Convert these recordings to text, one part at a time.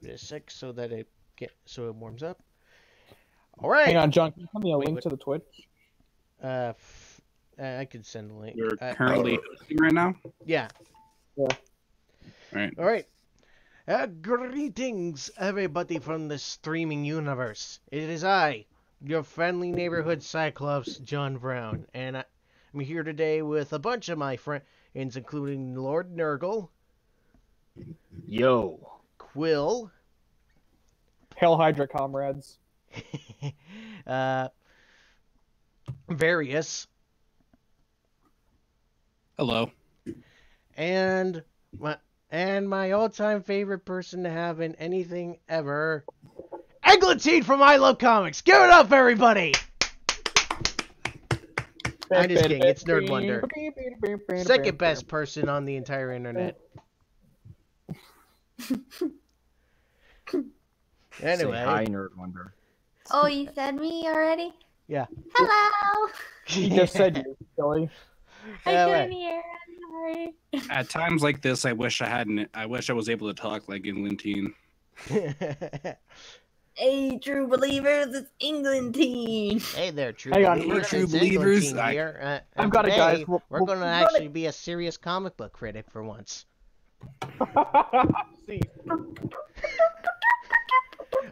Give it a sec so that it warms up. All right. Hang on, John. Can you send me a link wait. to the Twitch? I could send a link. You're currently hosting right now? Yeah. Yeah. All right. Greetings, everybody from the streaming universe. It is I, your friendly neighborhood Cyclops, John Brown, and I'm here today with a bunch of my friends, including Lord NURGLE. Yo. Quill. Hail Hydra, comrades. Various. Hello. And my all-time favorite person to have in anything ever, Eglantine from I Love Comics. Give it up, everybody! I'm just kidding. It's Nerd Wonder. Second best person on the entire internet. Anyway. Say hi, Nerd Wonder. Oh, you said me already? Yeah. Hello! He just said you, silly. I couldn't hear. I'm sorry. At times like this, I wish I was able to talk like Eglantine. Hey, true believers, it's England team. Hey there, true Hang on, believers. true It's believers. Eglantine here. I've got it, today, guys. We're going to actually be a serious comic book critic for once. See.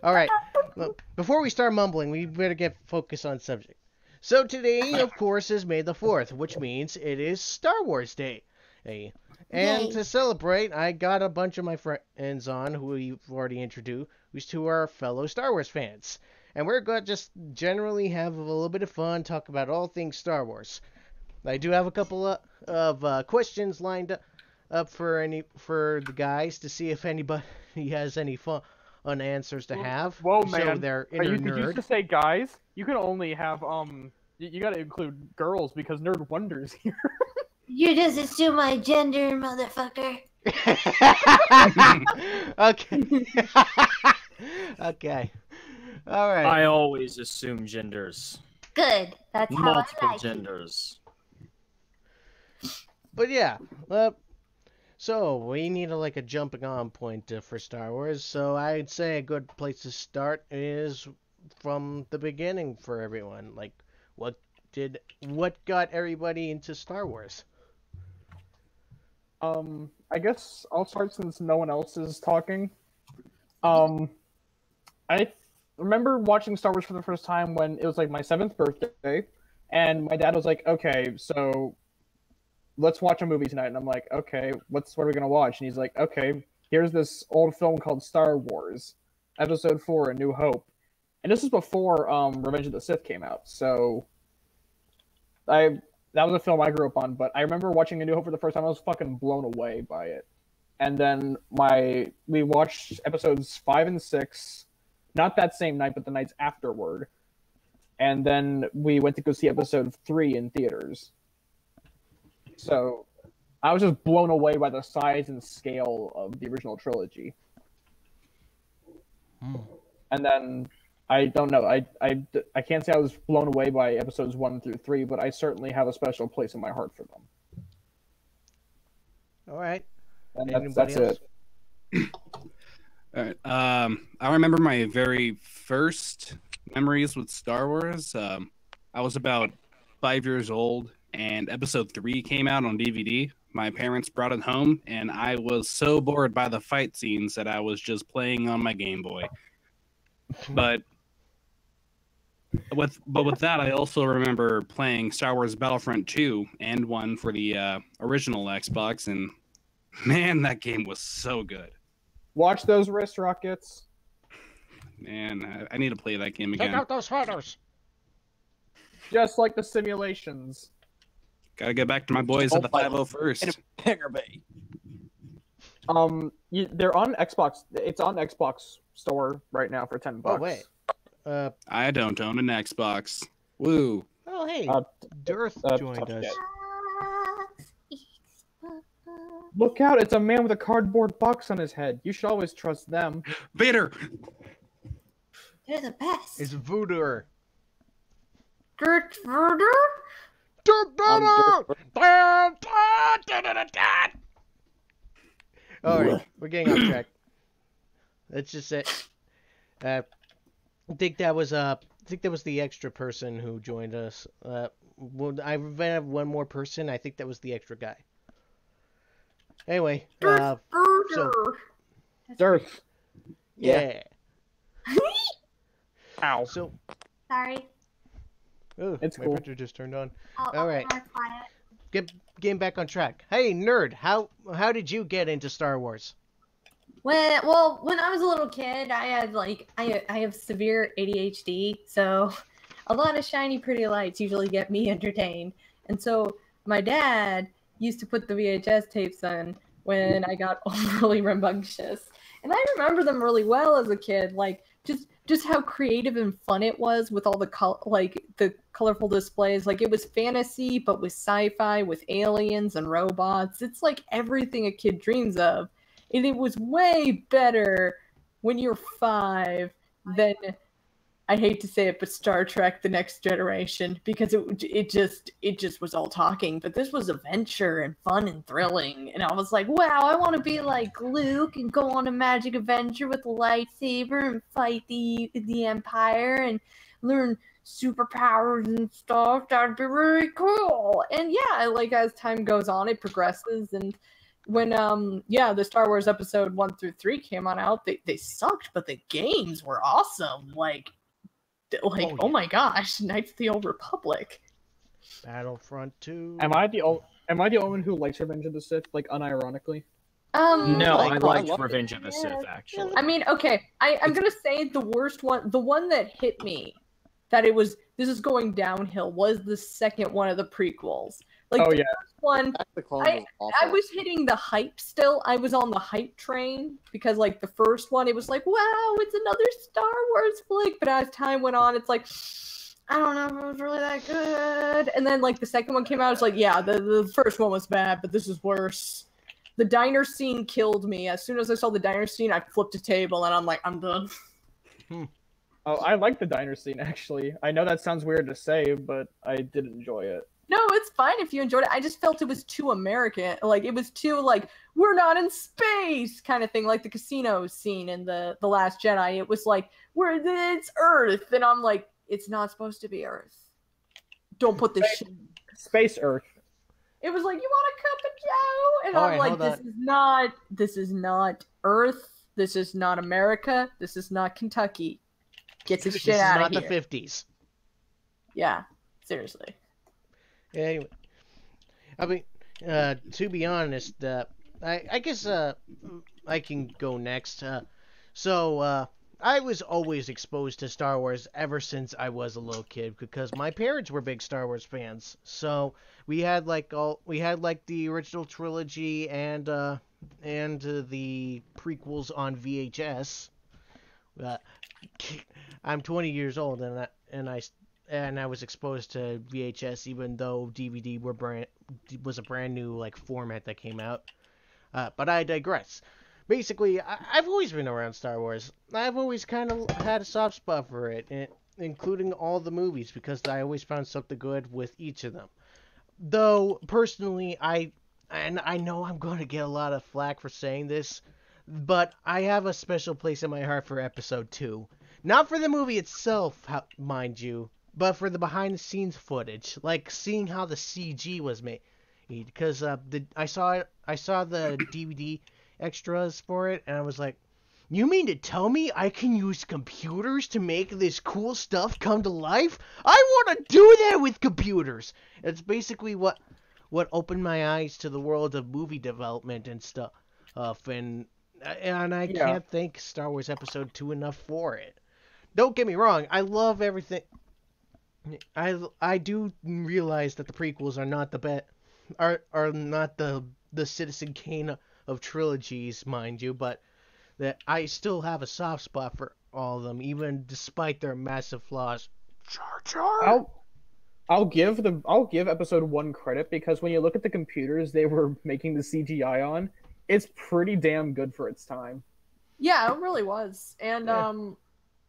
All right. Well, before we start mumbling, we better get focused on subject. So today, of course, is May the 4th, which means it is Star Wars Day. Hey. And Yay. to celebrate, I got a bunch of my friends on who we've already introduced, who are fellow Star Wars fans. And we're going to just generally have a little bit of fun, talk about all things Star Wars. I do have a couple of questions lined up for the guys to see if anybody has any fun answers to have. Whoa, So man. they're Are inner you, did you nerd. just say guys? You can only have, you gotta include girls because Nerd Wonder's here. You just assume my gender, motherfucker. Okay. Okay. All right. I always assume genders. Good. That's how Multiple I like it. genders. But yeah, so we need a jumping on point for Star Wars. So I'd say a good place to start is from the beginning for everyone. Like, what got everybody into Star Wars? I guess I'll start since no one else is talking. I remember watching Star Wars for the first time when it was like my 7th birthday, and my dad was like, "Okay, so let's watch a movie tonight." And I'm like, "Okay, what are we gonna watch?" And he's like, "Okay, here's this old film called Star Wars, Episode 4: A New Hope." And this is before Revenge of the Sith came out, so that was a film I grew up on. But I remember watching A New Hope for the first time. I was fucking blown away by it. And then we watched episodes 5 and 6, not that same night, but the nights afterward. And then we went to go see episode 3 in theaters. So I was just blown away by the size and scale of the original trilogy. And then I don't know. I can't say I was blown away by episodes 1 through 3, but I certainly have a special place in my heart for them. All right. And that's it. All right. I remember my very first memories with Star Wars. I was about 5 years old, and Episode 3 came out on DVD. My parents brought it home, and I was so bored by the fight scenes that I was just playing on my Game Boy. But with that, I also remember playing Star Wars Battlefront 2 and 1 for the original Xbox, and man, that game was so good. Watch those wrist rockets. Man, I need to play that game again. Take out those fighters. Just like the simulations. Gotta get back to my boys at the 501st. They're on Xbox. It's on Xbox Store right now for $10. Oh wait. I don't own an Xbox. Woo. Oh hey, Dirth joined tough us. shit. Look out! It's a man with a cardboard box on his head. You should always trust them. Vader! They're the best. It's Voodoo. Dirt murder? All right, we're getting off track. That's just it. I think that was the extra person who joined us. I have one more person. I think that was the extra guy. Anyway, so Darth. yeah. Ow. So, Sorry. oh, It's my cool. printer just turned on. I'll All right. be more quiet. Getting back on track. Hey, nerd, how did you get into Star Wars? When I was a little kid, I had I have severe ADHD, so a lot of shiny pretty lights usually get me entertained. And so my dad used to put the VHS tapes on when I got overly rambunctious. And I remember them really well as a kid, like just how creative and fun it was with all the the colorful displays. Like it was fantasy but with sci-fi, with aliens and robots. It's like everything a kid dreams of. And it was way better when you're 5 than, I hate to say it, but Star Trek: The Next Generation, because it just was all talking. But this was adventure and fun and thrilling, and I was like, wow, I want to be like Luke and go on a magic adventure with a lightsaber and fight the Empire and learn superpowers and stuff. That'd be really cool. And yeah, like as time goes on, it progresses. And when the Star Wars episode 1 through 3 came on out, they sucked, but the games were awesome. Oh my gosh, Knights of the Old Republic. Battlefront 2. Am I the only one who likes Revenge of the Sith, like unironically? No, I liked love it. Revenge of the Sith, actually. I mean, okay, I'm gonna say the worst one, the one that hit me, that this is going downhill, was the second one of the prequels. Like, Oh the yeah. first one, Attack the Clones was awful. I was hitting the hype still. I was on the hype train because, like, the first one, it was like, wow, it's another Star Wars flick. But as time went on, it's like, I don't know if it was really that good. And then, like, the second one came out, it's like, yeah, the first one was bad, but this is worse. The diner scene killed me. As soon as I saw the diner scene, I flipped a table, and I'm like, I'm done. Oh, I like the diner scene, actually. I know that sounds weird to say, but I did enjoy it. No, it's fine if you enjoyed it. I just felt it was too American. Like, it was too, like, we're not in space kind of thing. Like the casino scene in the Last Jedi. It was like, it's Earth. And I'm like, it's not supposed to be Earth. Don't put this shit. Space Earth. It was like, you want a cup of Joe? And All I'm right, like, hold this is not Earth. This is not America. This is not Kentucky. Get this shit out of here. This is not the 50s. Yeah, seriously. Anyway, I mean, to be honest, I guess I can go next. I was always exposed to Star Wars ever since I was a little kid because my parents were big Star Wars fans. So we had like the original trilogy and the prequels on VHS. I'm 20 years old and I was exposed to VHS even though DVD was a brand new like format that came out. But I digress. Basically, I've always been around Star Wars. I've always kind of had a soft spot for it, including all the movies, because I always found something good with each of them. Though, personally, I know I'm going to get a lot of flack for saying this, but I have a special place in my heart for Episode 2. Not for the movie itself, mind you, but for the behind-the-scenes footage, like seeing how the CG was made. Because I saw the DVD extras for it, and I was like, you mean to tell me I can use computers to make this cool stuff come to life? I want to do that with computers! It's basically what opened my eyes to the world of movie development and stuff, and I can't thank Star Wars Episode 2 enough for it. Don't get me wrong, I love everything. I do realize that the prequels are not are not the Citizen Kane of trilogies, mind you, but that I still have a soft spot for all of them, even despite their massive flaws. Jar Jar. I'll give Episode 1 credit because when you look at the computers they were making the CGI on, it's pretty damn good for its time. Yeah, it really was. And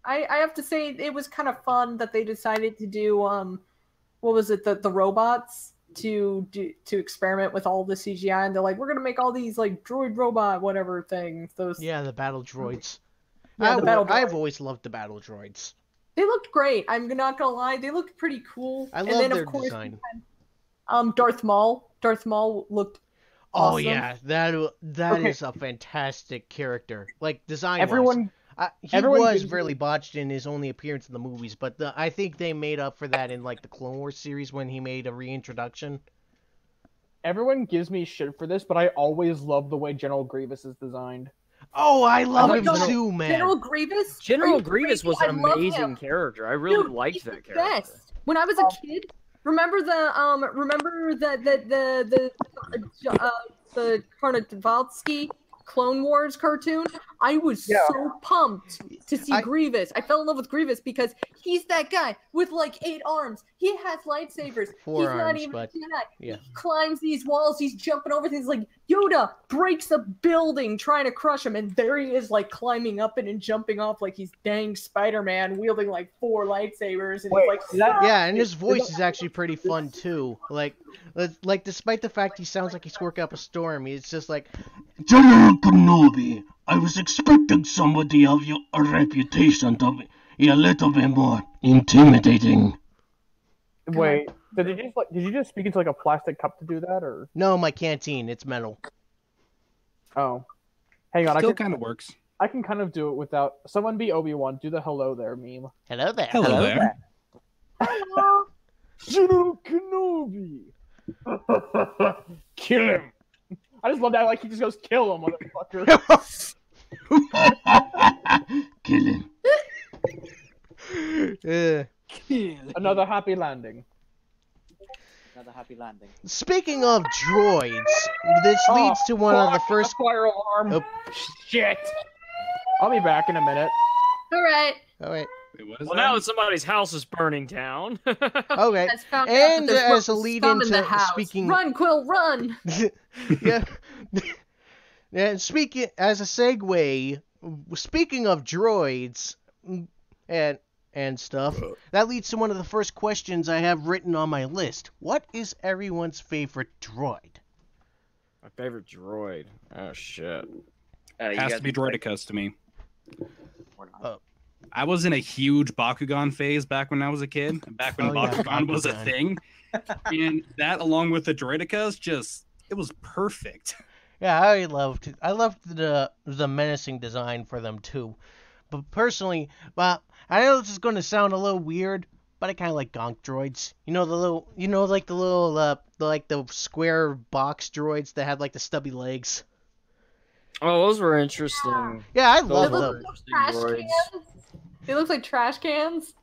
I have to say it was kind of fun that they decided to do what was it, the robots to experiment with all the CGI, and they're like, we're gonna make all these like droid robot whatever things. The battle droids. Yeah, the battle I've droids. always loved the battle droids. They looked great. I'm not gonna lie, they looked pretty cool. I and love then, their of course, design. Darth Maul. Darth Maul looked Oh awesome. yeah, that Okay. is a fantastic character. Like design wise. Everyone, He everyone was gives really botched in his only appearance in the movies, but I think they made up for that in like the Clone Wars series when he made a reintroduction. everyone gives me shit for this, but I always love the way General Grievous is designed. Oh, I love like him General- too, man. General Grievous. Are General you Grievous crazy? was an I love amazing him. character. I really Dude, liked he's that the character. best. When I was a kid, remember the Karnatvalsky Clone Wars cartoon? I was Yeah. so pumped to see Grievous. I fell in love with Grievous because he's that guy with like 8 arms. He has lightsabers. 4 he's not arms, even but a Jedi. yeah. He climbs these walls. He's jumping over things like Yoda breaks a building trying to crush him, and there he is like climbing up it and jumping off like he's dang Spider-Man wielding like 4 lightsabers. And Wait, he's like, that- Yeah, and his voice is actually pretty fun too. Like despite the fact he sounds like he's working up a storm, it's just like, General Kenobi, I was expecting somebody of your reputation to be a little bit more intimidating. Wait, did you just speak into like a plastic cup to do that, or? no, my canteen, it's metal. Oh, hang on, Still kind of works. I can kind of do it without. Someone be Obi-Wan. Do the hello there meme. Hello there. Hello there. General Kenobi. Kill him. I just love that. Like he just goes, "Kill him, motherfucker." Kill him. Another happy landing. Another happy landing. Speaking of droids, this leads to one of the first. fire alarm. Oh. Shit. I'll be back in a minute. all right. Oh wait. Wait, what is Well, that? now somebody's house is burning down. Okay. Let's found out And that there's as a lead scum in into the house. speaking- Run, Quill, run! Yeah. And speaking as a segue, speaking of droids and stuff, that leads to one of the first questions I have written on my list. What is everyone's favorite droid? My favorite droid. Oh shit. Has to be Droidicus to me. Or not. I was in a huge Bakugan phase back when I was a kid. Back when Oh, yeah, Bakugan was a Bakugan. thing. And that, along with the Droidicus, it was perfect. Yeah, I loved the menacing design for them too. But personally, I know this is going to sound a little weird, but I kind of like gonk droids. You know the square box droids that had like the stubby legs. Oh, those were interesting. Yeah, I Those love were them. interesting Trash droids. cans? They look like trash cans.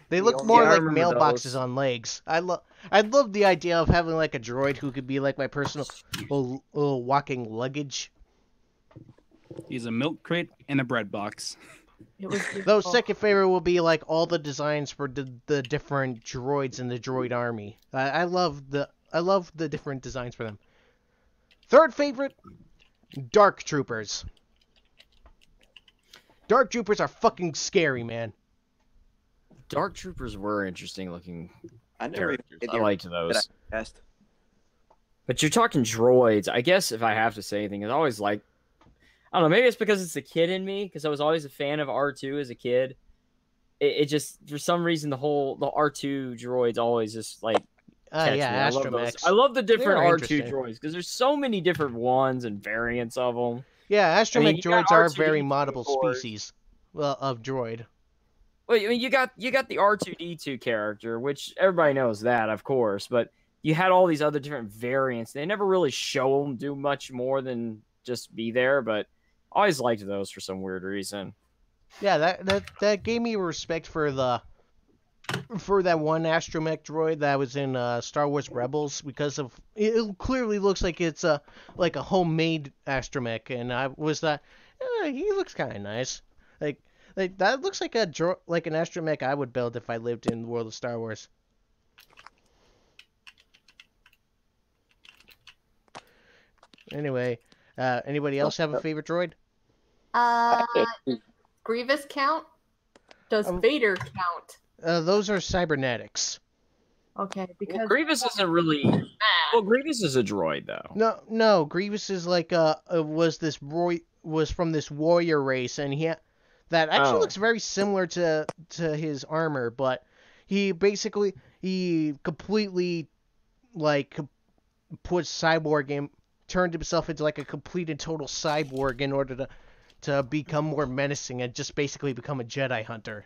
They look Yeah, more I like remember mailboxes those. on legs. I love the idea of having like a droid who could be like my personal little walking luggage. He's a milk crate and a bread box. It was Though beautiful. second favorite will be like all the designs for the different droids in the droid army. I love the different designs for them. Third favorite, Dark Troopers. Dark Troopers are fucking scary, man. Dark Troopers were interesting looking I never even characters. did I the liked Jedi those. test. But you're talking droids. I guess if I have to say anything, it's always like, I don't know, maybe it's because it's the kid in me, because I was always a fan of R2 as a kid. It just, for some reason, the R2 droids always just like catch Yeah, me. I love those. Astromechs. I love the different They're R2 interesting. droids, because there's so many different ones and variants of them. Yeah, astromech you got droids are R2D2 very of moddable course. species of droid. Well, I mean, you got the R2D2 character, which everybody knows that, of course, but you had all these other different variants. They never really show them do much more than just be there, but I always liked those for some weird reason. Yeah, that gave me respect for that one astromech droid that was in Star Wars Rebels, because of it clearly looks like it's like a homemade astromech, and I was he looks kind of nice. Like that looks like an astromech I would build if I lived in the world of Star Wars. Anyway, anybody else have a favorite droid? Grievous count? Does Um, Vader count? Those are cybernetics. Okay, because Well, Grievous isn't really. Well, Grievous is a droid, though. No, Grievous is like was this was from this warrior race, and that actually looks very similar to his armor, but he completely like put cyborg in, turned himself into like a complete and total cyborg in order to become more menacing and just basically become a Jedi hunter.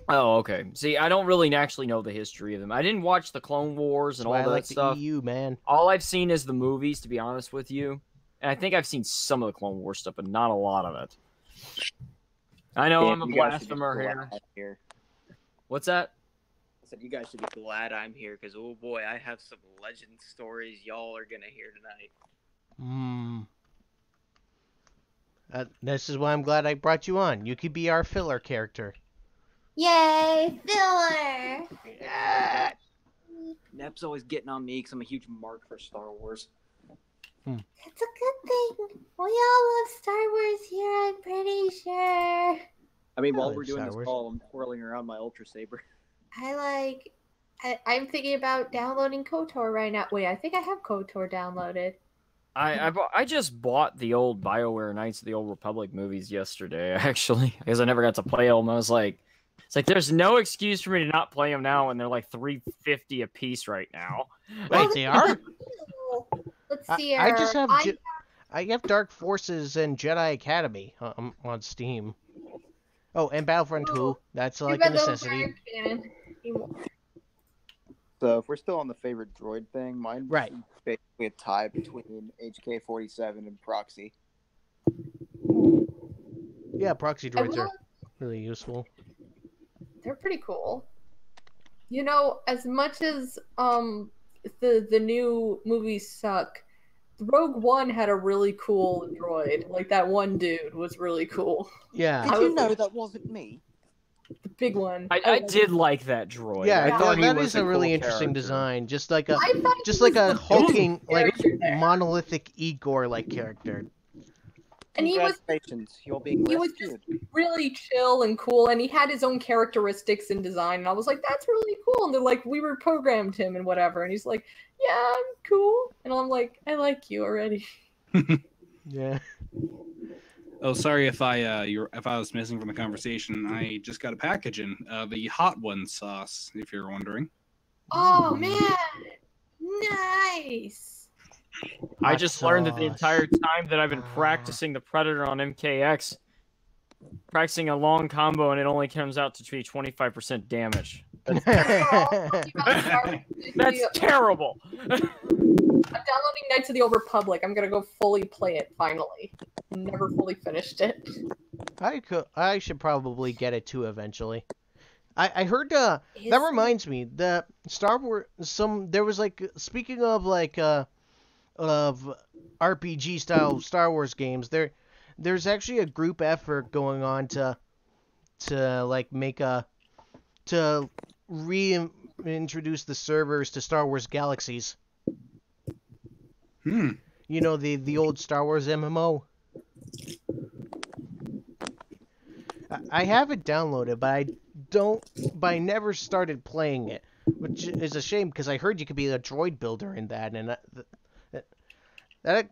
Oh, okay. See, I don't really actually know the history of them. I didn't watch the Clone Wars and all that stuff. The EU, man. All I've seen is the movies, to be honest with you. And I think I've seen some of the Clone Wars stuff, but not a lot of it. I know I'm a blasphemer here. What's that? I said you guys should be glad I'm here, because oh boy, I have some legend stories y'all are gonna hear tonight. This is why I'm glad I brought you on. You could be our filler character. Yay, filler! Yeah. Nep's always getting on me because I'm a huge mark for Star Wars. It's a good thing. We all love Star Wars here, I'm pretty sure. I mean, while we're doing this call, I'm twirling around my Ultra Saber. I'm thinking about downloading KOTOR right now. Wait, I think I have KOTOR downloaded. I just bought the old BioWare Knights of the Old Republic movies yesterday, actually, because I never got to play them. I was like, it's like there's no excuse for me to not play them now, and they're like $3.50 a piece right now. Wait, they are? Let's see. I have Dark Forces and Jedi Academy on Steam. Oh, and Battlefront 2. That's like a necessity. So if we're still on the favorite droid thing, mine right. basically a tie between HK-47 and Proxy. Yeah, Proxy droids are really useful. They're pretty cool. You know, as much as the new movies suck, Rogue One had a really cool droid. Like that one dude was really cool. Yeah. Did you know that wasn't me? The big one. I did like that droid. Yeah, I thought that is a really interesting design. Just like a hulking, like monolithic Igor like character. And he was really chill and cool, and he had his own characteristics and design, and I was like, that's really cool. And they're like, we reprogrammed him and whatever, and he's like, yeah, I'm cool. And I'm like, I like you already. Yeah. Oh, sorry if I was missing from the conversation. I just got a package in the Hot One sauce, if you're wondering. Oh man, nice. I just learned that the entire time that I've been practicing the Predator on MKX, practicing a long combo, and it only comes out to be 25% damage. That's terrible. I'm downloading Knights of the Old Republic. I'm gonna go fully play it finally. Never fully finished it. I should probably get it too eventually. I heard that reminds me, the Star Wars there was like, speaking of like of RPG style Star Wars games, there's actually a group effort going on to like make to reintroduce the servers to Star Wars Galaxies. You know, the old Star Wars MMO. I have it downloaded, but I never started playing it, which is a shame because I heard you could be a droid builder in that, and that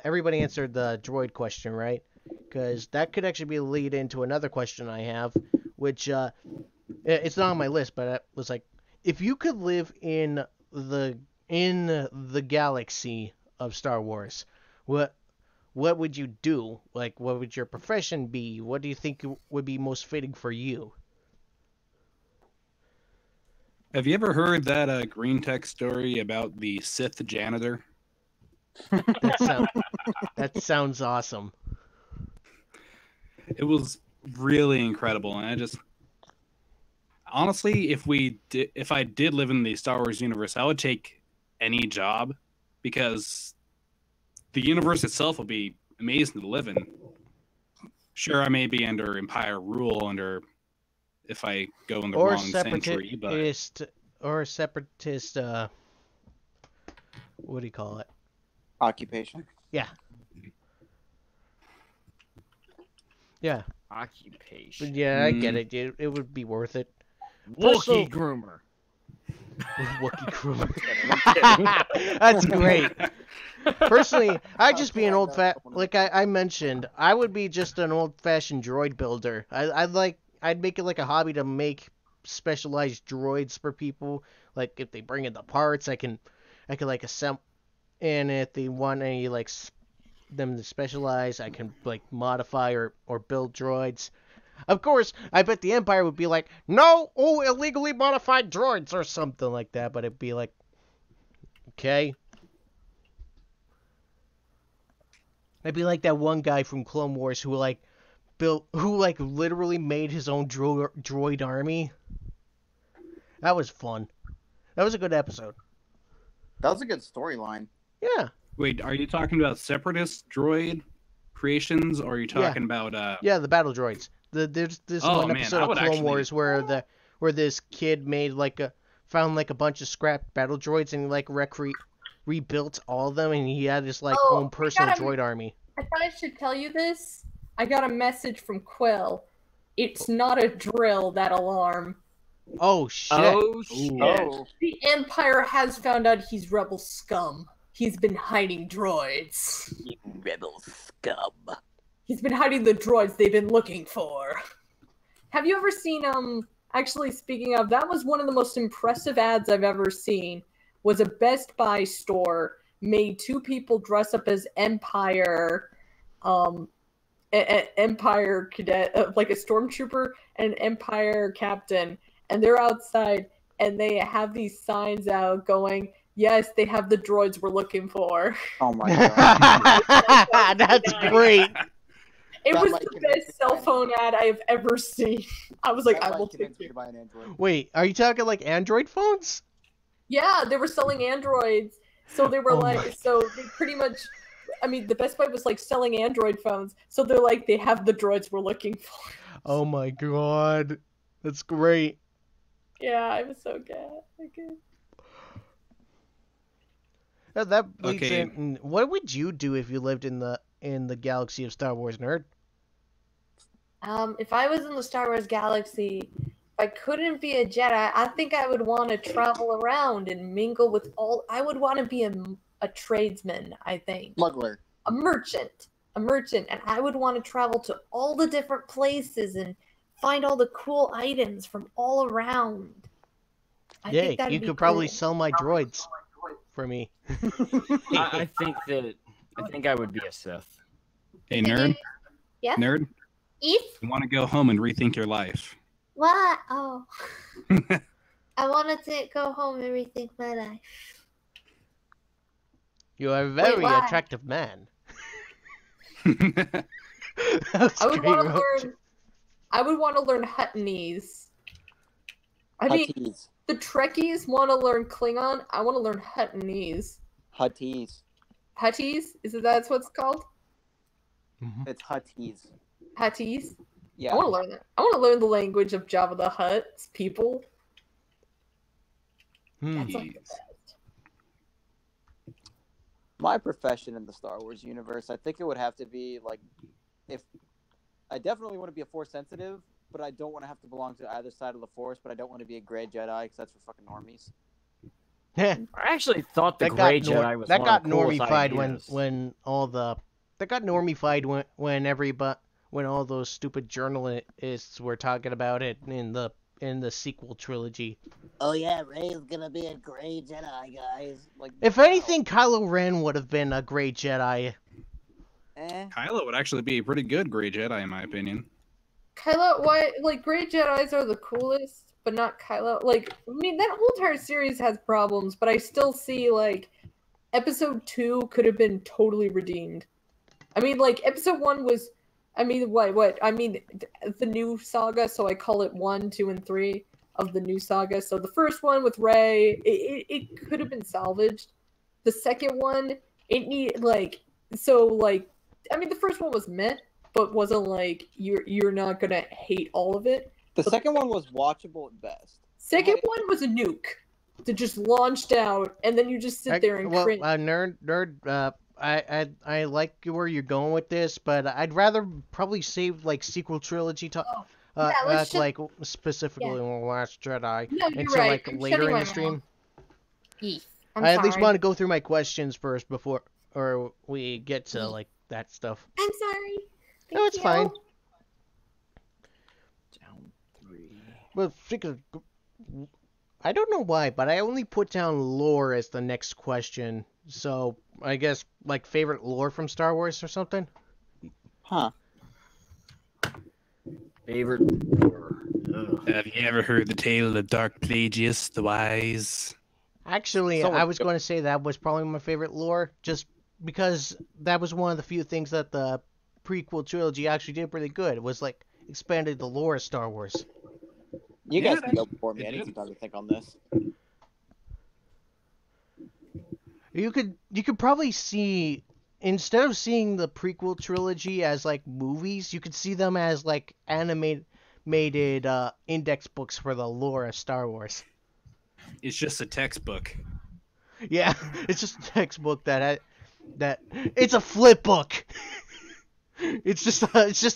everybody answered the droid question, right? Because that could actually be a lead into another question I have, which it's not on my list, but it was like, if you could live in the galaxy of Star Wars, what would you do? Like, what would your profession be? What do you think would be most fitting for you? Have you ever heard that green tech story about the Sith janitor? That sounds awesome. It was really incredible, and I just honestly, if I did live in the Star Wars universe, I would take any job because the universe itself would be amazing to live in. Sure, I may be under Empire rule if I go in the wrong century, but or separatist what do you call it? Occupation. Yeah. Yeah. Occupation. Yeah, I get it. It would be worth it. Wookiee groomer. Wookiee groomer. That's great. Personally, I'd just be an Yeah, no, like I mentioned, I would be just an old-fashioned droid builder. I'd make it like a hobby to make specialized droids for people. Like if they bring in the parts, I can like assemble. And if they want any like them to specialize, I can like modify or build droids. Of course, I bet the Empire would be like, no, oh, illegally modified droids or something like that. But it'd be like, okay. I'd be like that one guy from Clone Wars who like literally made his own droid army. That was fun. That was a good episode. That was a good storyline. Yeah. Wait, are you talking about separatist droid creations, or are you talking about Yeah, the battle droids. There's this Oh, one man, episode I of would Clone actually- Wars where this kid made found like a bunch of scrap battle droids and like rebuilt all of them, and he had his like Oh, own personal I gotta- droid army. I thought I should tell you this. I got a message from Quill. It's not a drill, that alarm. Oh shit. Oh shit! Oh, The Empire has found out he's rebel scum. He's been hiding droids. You rebel scum. He's been hiding the droids they've been looking for. Have you ever seen, actually speaking of, that was one of the most impressive ads I've ever seen, was a Best Buy store made two people dress up as Empire, Empire cadet, like a stormtrooper and an Empire captain, and they're outside and they have these signs out going, yes, they have the droids we're looking for. oh my god. That's great. It That was might the convince me best to cell buy an phone ad I have ever seen. I was like, That I might will take convince me it. to buy an Android. Wait, are you talking like Android phones? Yeah, they were selling androids. So they were Oh like, my- so they pretty much, I mean, the Best Buy was like selling Android phones. So they're like, they have the droids we're looking for. Oh my god. That's great. Yeah, I was so good. Okay. That leads Okay. in. What would you do if you lived in the galaxy of Star Wars, nerd? If I was in the Star Wars galaxy, if I couldn't be a Jedi, I think I would want to travel around and mingle with all. I would want to be a tradesman, I think. Smuggler. A merchant, and I would want to travel to all the different places and find all the cool items from all around. I Yay, think that'd you be could probably cool. sell my droids for me. I think I would be a Sith. Hey, nerd, Yeah. nerd, If you want to go home and rethink your life? what? Oh, I wanted to go home and rethink my life. You are a very why? attractive man. I That's would great, want to Roach. learn. I would want to learn Huttonese. I mean, Huttese. the Trekkies want to learn Klingon. I want to learn Huttonese. Huttese. Huttese? That's what it's called? It's Huttese. Huttese? Yeah. I want to learn that. I want to learn the language of Jabba the Hutt's people. That's like the Jeez. best. My profession in the Star Wars universe, I think it would have to be like, if I definitely want to be a Force sensitive, but I don't want to have to belong to either side of the Force. But I don't want to be a Gray Jedi because that's for fucking normies. I actually thought the that Gray got Jedi was that one got of the coolest normified ideas. when all the that got normified when all those stupid journalists were talking about it in the sequel trilogy. Oh yeah, Rey's gonna be a Gray Jedi, guys. Like, If anything, Kylo Ren would have been a great Jedi. Kylo would actually be a pretty good Gray Jedi, in my opinion. Kylo, why? Like, Grey Jedis are the coolest, but not Kylo. Like, I mean, that whole entire series has problems, but I still see, like, Episode 2 could have been totally redeemed. I mean, like, Episode 1 was, I mean, what? I mean, the new saga, so I call it 1, 2, and 3 of the new saga. So the first one with Rey, it could have been salvaged. The second one, it need like, so, like, I mean, the first one was meh, but wasn't like you're not gonna hate all of it. The second one was watchable at best. Second one was a nuke that just launched out, and then you just sit there and cringe. Nerd. I like where you're going with this, but I'd rather probably save like sequel trilogy talk. yeah, let's just- like specifically in Last Jedi No, you're until right. like I'm later shutting in my the stream. Eef. I'm I at least sorry. want to go through my questions first before or we get to like that stuff. I'm sorry. No, it's fine. Down 3. But I don't know why, but I only put down lore as the next question. So I guess like favorite lore from Star Wars or something. Huh. Favorite lore. Have you ever heard the tale of the Dark Plagueis, the Wise? Actually, Someone- I was going to say that was probably my favorite lore, just because that was one of the few things that the prequel trilogy actually did really good. It was like expanded the lore of Star Wars. You Yeah, guys can go before me. it I need did. some time to think on this. You could probably see, instead of seeing the prequel trilogy as like movies, you could see them as like animated index books for the lore of Star Wars. It's just a textbook. Yeah, it's just a textbook that it's a flip book. It's just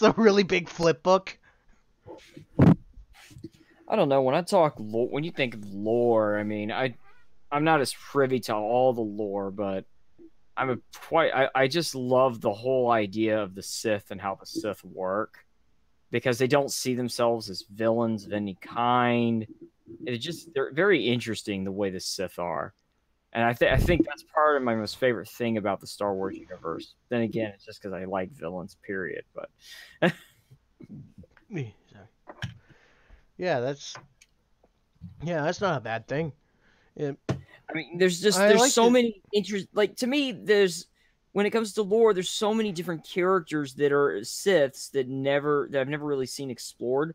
a really big flip book. I don't know. When I talk lore, when you think of lore, I mean, I'm not as privy to all the lore, but I just love the whole idea of the Sith and how the Sith work, because they don't see themselves as villains of any kind. They're very interesting the way the Sith are, and I think that's part of my most favorite thing about the Star Wars universe. Then again, it's just because I like villains, period. But Sorry. Yeah, that's not a bad thing. I mean, there's I like so it. many interest. Like, to me, when it comes to lore, there's so many different characters that are Siths that I've never really seen explored,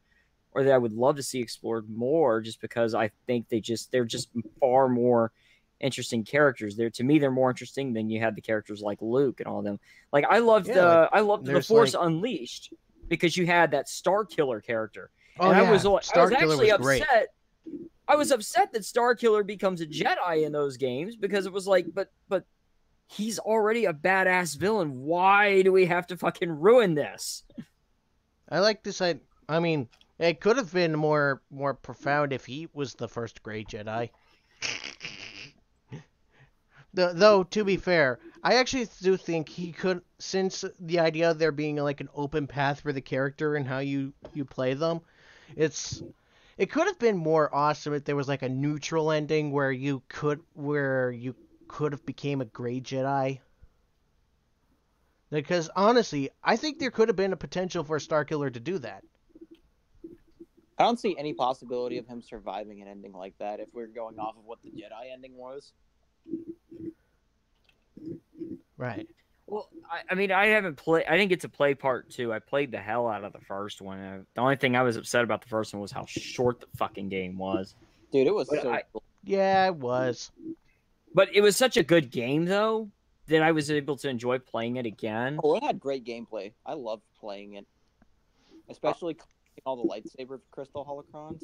or that I would love to see explored more, just because I think they're just far more interesting characters. To me, they're more interesting than you had the characters like Luke and all of them. Like, I loved the there's, Force like- Unleashed, because you had that Star Killer character. Oh And yeah, I was Starkiller actually was great. upset. I was upset that Starkiller becomes a Jedi in those games, because it was like, but he's already a badass villain. Why do we have to fucking ruin this? I like this. I mean, it could have been more profound if he was the first Grey Jedi. Though, to be fair, I actually do think he could, since the idea of there being like an open path for the character and how you play them, it could have been more awesome if there was like a neutral ending where you could have became a Grey Jedi. Because honestly, I think there could have been a potential for Starkiller to do that. I don't see any possibility of him surviving an ending like that if we're going off of what the Jedi ending was. Right. Well, I mean, I didn't get to play part 2. I played the hell out of the first one. The only thing I was upset about the first one was how short the fucking game was. Dude, it was But so cool. Yeah, it was. But it was such a good game, though, that I was able to enjoy playing it again. Oh, it had great gameplay. I loved playing it. Especially all the lightsaber crystal holocrons.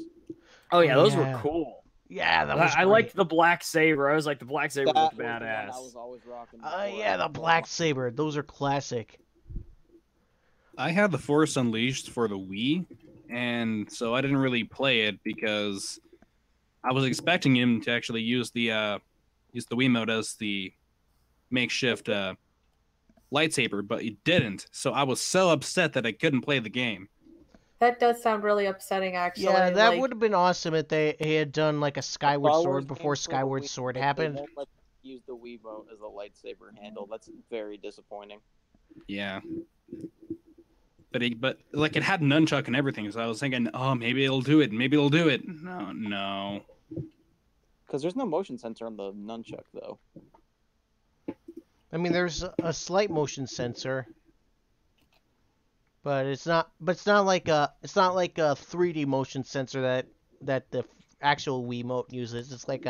Oh yeah, those Yeah. were cool. Yeah, that was. I great. liked the black saber. I was like, the black saber That looked was the one badass. I was always rocking. Yeah, the black saber. Those are classic. I had the Force Unleashed for the Wii, and so I didn't really play it because I was expecting him to actually use the Wiimote as the makeshift lightsaber, but he didn't. So I was so upset that I couldn't play the game. That does sound really upsetting, actually. Yeah, that like, would have been awesome if they had done like a Skyward Star Wars Sword game before for the Skyward Wii, Sword but happened. They won't let you use the Wiimote as a lightsaber handle. That's very disappointing. Yeah. But like it had nunchuck and everything, so I was thinking, oh, maybe it'll do it. Maybe it'll do it. No. Because there's no motion sensor on the nunchuck, though. I mean, there's a slight motion sensor, but it's not. But it's not like a 3D motion sensor that the actual Wiimote uses. It's like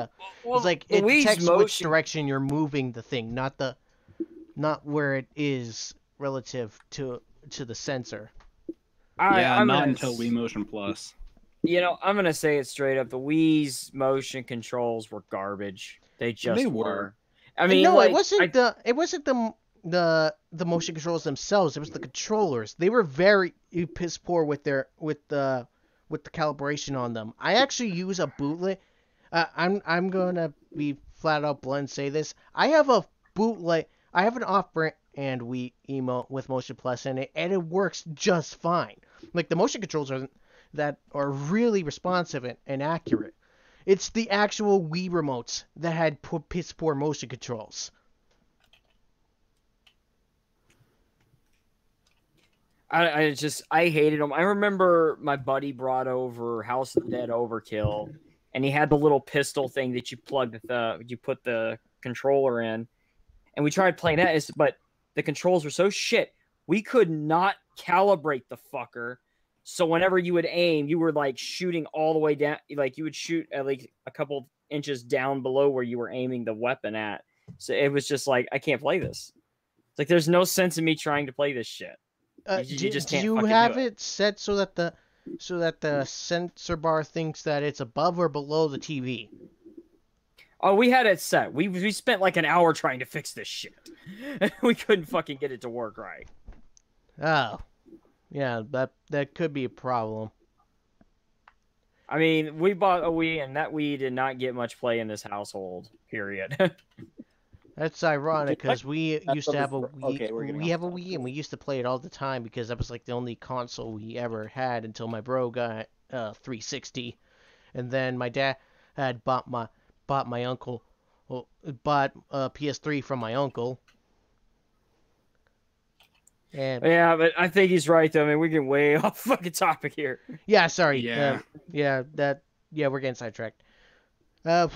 Well, it's like the it Wii's detects which motion- direction you're moving the thing, not where it is relative to the sensor. I'm not gonna until Wii Motion Plus. You know, I'm gonna say it straight up. The Wii's motion controls were garbage. They just They were. were. I mean, no, like, it wasn't the motion controls themselves. It was the controllers. They were very piss poor with the calibration on them. I actually use a bootleg. I'm gonna be flat out blunt and say this. I have a bootleg. I have an off-brand Wii emote with Motion Plus in it, and it works just fine. Like, the motion controls that are really responsive and accurate. It's the actual Wii remotes that had piss poor motion controls. I hated them. I remember my buddy brought over House of the Dead Overkill, and he had the little pistol thing that you put the controller in, and we tried playing that, but the controls were so shit. We could not calibrate the fucker. So whenever you would aim, you were like shooting all the way down. Like you would shoot at like a couple inches down below where you were aiming the weapon at. So it was just like, I can't play this. It's like, there's no sense in me trying to play this shit. You just can't. Do you have it set so that the sensor bar thinks that it's above or below the TV? Oh, we had it set. We spent like an hour trying to fix this shit. We couldn't fucking get it to work right. Oh, yeah, that could be a problem. I mean, we bought a Wii, and that Wii did not get much play in this household. Period. That's ironic because we used to have a Wii. Okay, we have a Wii, and we used to play it all the time because that was like the only console we ever had until my bro got 360, and then my dad had bought a PS3 from my uncle. And yeah, but I think he's right though. I mean, we're getting way off fucking topic here. yeah, sorry. Yeah. We're getting sidetracked. Well,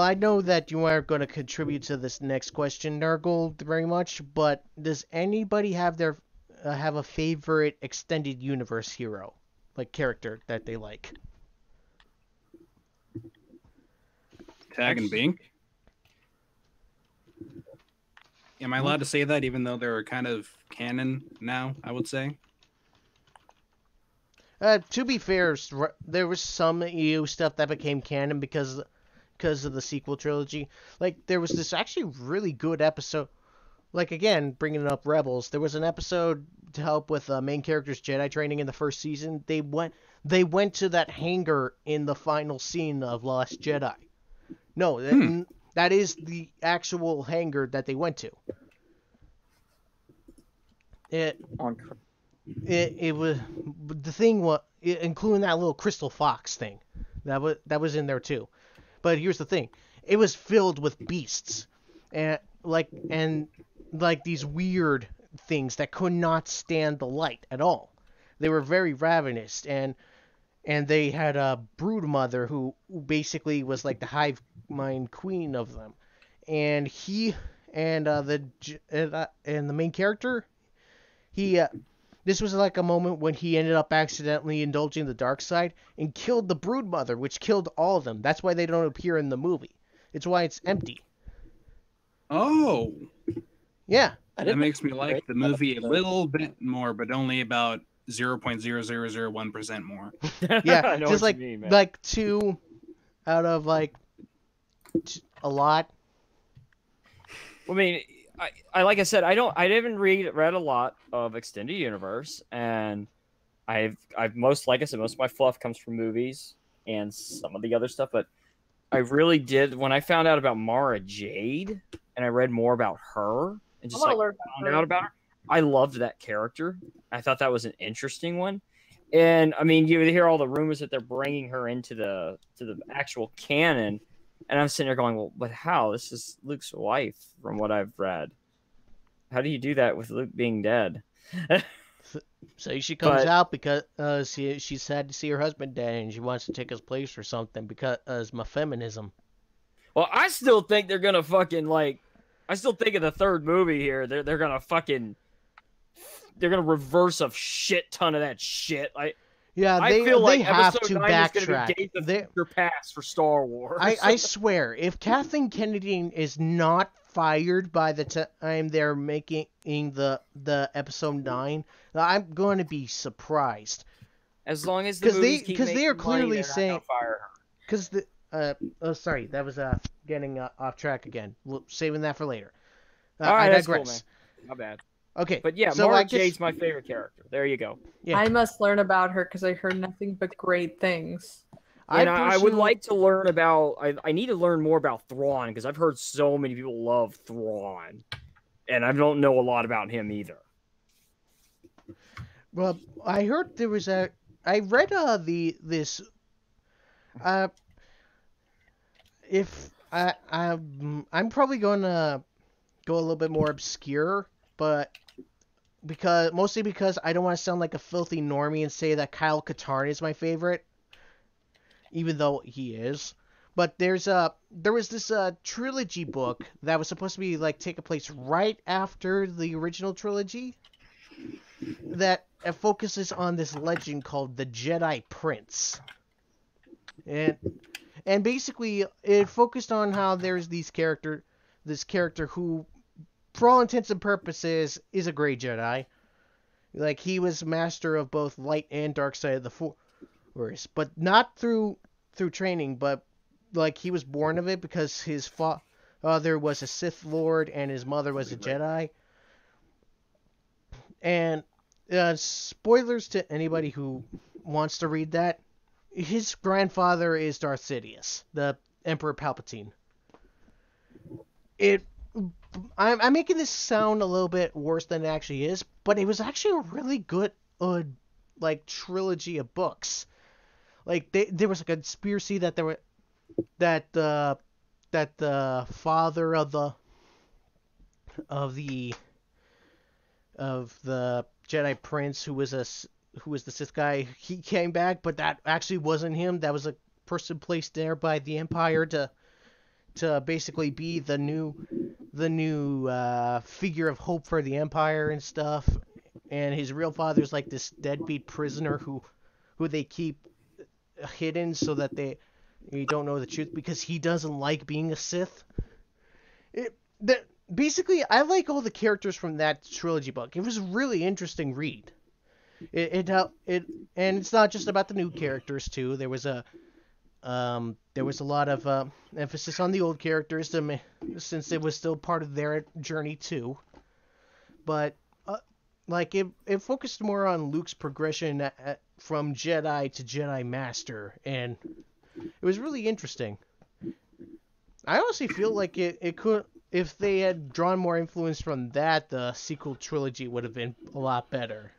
I know that you aren't going to contribute to this next question, Nurgle, very much, but does anybody have a favorite extended universe hero, like character that they like? Tag and Bink. Am I allowed to say that even though they're kind of canon now, I would say? To be fair, there was some EU stuff that became canon because of the sequel trilogy. Like, there was this actually really good episode. Like, again, bringing up Rebels, there was an episode to help with main character's Jedi training in the first season. They went to that hangar in the final scene of Last Jedi. No, that is the actual hangar that they went to. It was the thing including that little crystal fox thing that was in there too. But here's the thing: it was filled with beasts, and these weird things that could not stand the light at all. They were very ravenous, and they had a brood mother who basically was like the hive mind queen of them. And the main character, this was like a moment when he ended up accidentally indulging the dark side and killed the brood mother, which killed all of them. That's why they don't appear in the movie. It's why it's empty. Oh. Yeah. That makes me like the movie a little bit more, but only about 0.0001% more. Yeah, just like you mean, like 2 out of like a lot. I mean, I like I said, I didn't read a lot of Extended Universe, and I've most of my fluff comes from movies and some of the other stuff, but I really did when I found out about Mara Jade and I read more about her and just found out about her. I loved that character. I thought that was an interesting one. And I mean, you hear all the rumors that they're bringing her into the actual canon, and I'm sitting there going, well, but how? This is Luke's wife, from what I've read. How do you do that with Luke being dead? So she comes out because she's sad to see her husband dead, and she wants to take his place or something because my feminism. Well, I still think they're gonna fucking like. I still think in the third movie here, they're gonna fucking. They're gonna reverse a shit ton of that shit. I feel like have episode to 9 backtrack. is gonna be Days of Future Past for Star Wars. I swear, if Kathleen Kennedy is not fired by the time they're making the episode 9, I'm going to be surprised. As long as because they are clearly saying fire her. Because sorry, that was getting off track again. We'll saving that for later. All right, I that's cool, digress. man. My bad. Okay, but yeah, so Mara Jade's my favorite character. There you go. Yeah. I must learn about her because I heard nothing but great things. And I would like to learn about. I need to learn more about Thrawn because I've heard so many people love Thrawn, and I don't know a lot about him either. Well, I heard there was a. I read this. If I'm probably gonna go a little bit more obscure, but mostly because I don't want to sound like a filthy normie and say that Kyle Katarn is my favorite, even though he is. But there was this trilogy book that was supposed to be like take place right after the original trilogy that focuses on this legend called the Jedi Prince. And basically it focused on how there's this character who for all intents and purposes is a gray Jedi. Like he was master of both light and dark side of the Force, but not through training, but like he was born of it because his father was a Sith Lord and his mother was a Jedi. And spoilers to anybody who wants to read that. His grandfather is Darth Sidious, the Emperor Palpatine. I'm making this sound a little bit worse than it actually is, but it was actually a really good like trilogy of books. Like there was a conspiracy that the father of the Jedi Prince who was the Sith guy, he came back, but that actually wasn't him. That was a person placed there by the Empire to basically be the new figure of hope for the Empire and stuff. And his real father's like this deadbeat prisoner who they keep hidden so that you don't know the truth because he doesn't like being a Sith. Basically, I like all the characters from that trilogy book. It was a really interesting read. And it's not just about the new characters too. There was a lot of emphasis on the old characters since it was still part of their journey too. But like it focused more on Luke's progression from Jedi to Jedi Master, and it was really interesting. I honestly feel like it could, if they had drawn more influence from that, the sequel trilogy would have been a lot better.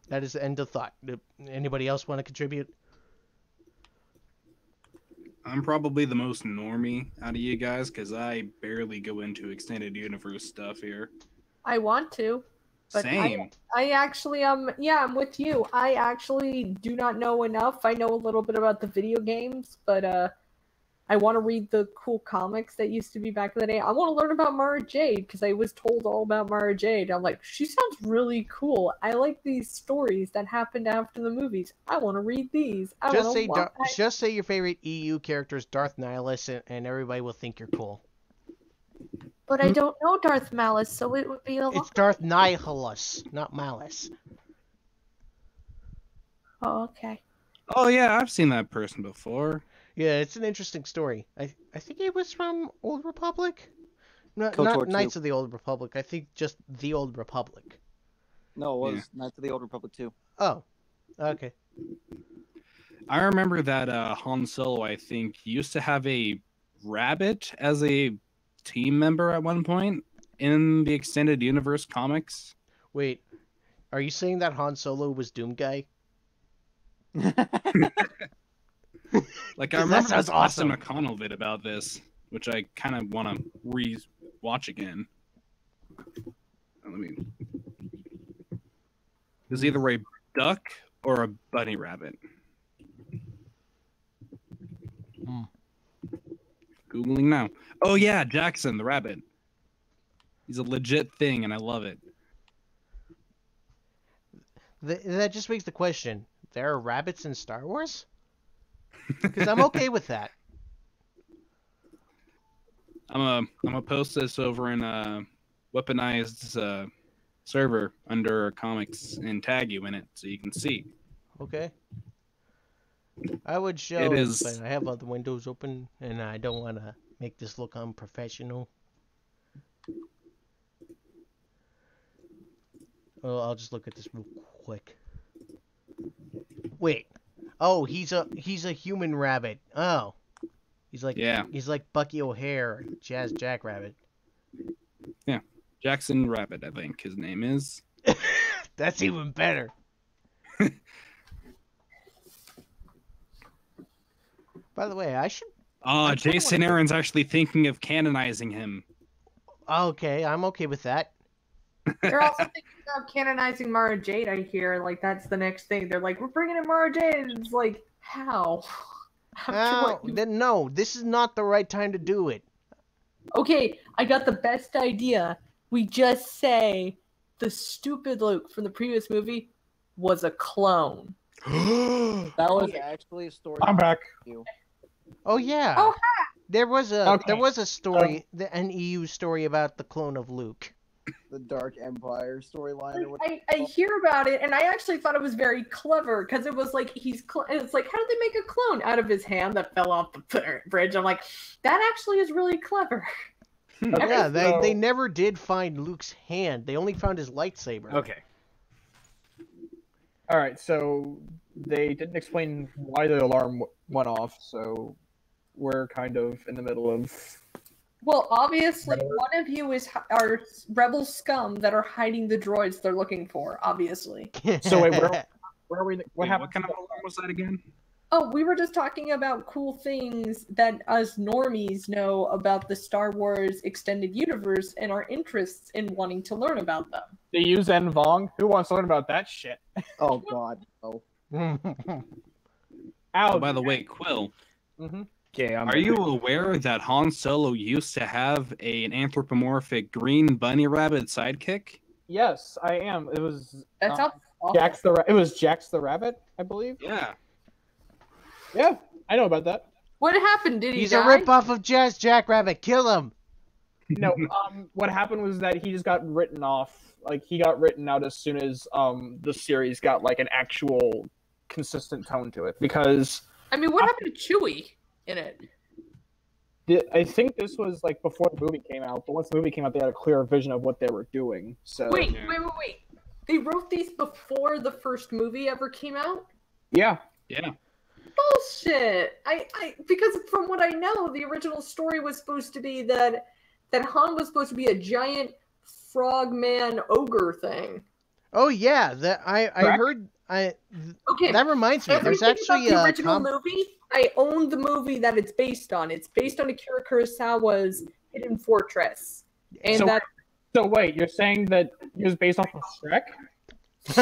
That is the end of thought. Anybody else want to contribute? I'm probably the most normie out of you guys because I barely go into extended universe stuff here. I want to. But Same. I actually I'm with you. I actually do not know enough. I know a little bit about the video games, but I want to read the cool comics that used to be back in the day. I want to learn about Mara Jade because I was told all about Mara Jade. I'm like, she sounds really cool. I like these stories that happened after the movies. I want to read these. Just say your favorite EU character is Darth Nihilus, and everybody will think you're cool. But I don't know Darth Malice, so it would be a lot. It's Darth Nihilus, not Malice. Oh, okay. Oh yeah, I've seen that person before. Yeah, it's an interesting story. I think it was from Old Republic? Not Knights of the Old Republic. I think just the Old Republic. No, it was Knights of the Old Republic 2. Oh, okay. I remember that Han Solo, I think, used to have a rabbit as a team member at one point in the extended universe comics. Wait, are you saying that Han Solo was Doom Guy? Like I remember this awesome. Austin McConnell vid about this, which I kind of want to re-watch again. Let me. There's either a duck or a bunny rabbit. Googling now. Oh yeah, Jackson the rabbit. He's a legit thing, and I love it. That just makes the question: there are rabbits in Star Wars? Because I'm okay with that. I'm gonna post this over in weaponized server under comics and tag you in it so you can see. Okay. I would show It is... but I have other windows open and I don't want to make this look unprofessional. Oh, I'll just look at this real quick. Wait. Oh, he's a human rabbit. Oh. He's like Bucky O'Hare, Jazz Jackrabbit. Yeah. Jackson Rabbit, I think his name is. That's even better. By the way, I should. Jason Aaron's actually thinking of canonizing him. Okay, I'm okay with that. They're also thinking of canonizing Mara Jade, I hear. Like, that's the next thing. They're like, we're bringing in Mara Jade. And it's like, how? No, this is not the right time to do it. Okay, I got the best idea. We just say the stupid Luke from the previous movie was a clone. That was actually a story. I'm back. Oh yeah. Oh, There was a story, an EU story about the clone of Luke. The Dark Empire storyline. I hear about it, and I actually thought it was very clever because it was like it's like, how did they make a clone out of his hand that fell off the bridge? I'm like, that actually is really clever. Yeah, they never did find Luke's hand. They only found his lightsaber. Okay. All right, so they didn't explain why the alarm went off, so we're kind of in the middle of. Well, obviously, one of you are rebel scum that are hiding the droids they're looking for. Obviously. So wait, where are we? What happened? What kind of alarm was that again? Oh, we were just talking about cool things that us normies know about the Star Wars extended universe and our interests in wanting to learn about them. They use En Vong. Who wants to learn about that shit? Oh God, no. Oh, by the way, Quill. Mm-hmm. Okay, Are you aware that Han Solo used to have an anthropomorphic green bunny rabbit sidekick? Yes, I am. It was. That's awful. It was Jax the Rabbit, I believe. Yeah. Yeah, I know about that. What happened? Did he He's die? a ripoff of Jazz Jackrabbit. Kill him. No, what happened was that he just got written off. Like, he got written out as soon as the series got like an actual consistent tone to it. Because I mean, what happened to Chewie in it? I think this was like before the movie came out, but once the movie came out, they had a clearer vision of what they were doing. So Wait. They wrote these before the first movie ever came out? Yeah. Yeah. Bullshit! I because from what I know, the original story was supposed to be that Han was supposed to be a giant frogman ogre thing. Oh yeah, I heard. Okay. That reminds me. There's Everything actually about the original movie. I own the movie that it's based on. It's based on Akira Kurosawa's Hidden Fortress, and So wait, you're saying that it was based off of Shrek? Okay.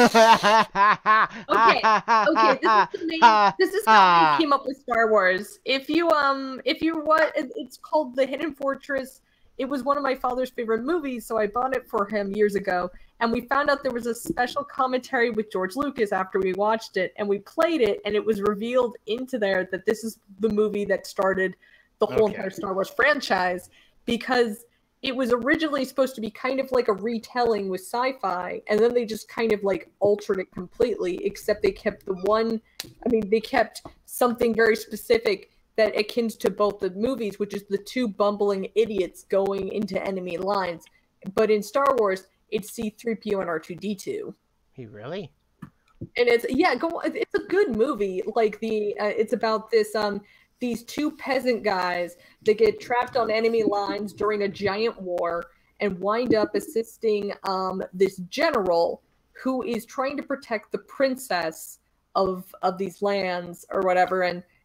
This is how I came up with Star Wars. If you what, it's called The Hidden Fortress. It was one of my father's favorite movies, so I bought it for him years ago. And we found out there was a special commentary with George Lucas after we watched it, and we played it, and it was revealed into there that this is the movie that started the whole entire Star Wars franchise, because it was originally supposed to be kind of like a retelling with sci-fi, and then they just kind of like altered it completely, except they kept they kept something very specific that akins to both the movies, which is the two bumbling idiots going into enemy lines. But in Star Wars, it's C-3PO and R2-D2. He really? And it's a good movie. Like it's about this these two peasant guys that get trapped on enemy lines during a giant war and wind up assisting this general who is trying to protect the princess of these lands or whatever,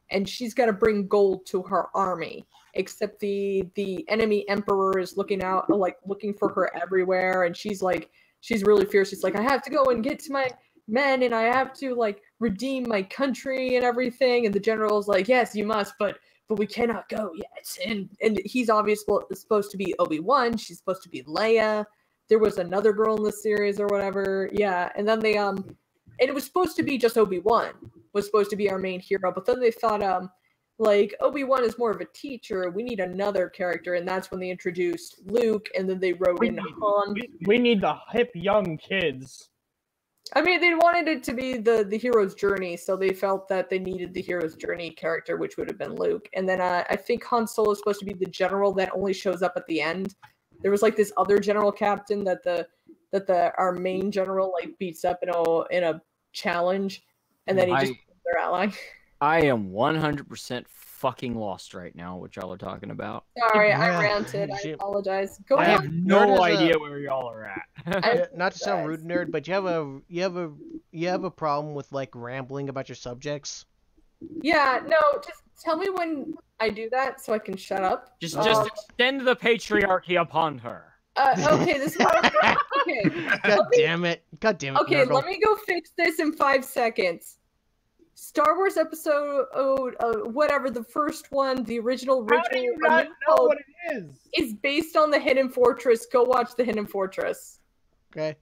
and she's got to bring gold to her army. Except the enemy emperor is looking for her everywhere, and she's really fierce. She's like, I have to go and get to my men, and I have to like redeem my country and everything. And the general's like, yes, you must, but we cannot go yet. And he's obviously supposed to be Obi-Wan. She's supposed to be Leia. There was another girl in the series or whatever. Yeah, and then they and it was supposed to be just Obi-Wan was supposed to be our main hero, but then they thought like Obi-Wan is more of a teacher. We need another character, and that's when they introduced Luke, and then they wrote in Han. We need the hip young kids. I mean, they wanted it to be the hero's journey, so they felt that they needed the hero's journey character, which would have been Luke. And then I think Han Solo is supposed to be the general that only shows up at the end. There was like this other general captain that the that our main general like beats up in a challenge, and then he just becomes their ally. I am 100% fucking lost right now. What y'all are talking about? Sorry, Yeah. I ranted. I apologize. Go I ahead. have no Nerd is idea where y'all are at. Not to sound rude, nerd, but you have a problem with like rambling about your subjects. Yeah, no, just tell me when I do that so I can shut up. Just extend the patriarchy upon her. Okay, this is okay. God damn it. Okay, Nurgle. let me go fix this in 5 seconds. Star Wars episode, whatever, the first one, the original. How do you not know what it is based on the Hidden Fortress. Go watch the Hidden Fortress. Okay.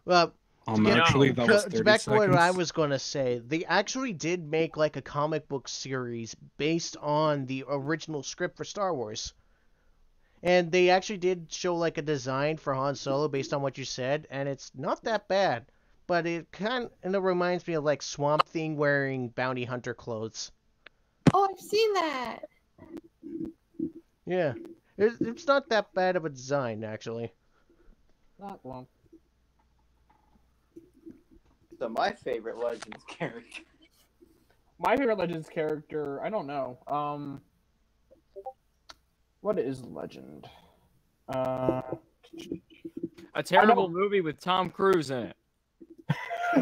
Well, actually, that was 30 back to what I seconds. was going to say. They actually did make like a comic book series based on the original script for Star Wars. And they actually did show like a design for Han Solo based on what you said, and it's not that bad. But it reminds me of like Swamp Thing wearing bounty hunter clothes. Oh, I've seen that. Yeah. It's not that bad of a design, actually. Not long. So my favorite Legends character. My favorite Legends character, I don't know. What is Legend? A terrible movie with Tom Cruise in it. You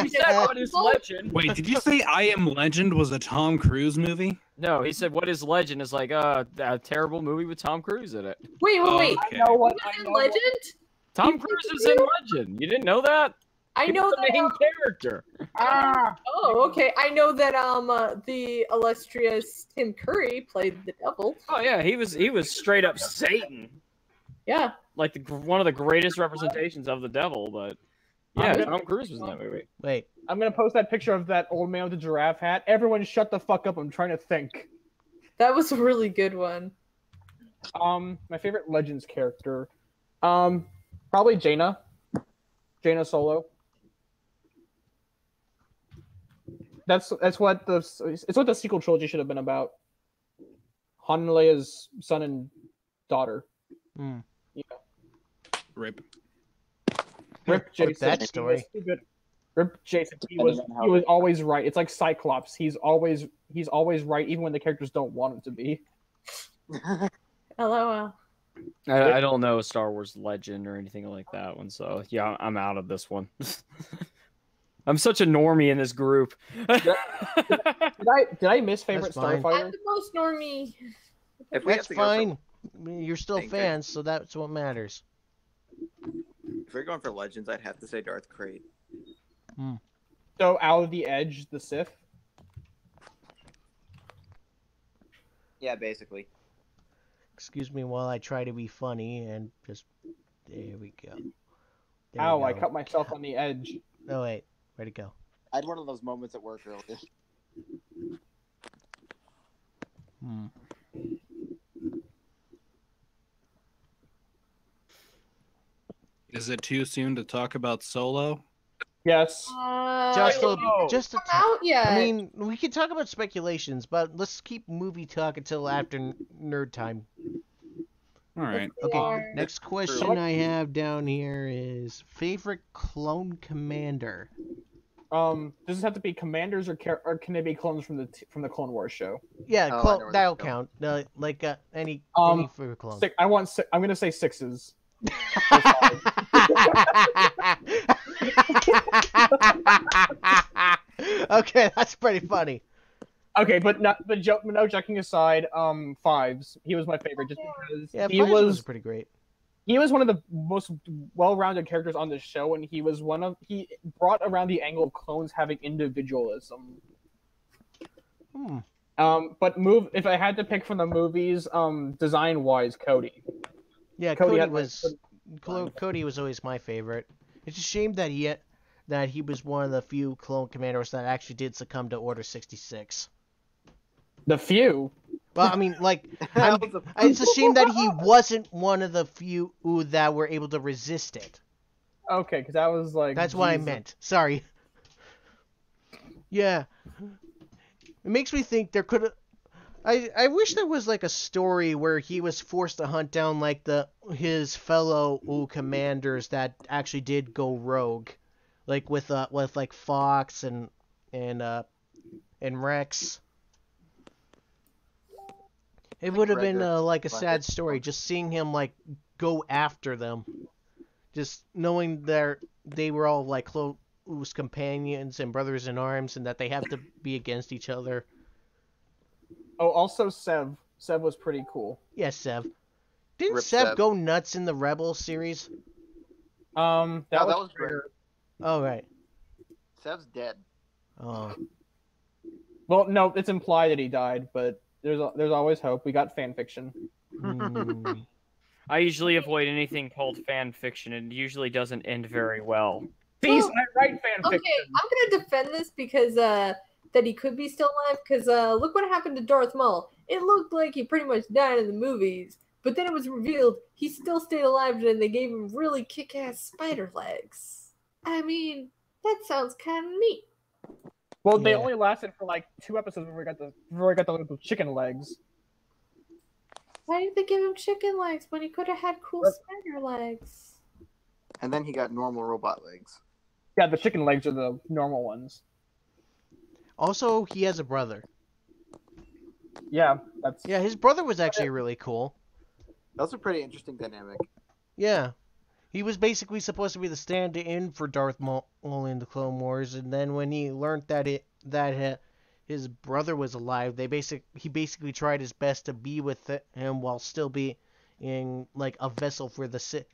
said what is Legend? Wait, did you say I Am Legend was a Tom Cruise movie? No, he said what is Legend is like a terrible movie with Tom Cruise in it. Wait. Okay. I know what. Who's in Legend? Tom Cruise is in Legend. You didn't know that? I He know was the that. main character. Oh, okay. I know that the illustrious Tim Curry played the devil. Oh yeah, he was straight up Satan. Yeah. Like one of the greatest representations of the devil, but yeah, Tom Cruise was in that movie. Wait. I'm gonna post that picture of that old man with the giraffe hat. Everyone shut the fuck up, I'm trying to think. That was a really good one. My favorite Legends character. Probably Jaina. Jaina Solo. It's what the sequel trilogy should have been about. Han and Leia's son and daughter. Hmm. Yeah. Rip. Rip Jason. that story. Rip Jason. He was always right. It's like Cyclops. He's always right, even when the characters don't want him to be. LOL. I don't know Star Wars Legend or anything like that one, so yeah, I'm out of this one. I'm such a normie in this group. Did I miss favorite That's fine. Starfighter? I'm the most normie. If we That's have to go for- fine. You're still Thank you. fans, so that's what matters. if we're going for Legends, I'd have to say Darth Crate. So out of the Edge, the Sith. Yeah, basically. Excuse me while I try to be funny and just... There we go. There Ow! we I go. cut myself on the edge. Oh, wait. Where'd it go? I had one of those moments at work earlier. Is it too soon to talk about Solo? Yes. Just a, Come just a out yet? I mean, we can talk about speculations, but let's keep movie talk until after nerd time. All right. Okay, next question I have down here is favorite clone commander. Does this have to be commanders or can they be clones from the Clone Wars show? Yeah, Oh, I know where that'll this is count. Like any favorite clone. I'm gonna say sixes. Okay, that's pretty funny. Okay, but no joking aside, fives. He was my favorite just because Yeah, he Fives was pretty great. he was one of the most well-rounded characters on the show, and he brought around the angle of clones having individualism. But if I had to pick from the movies, design-wise, Cody. Yeah, Cody Cody was always my favorite. It's a shame that he was one of the few clone commanders that actually did succumb to Order 66. The few. Well, I mean, like, it's a shame that he wasn't one of the few that were able to resist it. Okay, because that was like. That's what I meant. Sorry. Yeah. It makes me think there could have. I wish there was like a story where he was forced to hunt down like his fellow commanders that actually did go rogue, like with like Fox and Rex. It would have been like a sad story just seeing him like go after them, just knowing they were all like close companions and brothers in arms, and that they have to be against each other. Oh, also Sev. Sev was pretty cool. Yes, Sev. Didn't Rip Sev Sev. go nuts in the Rebel series? That was Briggs. Oh, right. Sev's dead. Oh. Well, no, it's implied that he died, but there's always hope. We got fan fiction. I usually avoid anything called fan fiction. It usually doesn't end very well. Peace, Well, I write fan Okay, fiction. I'm gonna defend this because that he could be still alive. Because look what happened to Darth Maul. It looked like he pretty much died in the movies, but then it was revealed he still stayed alive, and they gave him really kick-ass spider legs. I mean, that sounds kind of neat. Well, they Yeah. only lasted for like 2 episodes before we got the little chicken legs. Why did they give him chicken legs when he could have had cool spider legs? And then he got normal robot legs. Yeah, the chicken legs are the normal ones. Also, he has a brother. Yeah, that's Yeah, his brother was actually really cool. That's a pretty interesting dynamic. Yeah. He was basically supposed to be the stand-in for Darth Maul in the Clone Wars, and then when he learned that his brother was alive, he basically tried his best to be with him while still being like a vessel for the Sith.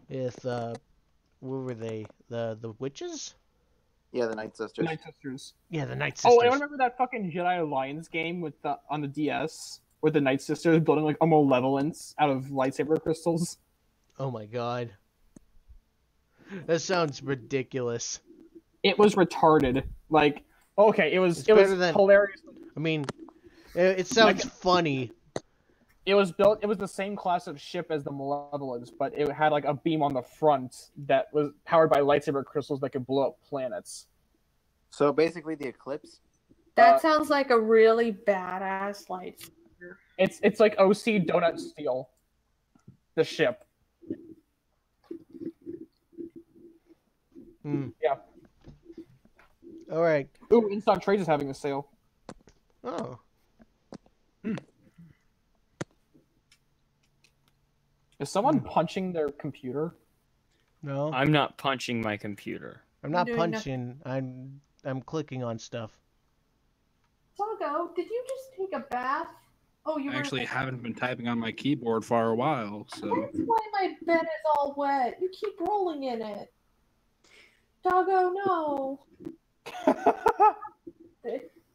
What were they? The witches? Yeah, the Night Sisters. Night Sisters. Yeah, the Night Sisters. Oh, I remember that fucking Jedi Alliance game on the DS with the Night Sisters building like a malevolence out of lightsaber crystals. Oh my god. That sounds ridiculous. It was retarded. Like, okay, it was better than- hilarious. I mean, it sounds funny. It was the same class of ship as the Malevolence, but it had like a beam on the front that was powered by lightsaber crystals that could blow up planets. So basically, the Eclipse. That sounds like a really badass lightsaber. It's like OC Donut Steel. The ship. Yeah. All right. Ooh, In-Stock Trades is having a sale. Oh. Is someone punching their computer? No. I'm not punching my computer. I'm not doing punching. I'm clicking on stuff. Doggo, did you just take a bath? Oh, you I were actually haven't been typing on my keyboard for a while, so That's why my bed is all wet. You keep rolling in it. Doggo, no.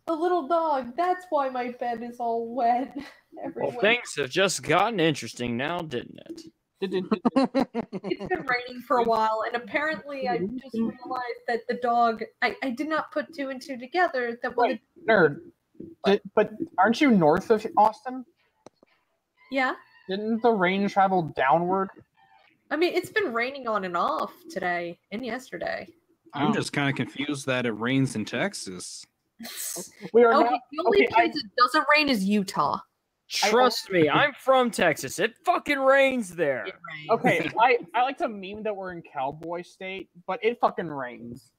The little dog, that's why my bed is all wet everywhere. Well, things have just gotten interesting now, didn't it? It's been raining for a while, and apparently I just realized that the dog, I did not put 2 and 2 together. That was Wait, nerd. But aren't you north of Austin? Yeah. Didn't the rain travel downward? I mean, it's been raining on and off today and yesterday. I'm just kind of confused that it rains in Texas. We are Okay, not. the only Okay, place it doesn't rain is Utah. Trust me, I'm from Texas. It fucking rains there. It rains. Okay, I like to meme that we're in Cowboy State, but it fucking rains.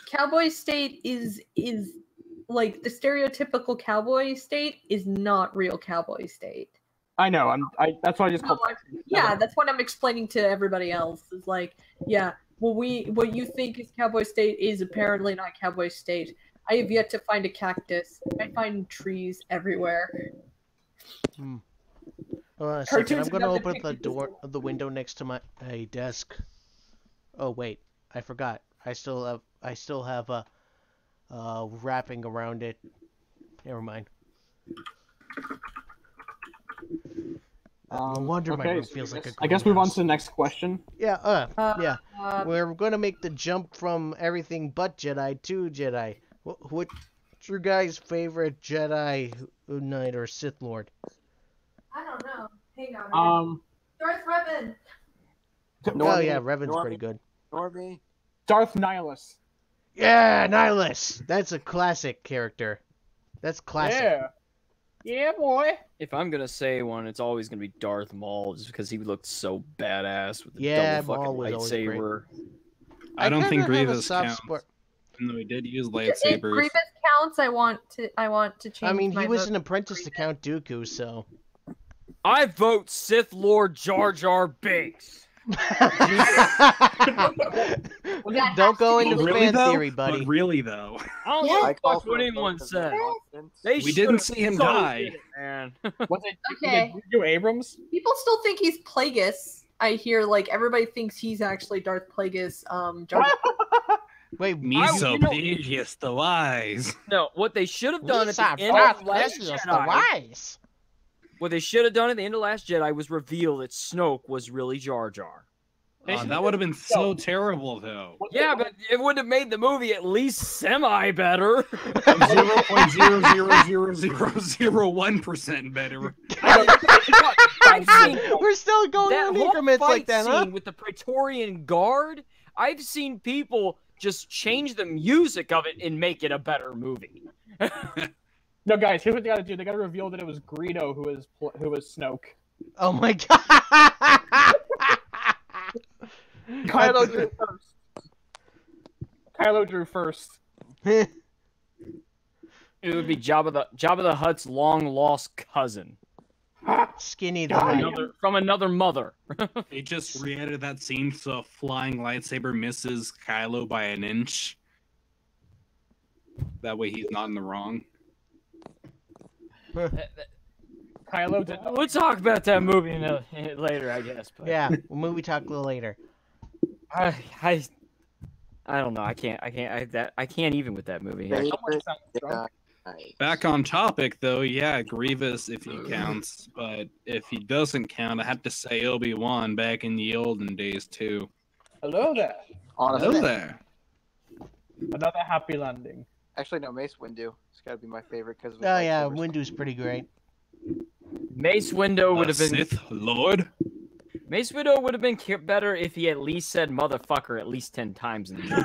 Cowboy State is like the stereotypical cowboy state is not real cowboy state. I know. That's why I just called. Yeah, that's what I'm explaining to everybody else. Is like, yeah, what you think is cowboy state is apparently not cowboy state. I have yet to find a cactus. I find trees everywhere. Hold on a second. Cartoons I'm gonna have open up depicted the window next to my desk. Oh wait, I forgot. I still have a wrapping around it. Never mind. No wonder my room so feels like a I guess move on to greenhouse. the next question. Yeah, yeah. We're gonna make the jump from everything but Jedi to Jedi. What's your guys' favorite Jedi Knight or Sith Lord? I don't know. Hang on. Darth Revan. Oh yeah, Revan's pretty good. Norby. Darth Nihilus. Yeah, Nihilus. That's a classic character. That's classic. Yeah. Yeah, boy. If I'm gonna say one, it's always gonna be Darth Maul, just because he looked so badass with the Yeah, double Maul fucking was always great. lightsaber. I don't think kinda have a Grievous soft counts, spot. even though he did use If lightsabers. Grievous counts, I want to change. I mean, my he was vote an to apprentice to Grievous. Count Dooku, so. I vote Sith Lord Jar Jar Binks. Don't go has to into be- fan theory, buddy. But really though, I don't Yeah. give I a call fuck for what a anyone vote 'cause of says. confidence. They We didn't should've see him so die. did it, man. Was it Okay. you Abrams? People still think he's Plagueis. I hear like everybody thinks he's actually Darth Plagueis. Jar Jar. Wait, me I- so you know- please the wise. No, what they should have done at Lisa the end of Darth Last Plagueis the Jedi. Wise. What they should have done at the end of Last Jedi was reveal that Snoke was really Jar Jar. That would have been so terrible, though. Yeah, but it would have made the movie at least semi better. 0.00001% better. I've seen We're still going that on whole increments fight like that, huh? scene with the Praetorian Guard. I've seen people just change the music of it and make it a better movie. No, guys, here's what they gotta do. They gotta reveal that it was Greedo who was Snoke. Oh my god! Kylo drew first. Kylo drew first. It would be Jabba the Hutt's long lost cousin Skinny the God. Rat. from another mother. They just re-edited that scene so a flying lightsaber misses Kylo by an inch. That way he's not in the wrong. Kylo did. We'll talk about that movie later, I guess. But Yeah, movie talk a little later. I don't know. I can't even with that movie. Favorite Drunk. Jedi. Back on topic, though, yeah, Grievous if he counts, but if he doesn't count, I have to say Obi-Wan back in the olden days, too. Hello there. Honestly, Hello there. Another happy landing. actually, no, Mace Windu. It's got to be my favorite because. Oh yeah, Windu's pretty great. Mace Windu would The have been Sith Lord? Mace Windu would have been better if he at least said motherfucker at least 10 times in the movie.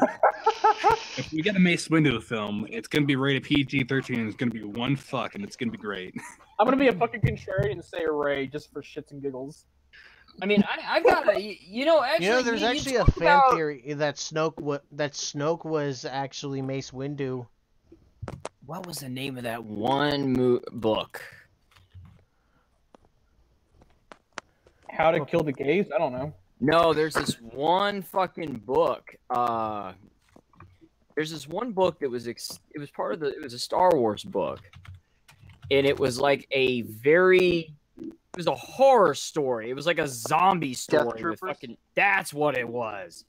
If we get a Mace Windu film, it's going to be rated PG-13 and it's going to be one fuck and it's going to be great. I'm gonna be a fucking contrarian and say Ray just for shits and giggles. I mean, I've got a, actually, There's you actually a talk fan about- theory that Snoke was actually Mace Windu. What was the name of that one book? How to Kill the Gays? I don't know. No, there's this one fucking book. There's this one book that was it was a Star Wars book, and it was like it was a horror story. It was like a zombie story with Troopers? fucking. That's what it was.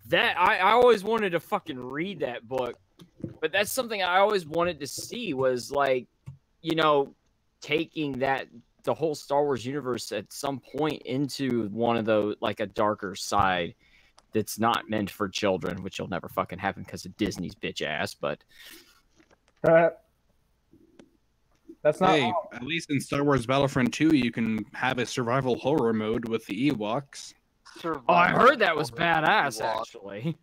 That I always wanted to fucking read that book, but that's something I always wanted to see was like, taking the whole Star Wars universe at some point into one of those, like a darker side that's not meant for children, which will never fucking happen because of Disney's bitch ass. But That's not. Hey, at least in Star Wars Battlefront 2, you can have a survival horror mode with the Ewoks. I heard that was badass, actually.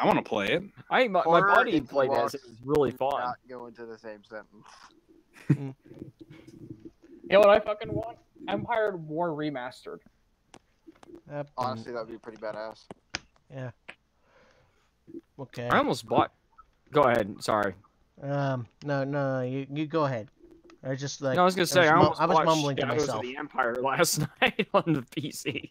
I want to play it. My Horror buddy and played that. Ewoks It was really fun. Not go into the same sentence. You know what I fucking want? Empire War Remastered. Honestly, that'd be pretty badass. Yeah. Okay. I almost bought. Go ahead. Sorry. No, you go ahead. I just like. No, I was gonna say I was was mumbling to Shadows myself. of the Empire last night on the PC.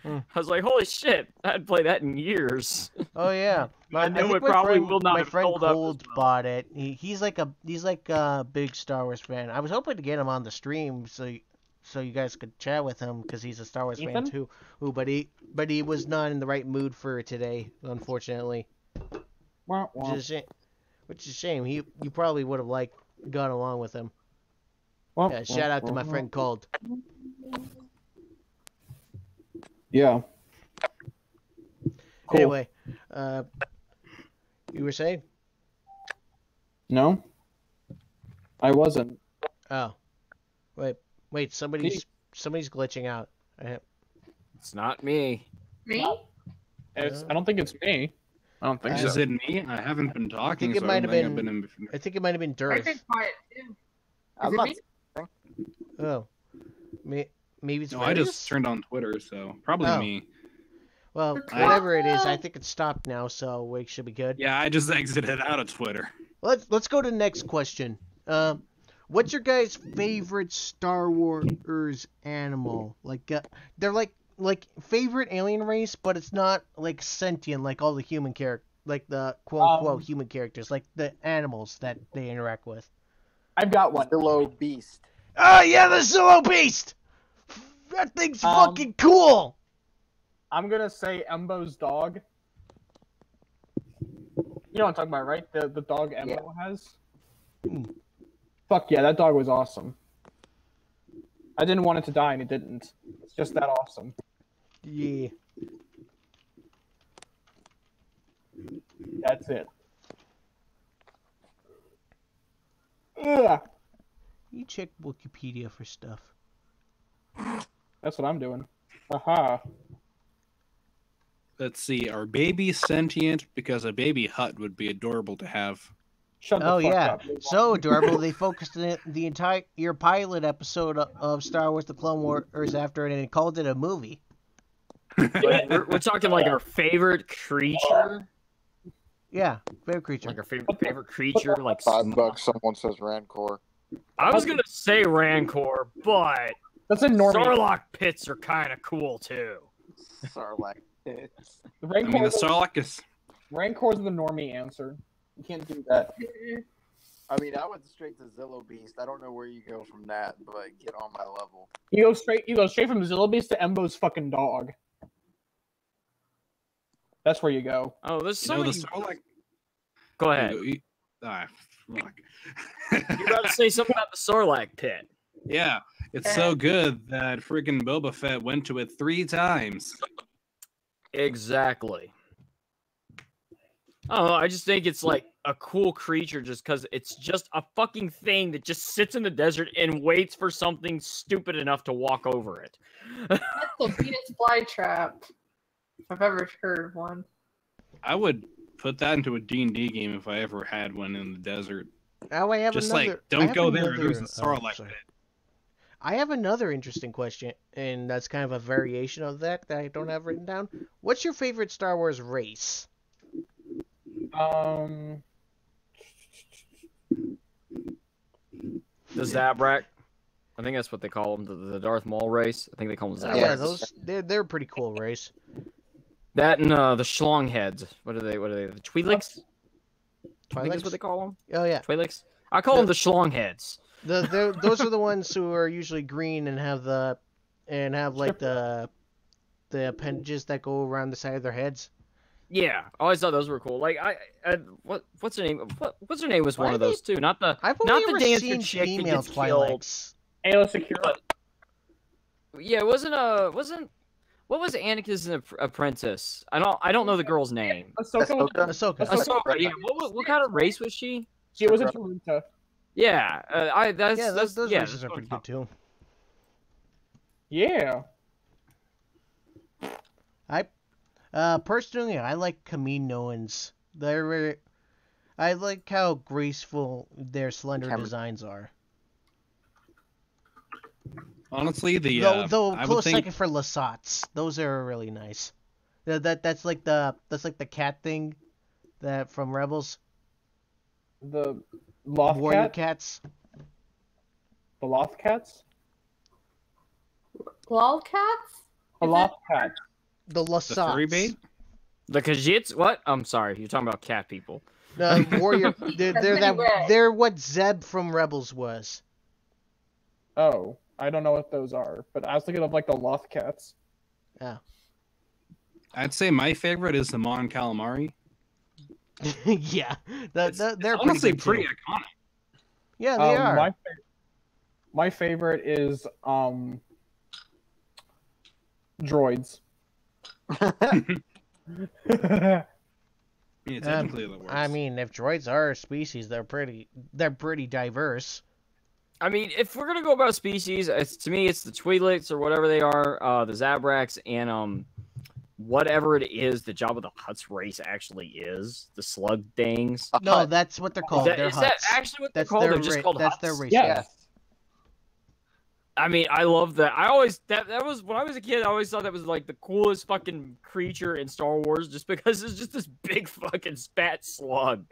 Hmm. I was like, "Holy shit! I hadn't played that in years." Oh yeah, I know think it my probably friend, will not My have friend held up as Cold well. bought it. He's like a big Star Wars fan. I was hoping to get him on the stream so you guys could chat with him because he's a Star Wars fan Ethan? too. But he was not in the right mood for it today, unfortunately. Which is a shame. You probably would have gone along with him. Yeah, shout out to my friend Cold. Yeah. Cool. Anyway, you were saying? No, I wasn't. Oh, wait, somebody's glitching out. It's not me. Me? I don't think it's me. I don't think Is so. it me? I haven't been talking, it so might I have don't think I've been- been in... I think it might have been I've Durth. been quiet too. I'm it not. me? Oh, maybe it's No, I Reddit? just turned on Twitter, so probably Oh. me. Well, I- whatever it is, I think it's stopped now, so we should be good. Yeah, I just exited out of Twitter. Let's go to the next question. What's your guys' favorite Star Wars animal? Like, they're like favorite alien race, but it's not like sentient like all the human like the quote unquote human characters, like the animals that they interact with. I've got one. Zillow Beast. Oh yeah, the Zillow Beast. That thing's fucking cool. I'm gonna say Embo's dog. You know what I'm talking about, right? The dog Embo has. Fuck yeah, that dog was awesome. I didn't want it to die, and it didn't. It's just that awesome. Yeah. That's it. Ugh. You check Wikipedia for stuff. That's what I'm doing. Aha. Let's see. Are babies sentient? Because a baby hut would be adorable to have. Shut the Oh fuck yeah, up. so adorable. They focused the entire pilot episode of Star Wars: The Clone Wars after it and called it a movie. We're talking like our favorite creature. Yeah, favorite creature. Like our favorite creature. Like $5. Someone says Rancor. I was gonna say Rancor, but That's a normie. Sarlacc pits are kind of cool too. Sarlacc. The I mean, the Sarlacc is... Rancor's the normie answer. You can't do that. I mean, I went straight to Zillow Beast. I don't know where you go from that, but get on my level. You go straight from Zillow Beast to Embo's fucking dog. That's where you go. Oh, there's You so know, many. the Sarlacc... Go ahead. Fuck. You're about to say something about the Sarlacc pit. Yeah, it's so good that freaking Boba Fett went to it 3 times. Exactly. I don't know. I just think it's like a cool creature just because it's just a fucking thing that just sits in the desert and waits for something stupid enough to walk over it. That's the Venus flytrap. If I've ever heard of one. I would put that into a D&D game if I ever had one in the desert. Oh, I have Just another. like, don't go there. Another, There's a Sarlacc sorry. pit. I have another interesting question, and that's kind of a variation of that I don't have written down. What's your favorite Star Wars race? Um, The Zabrak. I think that's what they call them. The Darth Maul race. I think they call them Zabraks. Yeah, they're a pretty cool race. That and the Schlongheads. What are they? The Twi'leks? I think that's Twi'leks? what they call them. Oh yeah, Twi'leks. I call them the Schlongheads. those are the ones who are usually green and have like the appendages that go around the side of their heads. Yeah, I always thought those were cool. Like what's her name? What's her name was one of those too. Not the I've not only the ever dancer seen chick that female gets killed. Twi'leks. Ayla Secura. Yeah, it wasn't what was Anakin's apprentice? I don't know the girl's name. Ahsoka. Ahsoka. Yeah, what kind of race was she? She was a Taruta. Yeah, Those yeah, races are pretty good too. Yeah. Personally, I like Kaminoans. I like how graceful their slender designs are. Honestly, Though I would close think second for Lasats. Those are really nice. That's like the cat thing that from Rebels. The Loth Warrior Cat? cats. The Loth Cats? Lolcats? The Loth Cat. The the Lasats. furry bait. The Khajiits? What? I'm sorry, you're talking about cat people. Warrior. They're what Zeb from Rebels was. Oh, I don't know what those are, but I was thinking of like the Loth Cats. Oh. I'd say my favorite is the Mon Calamari. Yeah, they're Honestly pretty pretty iconic. Yeah, they are. My favorite is droids. Yeah, technically that works. I mean, if droids are a species, they're pretty diverse. I mean, if we're gonna go about species, to me, it's the Twi'leks or whatever they are, the Zabraks, and whatever it is the Jabba the Hutt's race actually is, the slug things. No, that's what they're called. They're Is that Hutts. actually what That's they're called? their They're just called that's Hutts? their race. Yes. I mean, I love that. I always that was when I was a kid. I always thought that was like the coolest fucking creature in Star Wars, just because it's just this big fucking spat slug.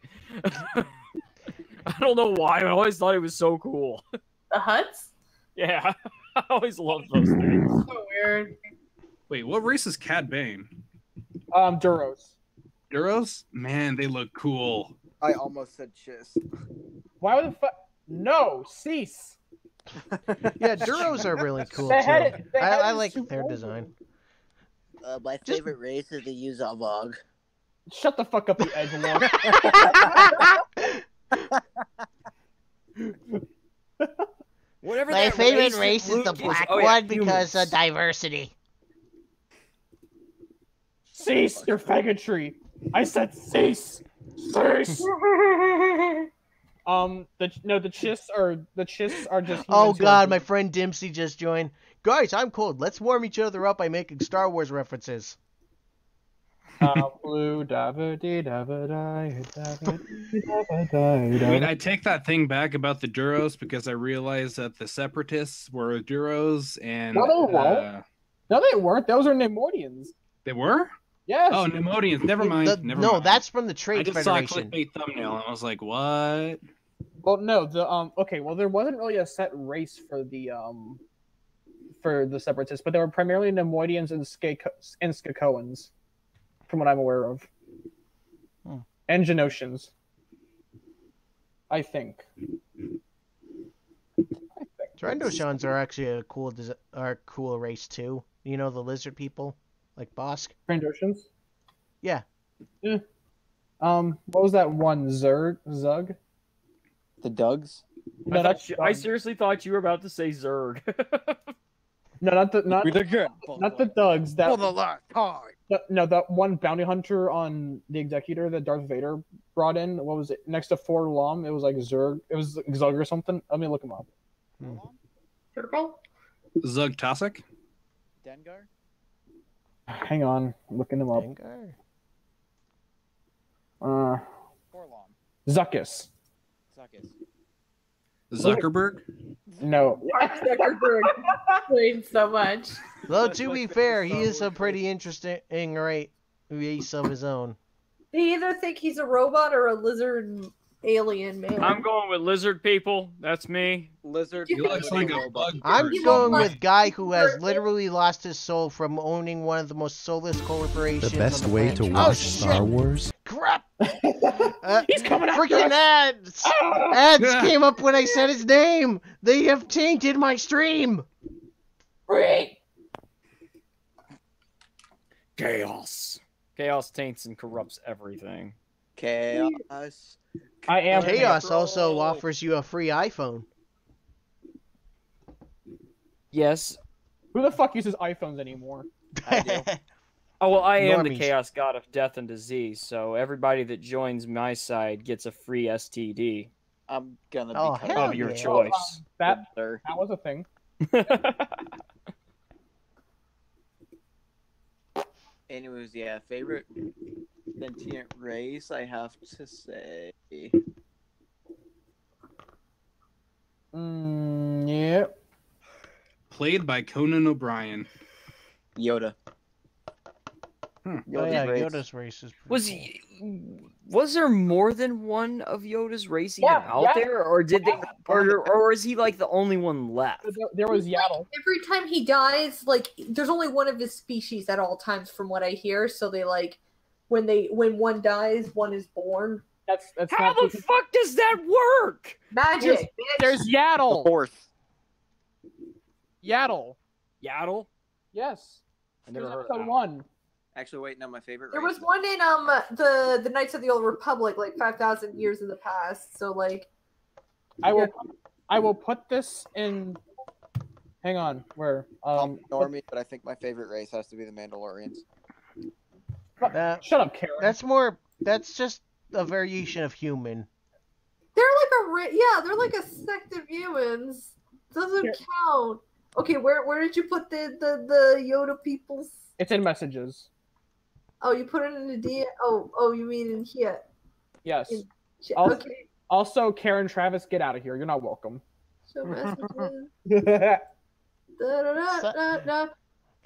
I don't know why. I always thought it was so cool. The Huts? Yeah, I always loved those things. So weird. Wait, what race is Cad Bane? Duros. Duros? Man, they look cool. I almost said Chiss. Why the fuck? No, cease. Yeah, Duros are really cool They too. had it- they had I it like super their old. design. My favorite race is the Yuzavog. Shut the fuck up, you edgelord. Whatever. My that favorite that race is the Luke black Oh, yeah, one because of humans. diversity. Cease your faggotry. I said cease. Cease. The chiss are just. Oh humans who are god, my good. friend Dempsey just joined. Guys, I'm cold. Let's warm each other up by making Star Wars references. Blue dabba-dee dabba-die, dabba-dee Wait, dabba-die. I take that thing back about the Duros because I realized that the Separatists were Duros and No, they weren't. No, they weren't. Those are Neimoidians. they were? Yes. Oh, Neimoidians. Never mind. Never no, mind. that's from the I Trade just saw a Federation. clickbait thumbnail and I was like, what? Well, no. Okay. Well, there wasn't really a set race for the Separatists, but they were primarily Neimoidians and Skakoans, from what I'm aware of, and Genosians. I think. Drendoshans are actually a cool race too. You know the lizard people, like Bosk. Trandoshans? Yeah. Yeah. What was that one? Zug? The Dugs? No, that's I seriously thought you were about to say Zerg. no, not the good. not the Dugs. That For the last time. no, that one bounty hunter on the Executor that Darth Vader brought in. What was it? Next to Fort Lom, it was like Zerg. It was Zug or something. Let me look him up. Circle? Zug Tossic? Dengar? Hang on, I'm looking him up. Dengar? Forlom. Zuckus. Suckus. Zuckerberg? No. Mark Zuckerberg played so much. Though to be fair, he is a pretty interesting race of his own. They either think he's a robot or a lizard alien man. I'm going with lizard people. That's me. Lizard. He looks like a bug. I'm You going won't with guy who has literally lost his soul from owning one of the most soulless corporations. The best on the way planet. to Oh, watch shit. Star Wars? Crap! He's coming after Freaking us! ads! Ads came up when I said his name! They have tainted my stream! Chaos. Chaos taints and corrupts everything. Chaos. I am Chaos also offers you a free iPhone. Yes. Who the fuck uses iPhones anymore? I do. Oh, well, I am the Normies. chaos god of death and disease, so everybody that joins my side gets a free STD I'm gonna be Oh, cut hell off. of your yeah. choice. That Sir. was a thing. Anyways, yeah, favorite sentient race, I have to say. Yeah. Played by Conan O'Brien. Yoda. Oh Yoda's yeah, race. Yoda's race is pretty Was there more than one of Yoda's race even Yeah, out yeah. there, or did they, or is he like the only one left? There was Yaddle. Every time he dies, like there's only one of his species at all times, from what I hear. So they like when one dies, one is born. That's How not the fuck does that work? Magic. There's The Yaddle. fourth. Yaddle. Yaddle? Yes. I never There's heard of episode that. 1. Actually, wait, no, my favorite There race was one in the Knights of the Old Republic, like 5,000 years in the past. So like, I will put this in. Hang on, where Normie, but I think my favorite race has to be the Mandalorians. That- shut up, Karen. That's just a variation of human. they're like they're like a sect of humans. Doesn't Here. count. Okay, where did you put the Yoda peoples? It's in messages. Oh, you put it in the D. Oh, you mean in here? Yes. In- Also- Okay. Also, Karen Travis, get out of here. You're not welcome. So messages. So- Da-da-da-da-da.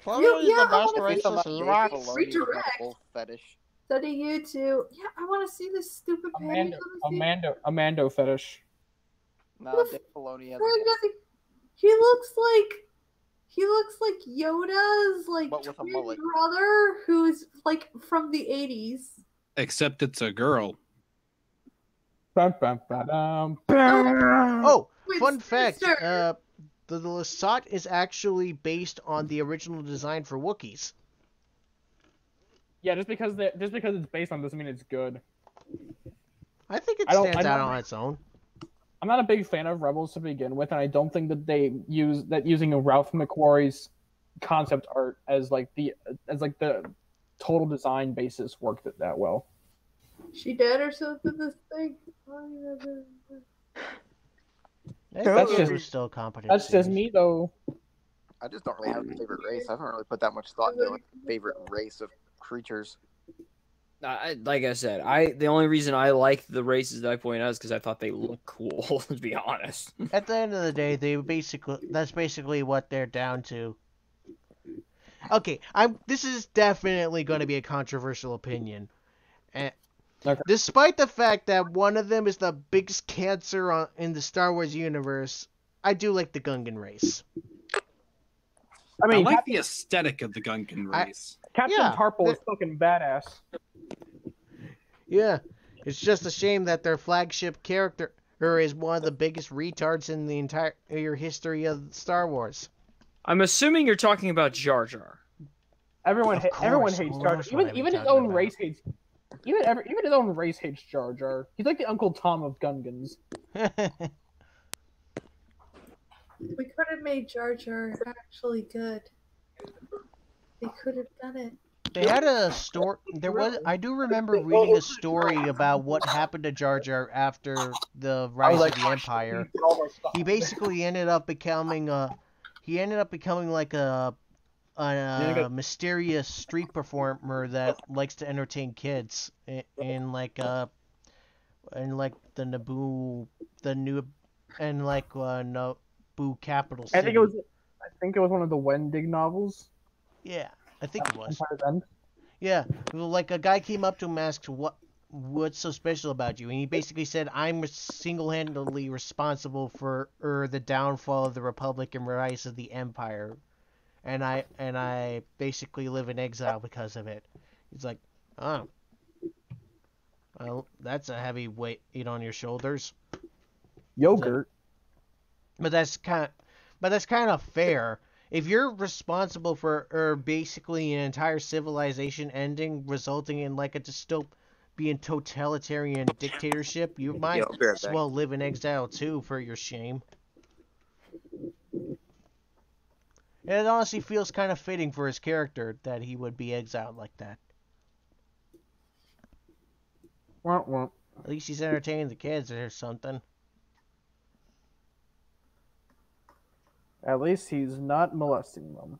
Clooney is yeah, the I best wanna Based on racist that Dave Ewok. Filoni Redirect. like wolf fetish. Study you too. Yeah, I want to see this stupid page. Amanda, Let me see. Amanda fetish. No, Dave Filoni has Frick, a does he looks like Yoda's like But with a twin mullet. brother who's like from the 80s. Except it's a girl. Bum, bum, ba-dum. Oh, Wait, fun fact. sister. The Lasat is actually based on the original design for Wookiees. Yeah, just because it's based on doesn't mean it's good. I think it I don't- stands I out don't- on its own. I'm not a big fan of Rebels to begin with, and I don't think that using a Ralph McQuarrie's concept art as the total design basis worked it that well. She dead or something? This thing. I That's think just- it was still a competent. That's just series. me though. I just don't really have a favorite race. I haven't really put that much thought into like favorite race of creatures. Like I said, the only reason I like the races that I point out is because I thought they look cool. To be honest. At the end of the day, that's basically what they're down to. Okay, this is definitely going to be a controversial opinion. And Okay. despite the fact that one of them is the biggest cancer in the Star Wars universe, I do like the Gungan race. I mean, I like the aesthetic of the Gungan race. Captain Yeah, Tarple is fucking badass. Yeah, it's just a shame that their flagship character is one of the biggest retards in the entire history of Star Wars. I'm assuming you're talking about Jar Jar. Everyone Of hates course, Jar of Jar. course what Even I'm his talking own about. race hates. Even his own race hates Jar Jar. He's like the Uncle Tom of Gungans. We could have made Jar Jar actually good. They could have done it. They had a story. I do remember reading a story about what happened to Jar Jar after the rise of the Empire. He basically ended up becoming like a mysterious street performer that likes to entertain kids in like the Naboo capital city. I think it was one of the Wendig novels. Yeah, I think it was. Empire's End. Yeah, well, like a guy came up to him and asked what's so special about you, and he basically said, I'm single-handedly responsible for the downfall of the Republic and rise of the Empire, and I basically live in exile because of it. He's like, oh, well, that's a heavy weight on your shoulders. Yogurt. But that's kind of fair. If you're responsible for basically an entire civilization ending, resulting in like a dystopian totalitarian dictatorship, you might I'll be right as back. well live in exile too for your shame. And it honestly feels kind of fitting for his character that he would be exiled like that. Womp womp. At least he's entertaining the kids or something. At least he's not molesting them.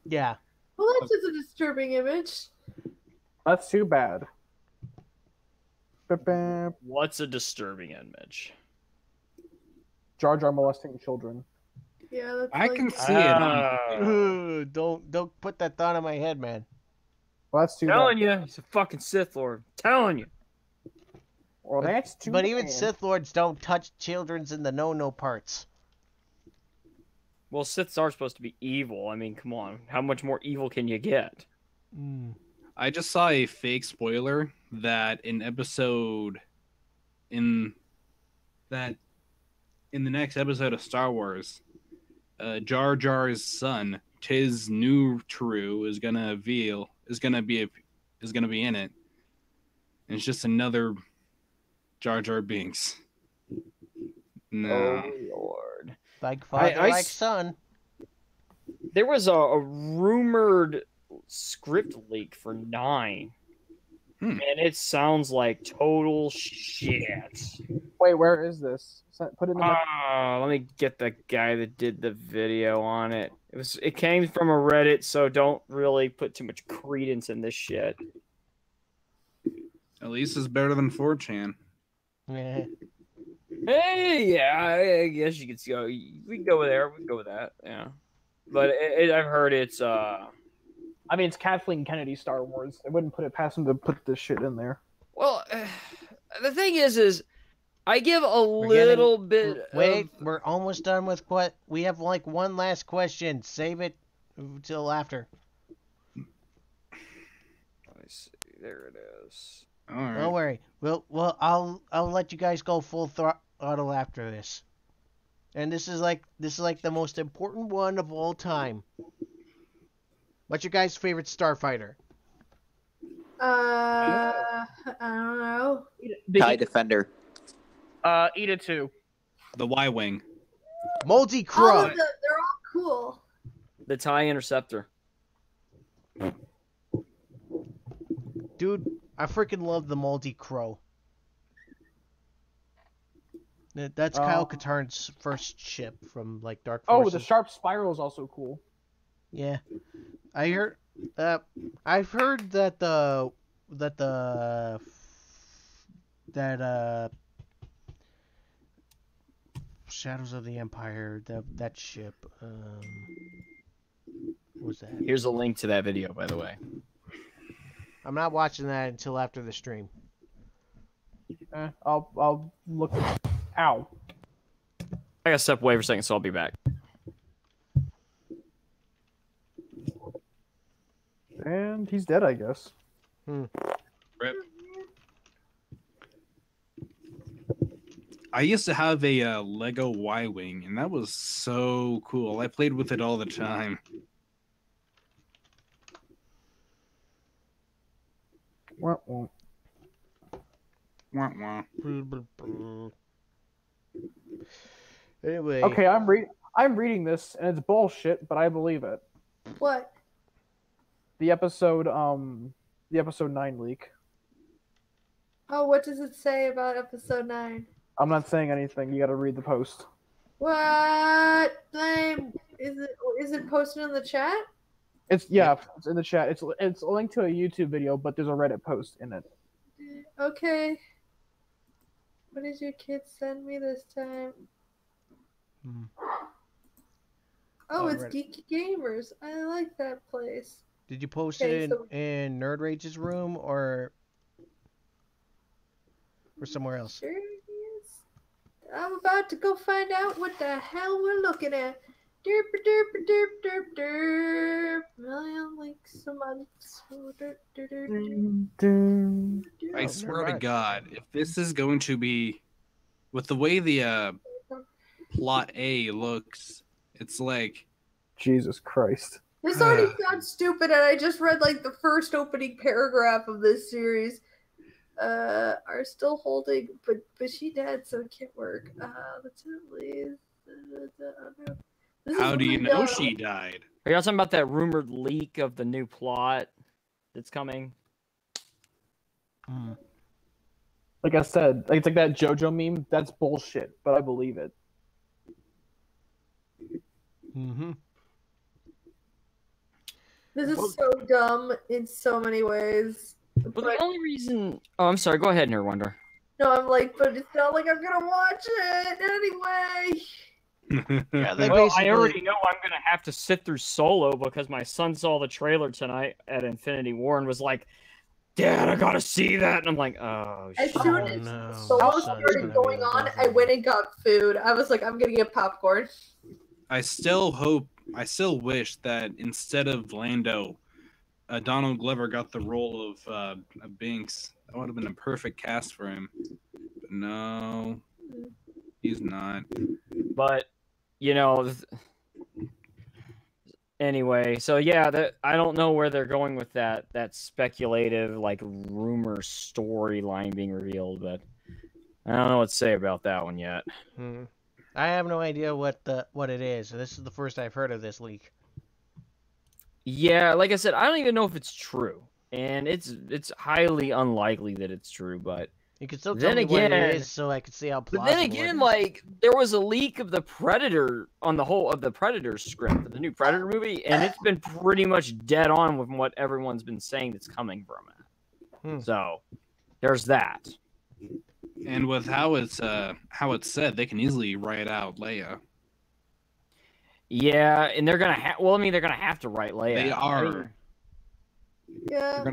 Yeah. Well, that's just a disturbing image. That's too bad. Ba-bam. What's a disturbing image? Jar Jar molesting children. Yeah, that's I like, can see it. Ugh, don't put that thought in my head, man. Well, that's too Telling bad. you, he's a fucking Sith Lord. Telling you. Well, that's too But bad. even Sith Lords don't touch children's in the no-no parts. Well, Siths are supposed to be evil. I mean, come on. How much more evil can you get? I just saw a fake spoiler that in the next episode of Star Wars, Jar Jar's son, Tiz Nutru, is gonna be in it. And it's just another Jar Jar Binks. No. Oh, Lord. Like father, I like son. There was a rumored script leak for 9. And it sounds like total shit. Wait, where is this? Put it in the. Let me get the guy that did the video on it. It came from a Reddit, so don't really put too much credence in this shit. At least it's better than 4chan. Yeah. Hey, yeah, I guess you could go. We can go there. We can go with that. Yeah. but I've heard it's I mean, it's Kathleen Kennedy Star Wars. I wouldn't put it past them to put this shit in there. well, the thing is I give a We're getting- little bit. Wait, of... we're almost done with what we have. Like one last question. Save it till after. Let me see. There it is. All right. Don't worry. Well, I'll let you guys go full throttle after this. And this is like the most important one of all time. What's your guys' favorite starfighter? I don't know. TIE Defender. Eda 2. The Y-wing. Moldy All Crow. of them, they're all cool. The TIE Interceptor. Dude, I freaking love the Moldy Crow. That's Kyle Katarn's first ship from like Dark Oh, Forces. the Sharp Spiral is also cool. Yeah, I heard. I've heard that Shadows of the Empire, that ship. What was that? Here's a link to that video, by the way. I'm not watching that until after the stream. I'll look. Ow. I gotta step away for a second, so I'll be back. And he's dead, I guess. Rip. I used to have a Lego Y-wing, and that was so cool. I played with it all the time. Wah, wah. Wah, wah. Anyway. Okay, I'm reading this, and it's bullshit, but I believe it. What? The episode 9 leak. Oh, what does it say about episode 9? I'm not saying anything. You got to read the post. What? Lame. Is it posted in the chat? It's in the chat. It's a link to a YouTube video, but there's a Reddit post in it. Okay. What did your kid send me this time? Oh, it's Reddit. Geeky Gamers. I like that place. Did you post Okay, it so- in Nerd Rage's room or somewhere else? Sure it is. I'm about to go find out what the hell we're looking at. Derp derp derp derp derp. Million links a month. Derp, derp, derp, derp. I Oh, swear never to mind. God, if this is going to be, with the way the plot A looks, it's like, Jesus Christ. This already sounds stupid, and I just read like the first opening paragraph of this series. Are still holding, but she dead, so it can't work. Let's leave. This how is do you really know dumb. she died? Are y'all talking about that rumored leak of the new plot that's coming? Like I said, it's like that JoJo meme. That's bullshit, but I believe it. Mm-hmm. This is so dumb in so many ways. But the only reason... Oh, I'm sorry. Go ahead, Nerd Wonder. No, I'm like, but it's not like I'm gonna watch it anyway. Yeah, they Well, basically... I already know I'm going to have to sit through Solo because my son saw the trailer tonight at Infinity War and was like, Dad, I got to see that. And I'm like, oh, As shit. soon as no. Solo Son's started gonna going be on, above I him. went and got food. I was like, I'm gonna get popcorn. I still wish that instead of Lando, Donald Glover got the role of Binks. That would have been a perfect cast for him. But no, he's not. But, you know, anyway, so yeah, I don't know where they're going with that speculative, like, rumor storyline being revealed, but I don't know what to say about that one yet. I have no idea what it is. This is the first I've heard of this leak. Yeah, like I said, I don't even know if it's true, and it's highly unlikely that it's true, but You can still tell then me what again, it is so I can see how but plausible then it again, is. like there was a leak of the Predator on the whole of the Predator script, the new Predator movie, and it's been pretty much dead on with what everyone's been saying that's coming from it. So there's that. And with how it's said, they can easily write out Leia. Yeah, and they're gonna have. Well, I mean, they're gonna have to write Leia. They I are. mean, Yeah.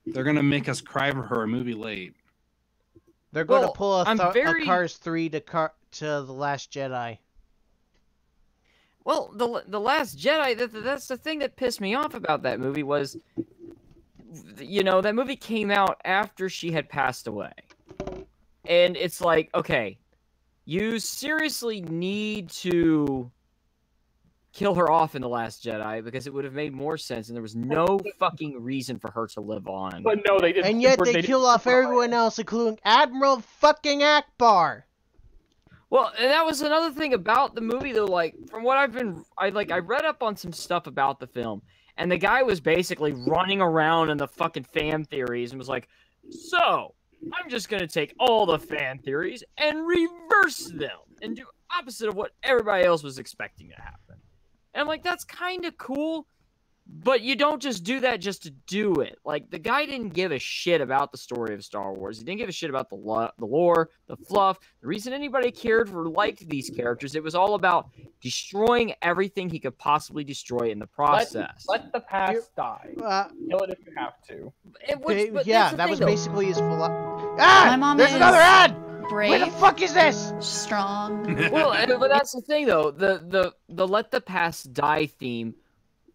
They're gonna make us cry for her a movie late. They're going to Well, pull I'm a very- Cars 3 to The Last Jedi. well, the Last Jedi. That's the thing that pissed me off about that movie was, that movie came out after she had passed away, and it's like, okay, you seriously need to kill her off in The Last Jedi because it would have made more sense, and there was no fucking reason for her to live on. But no, they didn't. And yet they kill off everyone else, including Admiral fucking Akbar. Well, and that was another thing about the movie, though. Like, from what I read up on some stuff about the film, and the guy was basically running around in the fucking fan theories and was like, "So, I'm just gonna take all the fan theories and reverse them and do opposite of what everybody else was expecting to happen." And I'm like, that's kind of cool, but you don't just do that just to do it. Like, the guy didn't give a shit about the story of Star Wars. He didn't give a shit about the lore, the fluff. The reason anybody cared or liked these characters, it was all about destroying everything he could possibly destroy in the process. Let the past die. Kill it if you have to. That was basically his philosophy. My mom There's is another ad! brave. Where the fuck is this? Strong. Well, but that's the thing, though. The Let the Past Die theme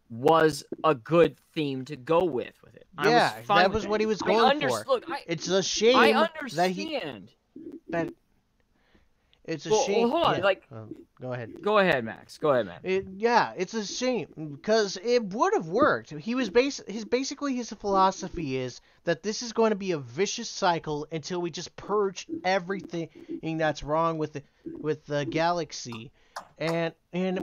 was a good theme to go with it. Yeah, that was what he was going for. Look, it's a shame I understand. It's a shame. Well, hold on, go ahead. Go ahead, Max. It's a shame because it would have worked. He was basically his philosophy is that this is going to be a vicious cycle until we just purge everything that's wrong with the galaxy. And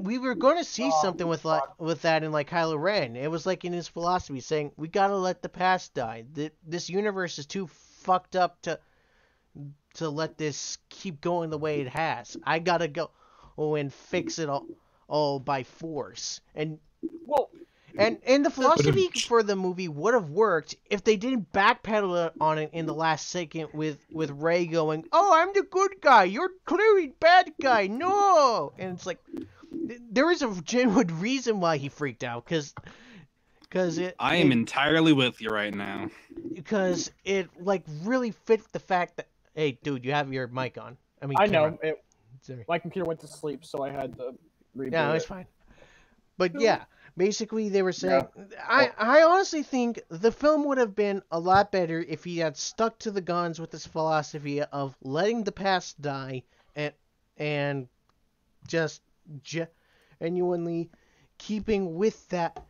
we were going to see something with that in like Kylo Ren. It was like in his philosophy saying we gotta let the past die. This universe is too fucked up to let this keep going the way it has. I gotta go and fix it all by force. And the philosophy for the movie would have worked if they didn't backpedal on it in the last second with Rey going, "Oh, I'm the good guy. You're clearly bad guy. No!" And it's like there is a genuine reason why he freaked out because I am entirely with you right now. Because it like really fit the fact that, hey, dude, you have your mic on. I know. My computer went to sleep, so I had to reboot. Yeah, it's fine. But yeah, basically they were saying, I honestly think the film would have been a lot better if he had stuck to the guns with this philosophy of letting the past die and just genuinely keeping with that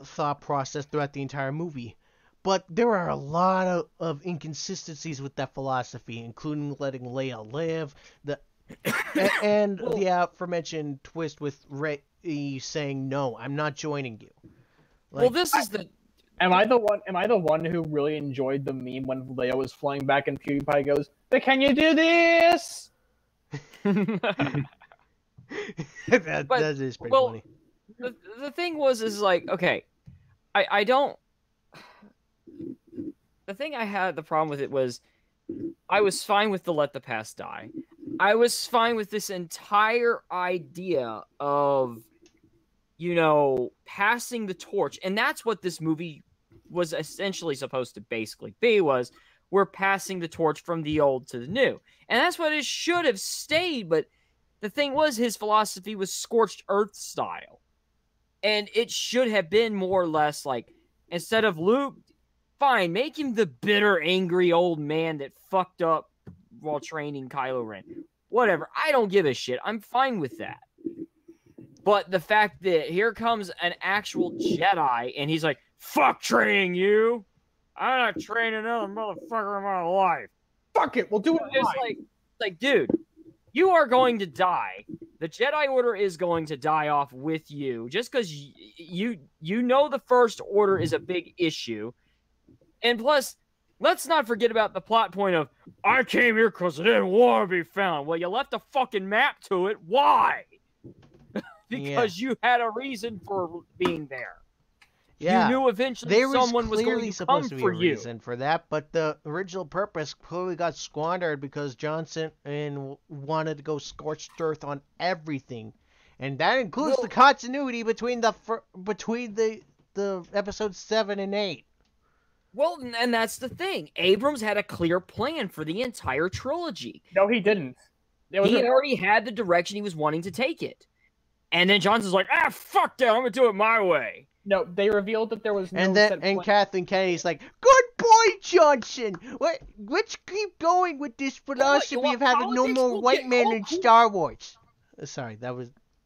thought process throughout the entire movie. But there are a lot of inconsistencies with that philosophy, including letting Leia live, and the aforementioned twist with Rey saying, "No, I'm not joining you." Well, this is the. Am I the one who really enjoyed the meme when Leia was flying back and PewDiePie goes, "But can you do this?" that is pretty funny. The thing is like, okay, I don't. The thing I had the problem with it was I was fine with the let the past die. I was fine with this entire idea of, passing the torch. And that's what this movie was essentially supposed to basically be, was we're passing the torch from the old to the new. And that's what it should have stayed. But the thing was, his philosophy was scorched earth style. And it should have been more or less like, instead of Luke, fine, make him the bitter, angry old man that fucked up while training Kylo Ren. Whatever. I don't give a shit. I'm fine with that. But the fact that here comes an actual Jedi and he's like, "Fuck training you. I'm not training another motherfucker in my life. Fuck it. We'll do it." It's like, dude, you are going to die. The Jedi Order is going to die off with you just because you know the First Order is a big issue. And plus, let's not forget about the plot point of, I came here because I didn't want to be found. Well, you left a fucking map to it. Why? Because you had a reason for being there. Yeah. You knew eventually someone was going to come supposed to be for a you. reason for that, but the original purpose clearly got squandered because Johnson wanted to go scorched earth on everything. and that includes the continuity between the episodes 7 and 8. Well, and that's the thing. Abrams had a clear plan for the entire trilogy. No, he didn't. He already had the direction he was wanting to take it. And then Johnson's like, fuck that, I'm going to do it my way. No, they revealed that there was no and Kathleen Kennedy's like, good boy, Johnson. Let's keep going with this philosophy of having no more white men in Star Wars. Sorry,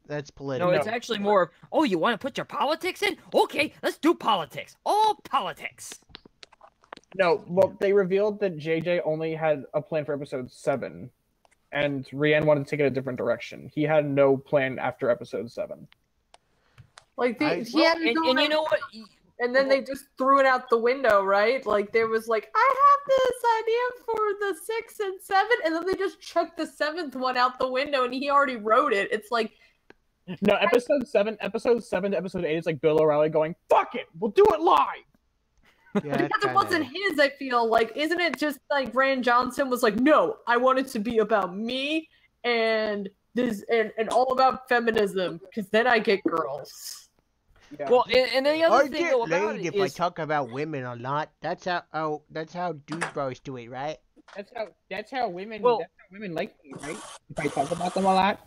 that's political. No, it's actually more of, you want to put your politics in? Okay, let's do politics. All politics. No, well, they revealed that JJ only had a plan for episode 7, and Rhiannon wanted to take it a different direction. He had no plan after episode 7. Like he had and you know what? And then they just threw it out the window, right? Like there was like, I have this idea for the 6 and 7, and then they just chucked the 7th one out the window, and he already wrote it. It's like, no, episode 7 to episode 8 is like Bill O'Reilly going, "Fuck it, we'll do it live." Yeah, because it wasn't his, I feel like. Isn't it just like Rand Johnson was like, no, I want it to be about me and this and all about feminism, because then I get girls. Yeah. Well, and then the other thing I about get laid it if I is, talk about women a lot. That's how dude bros do it, right? That's how women Well- like me, right? If I talk about them a lot.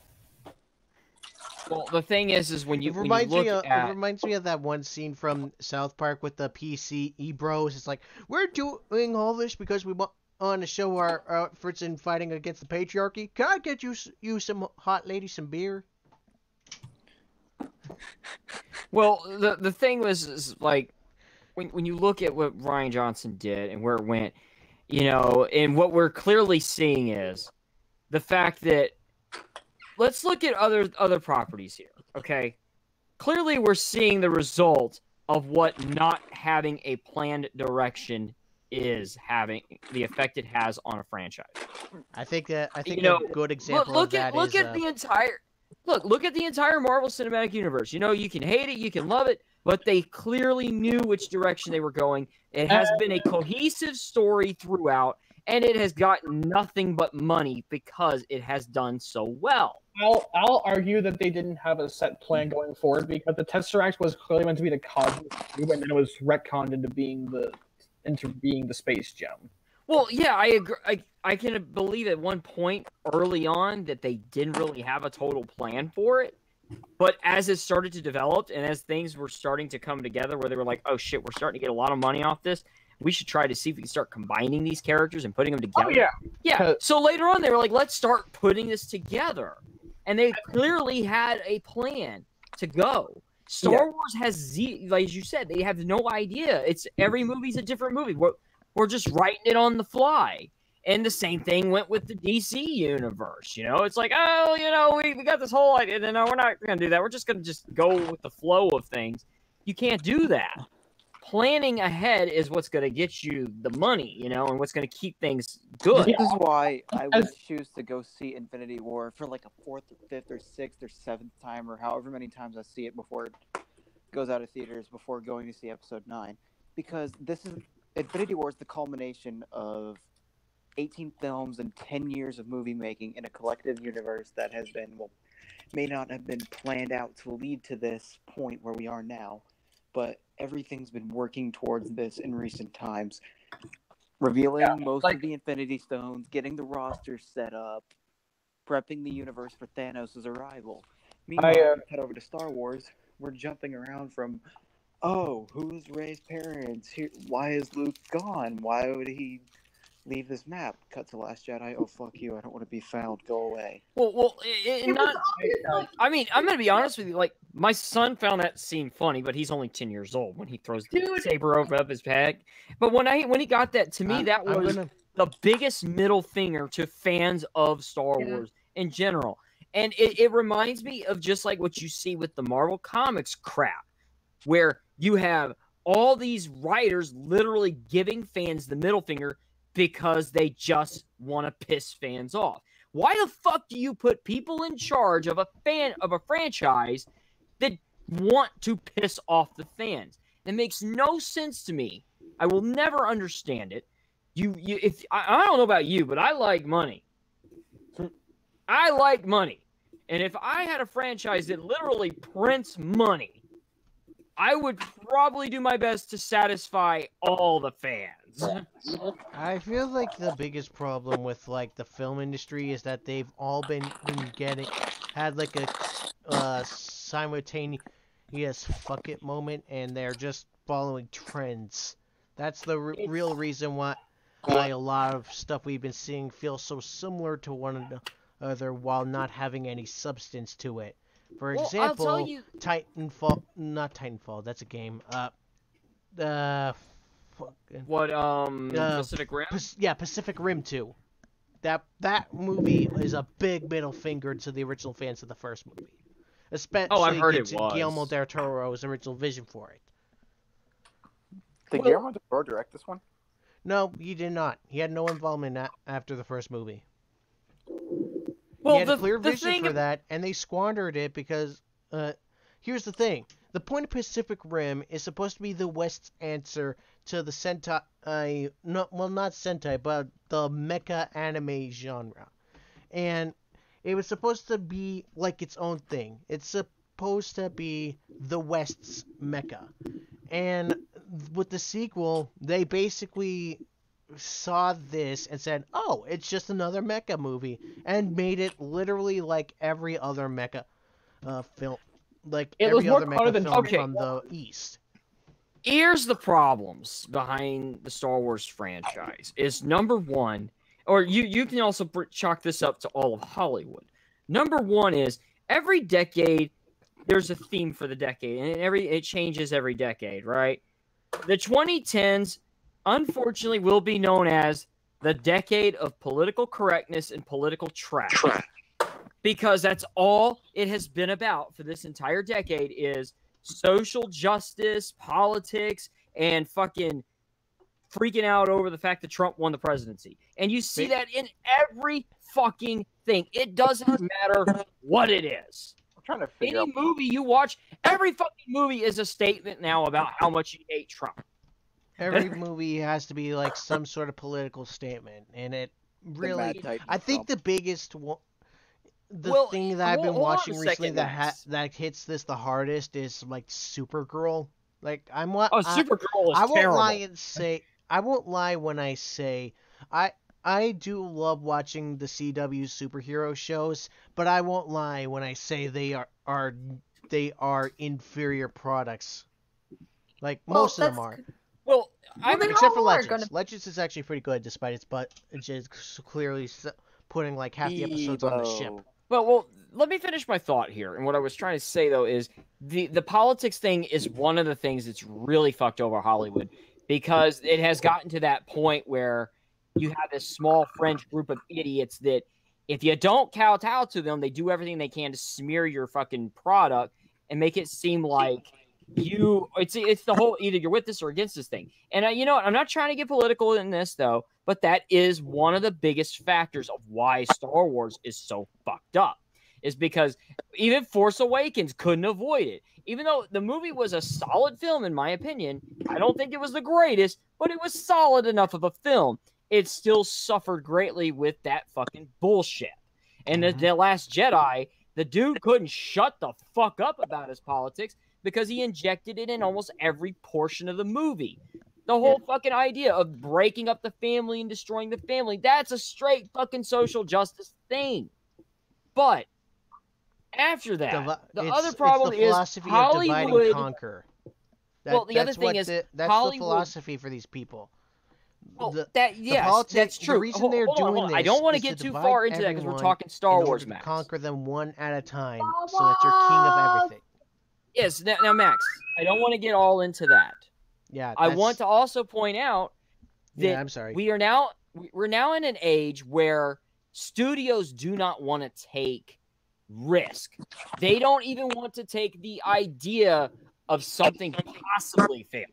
well, the thing is when you It look it at, reminds me of that one scene from South Park with the PC bros. It's like, we're doing all this because we want to show our efforts in fighting against the patriarchy. Can I get you some hot lady some beer? well, the thing was is like when you look at what Ryan Johnson did and where it went, and what we're clearly seeing is the fact that, let's look at other properties here, okay? Clearly, we're seeing the result of what not having a planned direction is having, the effect it has on a franchise. I think a good example Look of at that the entire look at the entire Marvel Cinematic Universe. You can hate it, you can love it, but they clearly knew which direction they were going. It has been a cohesive story throughout, and it has gotten nothing but money because it has done so well. I'll argue that they didn't have a set plan going forward, because the Tesseract was clearly meant to be the cosmic cube, and then it was retconned into being the space gem. Well, yeah, I agree. I can believe at one point early on that they didn't really have a total plan for it. But as it started to develop and as things were starting to come together where they were like, oh shit, we're starting to get a lot of money off this, we should try to see if we can start combining these characters and putting them together. Oh, yeah. Yeah. So later on, they were like, let's start putting this together. And they clearly had a plan to go. Star Wars has, like you said, they have no idea. It's every movie's a different movie. We're just writing it on the fly. And the same thing went with the DC universe. It's like, we got this whole idea. No, we're not going to do that. We're just going to just go with the flow of things. You can't do that. Planning ahead is what's going to get you the money, and what's going to keep things good. This is why I would choose to go see Infinity War for like a 4th or 5th or 6th or 7th time, or however many times I see it before it goes out of theaters, before going to see Episode 9. Because Infinity War is the culmination of 18 films and 10 years of movie making in a collective universe that has been, may not have been planned out to lead to this point where we are now, but everything's been working towards this in recent times. Revealing most of the Infinity Stones, getting the roster set up, prepping the universe for Thanos' arrival. Meanwhile, head over to Star Wars, we're jumping around from, who's Rey's parents? Why is Luke gone? Why would he leave this map? Cut to Last Jedi. Oh, fuck you. I don't want to be found. Go away. Well, I mean, I'm going to be honest with you. Like, my son found that scene funny, but he's only 10 years old when he throws the saber over up his bag. But when he got that, to me, that was the biggest middle finger to fans of Star Wars in general. And it reminds me of just like what you see with the Marvel Comics crap, where you have all these writers literally giving fans the middle finger because they just want to piss fans off. Why the fuck do you put people in charge of a franchise that want to piss off the fans? It makes no sense to me. I will never understand it. I don't know about you, but I like money. I like money. And if I had a franchise that literally prints money, I would probably do my best to satisfy all the fans. I feel like the biggest problem with like the film industry is that they've all been had like a simultaneous fuck it moment, and they're just following trends. That's the real reason why a lot of stuff we've been seeing feels so similar to one another while not having any substance to it. For example, I'll tell you... not Titanfall, that's a game. What, Pacific Rim? Pacific Rim 2. That movie is a big middle finger to the original fans of the first movie. Especially I've heard it was. Guillermo del Toro's original vision for it. Did Guillermo del Toro direct this one? No, he did not. He had no involvement after the first movie. Well, he had a clear vision for that, and they squandered it because, here's the thing. The point of Pacific Rim is supposed to be the West's answer to the Sentai, not Sentai, but the mecha anime genre. And it was supposed to be like its own thing. It's supposed to be the West's mecha. And with the sequel, they basically saw this and said, oh, it's just another mecha movie, and made it literally like every other mecha film. Like every other mecha film from the East. Here's the problems behind the Star Wars franchise. Is number one, or you can also chalk this up to all of Hollywood. Number one is every decade there's a theme for the decade, and it changes every decade, right? The 2010s, unfortunately, will be known as the decade of political correctness and political trash. Because that's all it has been about for this entire decade is social justice, politics, and fucking freaking out over the fact that Trump won the presidency. And you see that in every fucking thing. It doesn't matter what it is. I'm trying to figure out. Any movie you watch, every fucking movie is a statement now about how much you hate Trump. Every movie has to be like some sort of political statement, and it really, I think the biggest one. The thing that I've been watching recently that hits this the hardest is like Supergirl. Like Supergirl is I won't terrible. lie and say I won't lie when I say I do love watching the CW superhero shows, but I won't lie when I say they are inferior products. Like most of them are. Well, except for Legends. Legends is actually pretty good despite its just clearly putting like half the episodes on the ship. Well, let me finish my thought here. And what I was trying to say, though, is the politics thing is one of the things that's really fucked over Hollywood because it has gotten to that point where you have this small French group of idiots that if you don't kowtow to them, they do everything they can to smear your fucking product and make it seem like it's the whole either you're with this or against this thing. And you know what? I'm not trying to get political in this, though. But that is one of the biggest factors of why Star Wars is so fucked up. Is because even Force Awakens couldn't avoid it. Even though the movie was a solid film, in my opinion, I don't think it was the greatest, but it was solid enough of a film. It still suffered greatly with that fucking bullshit. And the Last Jedi, the dude couldn't shut the fuck up about his politics because he injected it in almost every portion of the movie. The whole fucking idea of breaking up the family and destroying the family, that's a straight fucking social justice thing. But after that, the other problem is Hollywood. Of divide and conquer. The other thing is that's Hollywood, the philosophy for these people. That's true. The reason they're doing this I don't want to get too far into that because we're talking Star Wars, Max. Conquer them one at a time, so that you're king of everything. Yes. Now, Max, I don't want to get all into that. Yeah, I want to also point out that I'm sorry. we're now in an age where studios do not want to take risk. They don't even want to take the idea of something possibly failing.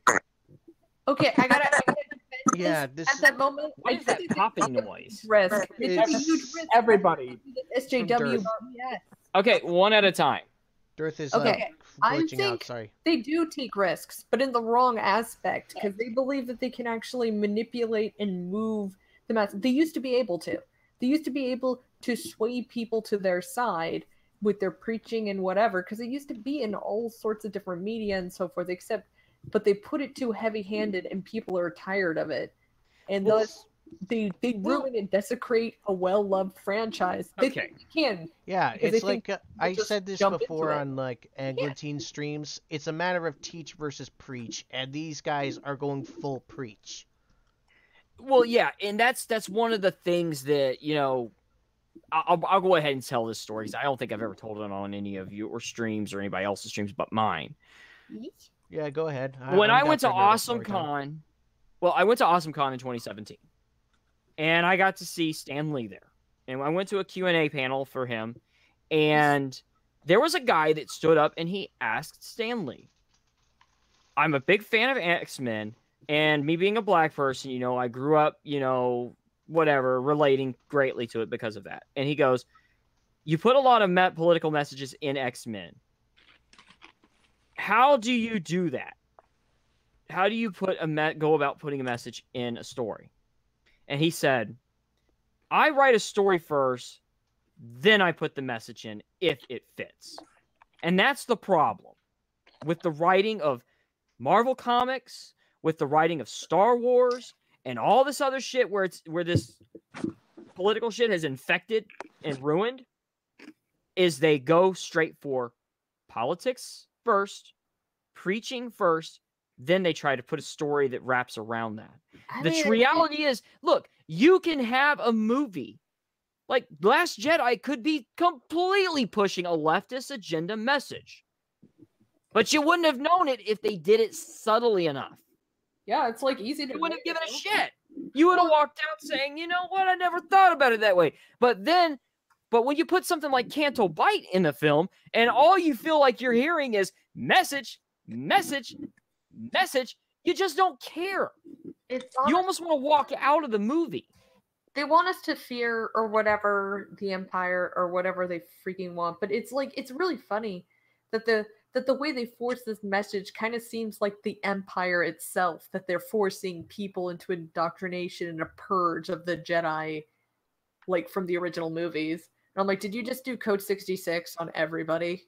Okay, I gotta at that moment. What is that popping noise? Risk. It's a huge risk. Everybody. SJW. Yes. Okay, one at a time. Dearth is I glitching think out. Sorry. they do take risks, but in the wrong aspect because they believe that they can actually manipulate and move the mass. They used to be able to. They used to be able to sway people to their side with their preaching and whatever, because it used to be in all sorts of different media and so forth, but they put it too heavy-handed and people are tired of it. And thus they ruin and desecrate a well-loved franchise. They can. Yeah, it's like I said this before on like Eglantine streams. It's a matter of teach versus preach, and these guys are going full preach. Well, yeah, and that's one of the things that, you know, I'll go ahead and tell this story because I don't think I've ever told it on any of your streams or anybody else's streams but mine. Yeah, go ahead. When I went to AwesomeCon, I went to AwesomeCon in 2017, and I got to see Stan Lee there. And I went to a Q&A panel for him, and there was a guy that stood up and he asked Stan Lee, I'm a big fan of X-Men, and me being a black person, you know, I grew up, you know, whatever, relating greatly to it because of that. And he goes, you put a lot of political messages in X-Men. How do you do that? How do you go about putting a message in a story? And he said, I write a story first, then I put the message in if it fits. And that's the problem with the writing of Marvel Comics, with the writing of Star Wars, and all this other shit where this political shit has infected and ruined, is they go straight for politics first, preaching first, then they try to put a story that wraps around that. The reality is, look, you can have a movie like Last Jedi could be completely pushing a leftist agenda message, but you wouldn't have known it if they did it subtly enough. Yeah, it's like easy to. You wouldn't have given a shit. You would have walked out saying, you know what, I never thought about it that way. But when you put something like Canto Bite in the film, and all you feel like you're hearing is message, message, message, you just don't care. You almost want to walk out of the movie. They want us to fear or whatever the Empire or whatever they freaking want, but it's like it's really funny that the way they force this message kind of seems like the Empire itself, that they're forcing people into indoctrination and a purge of the Jedi, like from the original movies. And I'm like, did you just do Code 66 on everybody?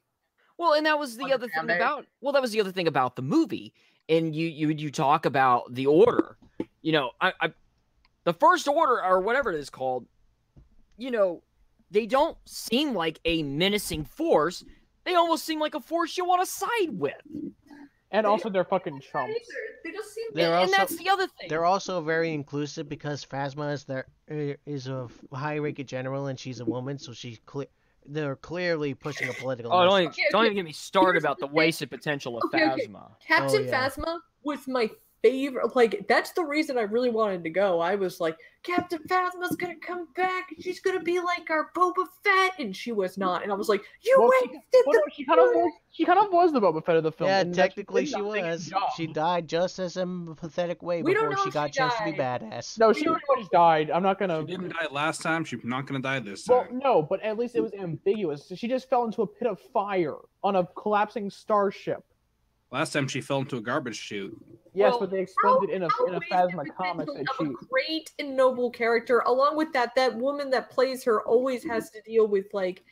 Well, and that was the other thing about the movie. And you talk about the Order. You know, the First Order or whatever it is called, you know, they don't seem like a menacing force. They almost seem like a force you want to side with. And also they're fucking chumps. They just seem and that's the other thing. They're also very inclusive because Phasma is a high-ranking general and she's a woman, so they're clearly pushing a political message. Don't even get me started about the wasted potential of Phasma. Captain Phasma was my favorite. Like, that's the reason I really wanted to go. I was like, Captain Phasma's gonna come back and she's gonna be like our Boba Fett, and she was not. And I was like, she kind of was the Boba Fett of the film. Yeah, technically she was. She died just as a pathetic way before she got a chance to be badass. No, she pretty much died. I'm not gonna. She didn't die last time. She's not gonna die this time. Well, no, but at least it was ambiguous. She just fell into a pit of fire on a collapsing starship. Last time she fell into a garbage chute. Yes, but they explained it in a Phasma comic that she. A great and noble character. Along with that woman that plays her always has to deal with like.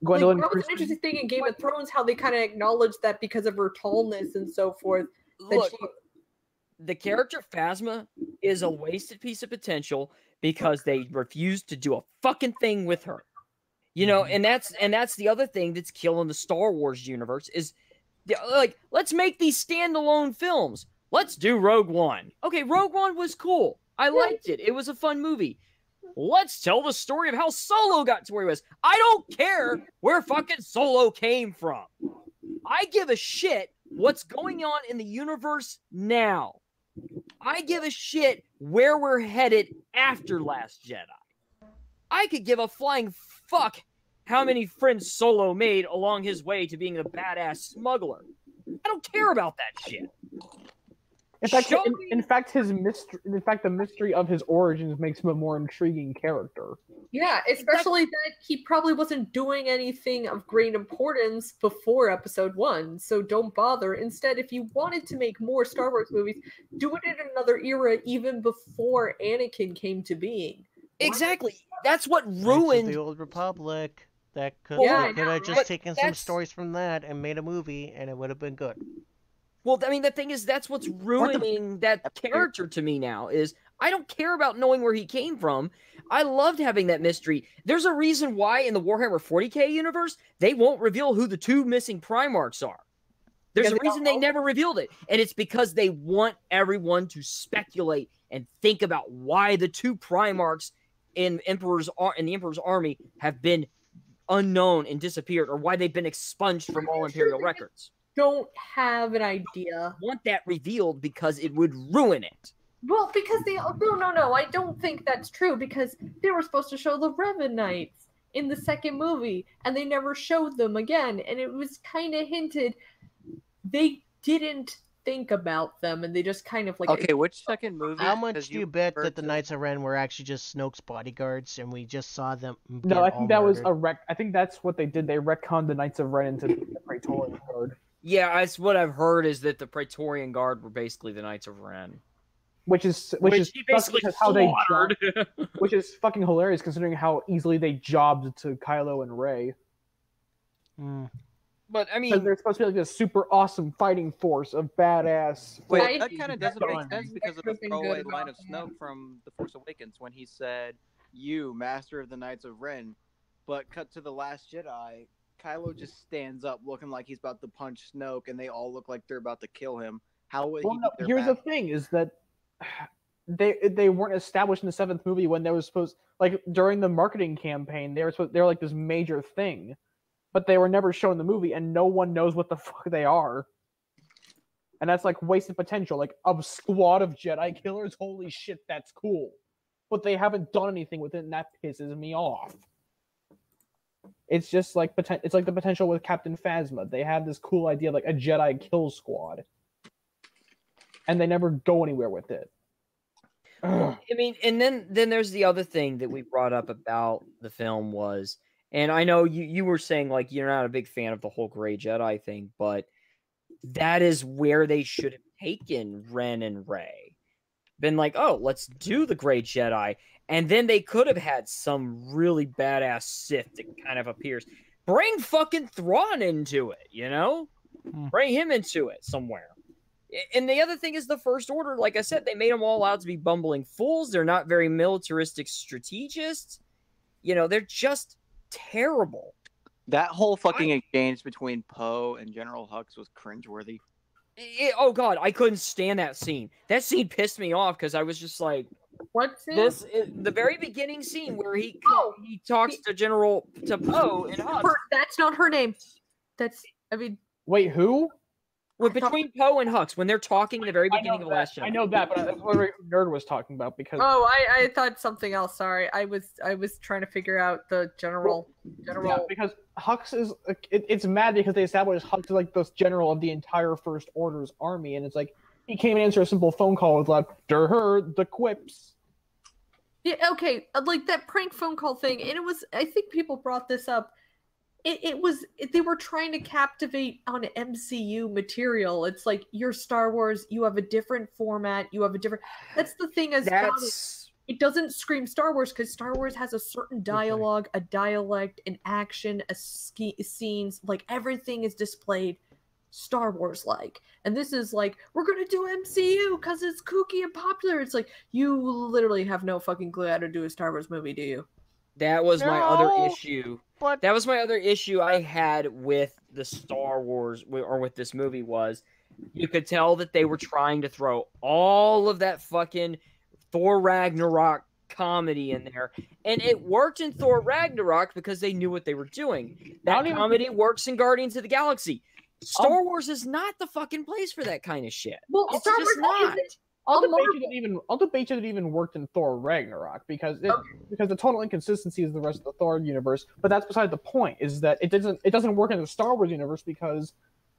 Gwendolyn that was an interesting thing in Game of Thrones, how they kind of acknowledged that because of her tallness and so forth. Look, the character Phasma is a wasted piece of potential because they refused to do a fucking thing with her. You know, and that's the other thing that's killing the Star Wars universe is. Like, let's make these standalone films. Let's do Rogue One. Okay, Rogue One was cool. I liked it. It was a fun movie. Let's tell the story of how Solo got to where he was. I don't care where fucking Solo came from. I give a shit what's going on in the universe now. I give a shit where we're headed after Last Jedi. I could give a flying fuck how many friends Solo made along his way to being a badass smuggler. I don't care about that shit. In fact, the mystery of his origins makes him a more intriguing character. Yeah, especially that he probably wasn't doing anything of great importance before Episode 1, so don't bother. Instead, if you wanted to make more Star Wars movies, do it in another era, even before Anakin came to being. Exactly. That's what ruined the Old Republic. That could Yeah, they I could know, have right? just taken some that's- stories from that and made a movie, and it would have been good. Well, I mean, the thing is, that's what's ruining that character to me now. Is I don't care about knowing where he came from. I loved having that mystery. There's a reason why in the Warhammer 40k universe they won't reveal who the 2 missing Primarchs are. There's a reason they never revealed it, and it's because they want everyone to speculate and think about why the 2 Primarchs in the Emperor's army have been unknown and disappeared, or why they've been expunged from all Imperial records. Don't have an idea. I want that revealed because it would ruin it. Well, because no, I don't think that's true, because they were supposed to show the Revan Knights in the second movie, and they never showed them again, and it was kind of hinted they didn't think about them, and they just kind of like... Okay, which second movie? How much 'Cause do you bet that the Knights of Ren were actually just Snoke's bodyguards, and we just saw them? No, I think that was murdered? I think that's what they did. They retconned the Knights of Ren into the Praetorian Guard, Yeah, that's what I've heard, is that the Praetorian Guard were basically the Knights of Ren. which is he basically how they slaughtered. which is fucking hilarious considering how easily they jobbed to Kylo and Rey. But I Because mean, they're supposed to be like this super awesome fighting force of badass. Wait, I that kind of doesn't make sense because of the Everything throwaway good line of about Snoke from The Force Awakens when he said, "You, Master of the Knights of Ren," but cut to The Last Jedi, Kylo just stands up looking like he's about to punch Snoke, and they all look like they're about to kill him. How would Well, he? no, beat their here's the master? thing: is that they weren't established in the 7th movie when they were supposed, like during the marketing campaign, they were like this major thing, but they were never shown in the movie, and no one knows what the fuck they are. And that's like wasted potential. Like a squad of Jedi killers, holy shit, that's cool. But they haven't done anything with it, and that pisses me off. It's just like it's like the potential with Captain Phasma. They have this cool idea of like a Jedi kill squad, and they never go anywhere with it. I mean, and then there's the other thing that we brought up about the film was, and I know you were saying like you're not a big fan of the whole Gray Jedi thing, but that is where they should have taken Ren and Rey. Been like, oh, let's do the Gray Jedi, and then they could have had some really badass Sith that kind of appears. Bring fucking Thrawn into it, you know? Bring him into it somewhere. And the other thing is the First Order, like I said, they made them all out to be bumbling fools. They're not very militaristic strategists. You know, they're just terrible. That whole fucking exchange between Poe and General Hux was cringeworthy. Oh god, I couldn't stand that scene. That scene pissed me off because I was just like, What scene? the very beginning scene where he talks to Poe and Hux. That's not her name. Wait, who? Well, between Poe and Hux, when they're talking in the very beginning of Last Jedi. I know that, but that's what Nerd was talking about because. Oh, I thought something else. Sorry, I was trying to figure out the general. Yeah, because Hux is it's mad because they established Hux as like the general of the entire First Order's army, and it's like he can't answer a simple phone call with like the quips. Yeah, okay, like that prank phone call thing, and it was. I think people brought this up. They were trying to captivate on MCU material. It's like your Star Wars, you have a different format, you have a different. That's the thing it doesn't scream Star Wars because Star Wars has a certain dialogue, a dialect, an action, scenes. Like everything is displayed Star Wars like, and this is like we're gonna do MCU because it's kooky and popular. It's like you literally have no fucking clue how to do a Star Wars movie, do you? That was my other issue. That was my other issue I had with the Star Wars or with this movie was you could tell that they were trying to throw all of that fucking Thor Ragnarok comedy in there. And it worked in Thor Ragnarok because they knew what they were doing. That comedy works in Guardians of the Galaxy. Star Wars is not the fucking place for that kind of shit. Well, it's Star just Wars not. I'll debate you that even worked in Thor Ragnarok because the total inconsistency is the rest of the Thor universe. But that's beside the point. Is that it doesn't work in the Star Wars universe because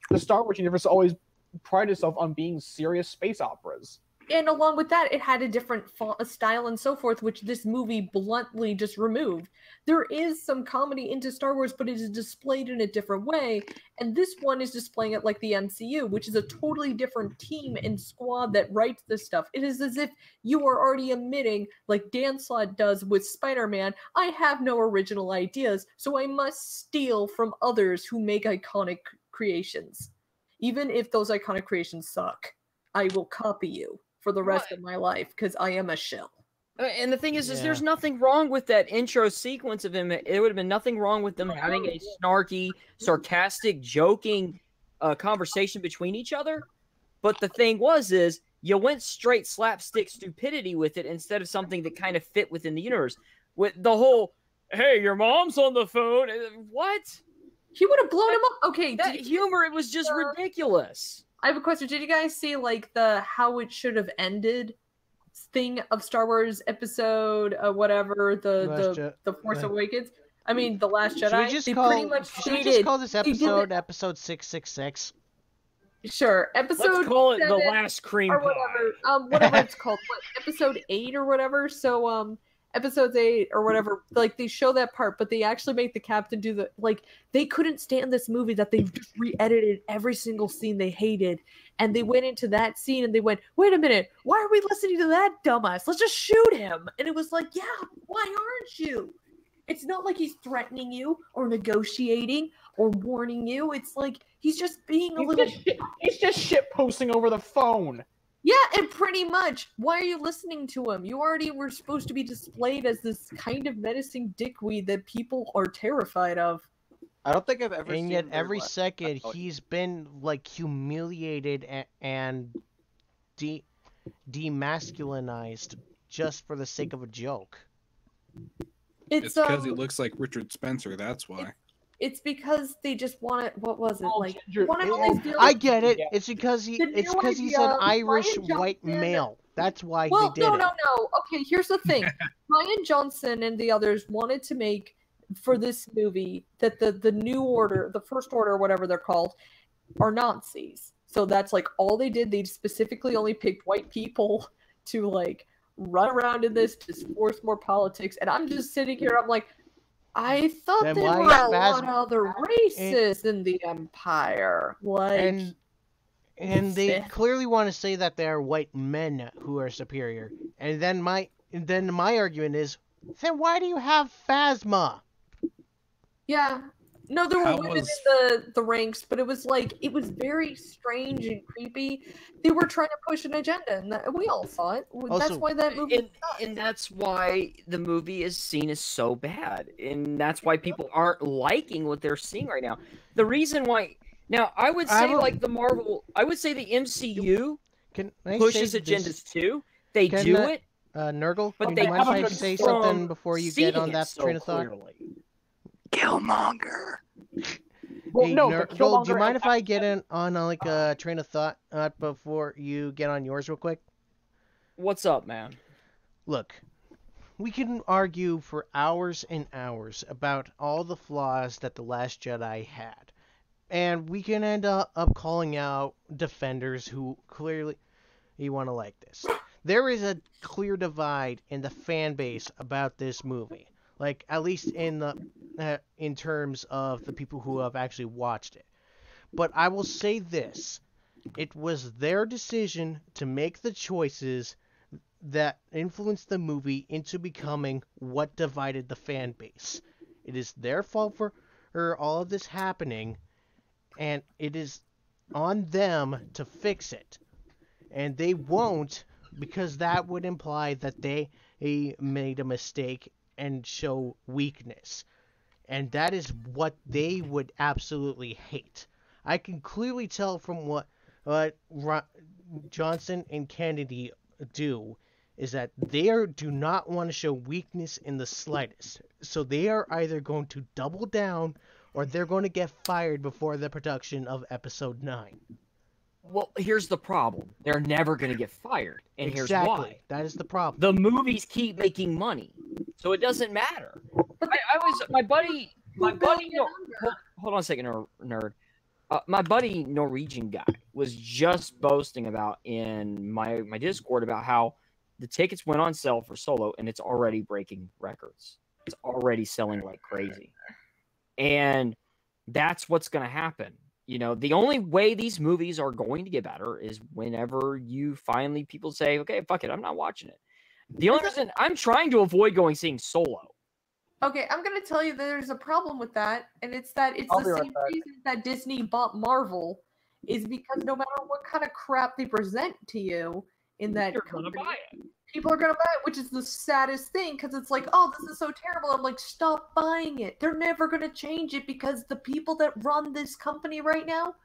the Star Wars universe always prided itself on being serious space operas. and along with that, it had a different style and so forth, which this movie bluntly just removed. There is some comedy into Star Wars, but it is displayed in a different way. And this one is displaying it like the MCU, which is a totally different team and squad that writes this stuff. It is as if you are already admitting, like Dan Slott does with Spider-Man, I have no original ideas, so I must steal from others who make iconic creations. Even if those iconic creations suck, I will copy you for the rest of my life because I am a shill. And the thing is there's nothing wrong with that intro sequence of him. It would have been nothing wrong with them having a snarky, sarcastic, joking conversation between each other. But the thing is you went straight slapstick stupidity with it instead of something that kind of fit within the universe. With the whole, hey, your mom's on the phone. What? He would have blown him up. Okay, that humor, it was just ridiculous. I have a question. Did you guys see like the how it should have ended thing of Star Wars episode whatever the Force Awakens? I mean, the Last Jedi. Should we just call this episode episode 666? Sure, episode. Let's call it the last cream or whatever. Whatever it's called. What, episode 8 or whatever. So episodes 8 or whatever, like they show that part, but they actually make the captain do the, like, they couldn't stand this movie that they've just re-edited every single scene they hated, and they went into that scene and they went, wait a minute, why are we listening to that dumbass? Let's just shoot him. And it was like, yeah, why aren't you? It's not like he's threatening you or negotiating or warning you. It's like he's just being he's just shit posting over the phone. Yeah, and pretty much. Why are you listening to him? You already were supposed to be displayed as this kind of menacing dickweed that people are terrified of. I don't think I've ever seen. And yet every second he's been like humiliated and demasculinized just for the sake of a joke. It's because he looks like Richard Spencer. That's why. It's because they just want it. What was it like? I get it. It's because he's an Irish white male. That's why they did it. No. Okay, here's the thing. Ryan Johnson and the others wanted to make for this movie that the New Order, the First Order, whatever they're called, are Nazis. So that's like all they did. They specifically only picked white people to like run around in this to force more politics. And I'm just sitting here. I'm like, I thought there were a lot of other races in the Empire. Like, and they clearly want to say that they are white men who are superior. And then my argument is, then why do you have Phasma? Yeah. No, there were women in the ranks, but it was like, it was very strange and creepy. They were trying to push an agenda, and we all saw it. That's why that movie... And that's why the movie is seen as so bad. And that's why people aren't liking what they're seeing right now. The reason why... Now, I would say, like, the Marvel... I would say the MCU pushes agendas too. They do it. NURGLE, but do you mind if I say something before you get on that train of thought? Killmonger. Well, hey, no, Nurgle, do you mind if I get on like a train of thought before you get on yours real quick? What's up, man? Look, we can argue for hours and hours about all the flaws that The Last Jedi had. And we can end up calling out defenders who clearly want to like this. There is a clear divide in the fan base about this movie. Like, at least in terms of the people who have actually watched it. But I will say this. It was their decision to make the choices that influenced the movie into becoming what divided the fan base. It is their fault for all of this happening, and it is on them to fix it. And they won't, because that would imply that they made a mistake and show weakness. And that is what they would absolutely hate. I can clearly tell from what Johnson and Kennedy do is that they do not want to show weakness in the slightest. So they are either going to double down or they're going to get fired before the production of Episode 9. Well, here's the problem. They're never going to get fired. And here's why. That is the problem. The movies keep making money. So it doesn't matter. My buddy, hold on a second, nerd. my buddy Norwegian guy was just boasting about in my Discord about how the tickets went on sale for Solo and it's already breaking records. It's already selling like crazy. And that's what's going to happen. You know, the only way these movies are going to get better is whenever you finally people say, okay, fuck it, I'm not watching it. The only reason I'm trying to avoid seeing Solo. Okay, I'm gonna tell you that there's a problem with that, and it's that it's the same reason that Disney bought Marvel, is because no matter what kind of crap they present to you in that company, people are gonna buy it, which is the saddest thing, because it's like, oh, this is so terrible. I'm like, stop buying it. They're never gonna change it because the people that run this company right now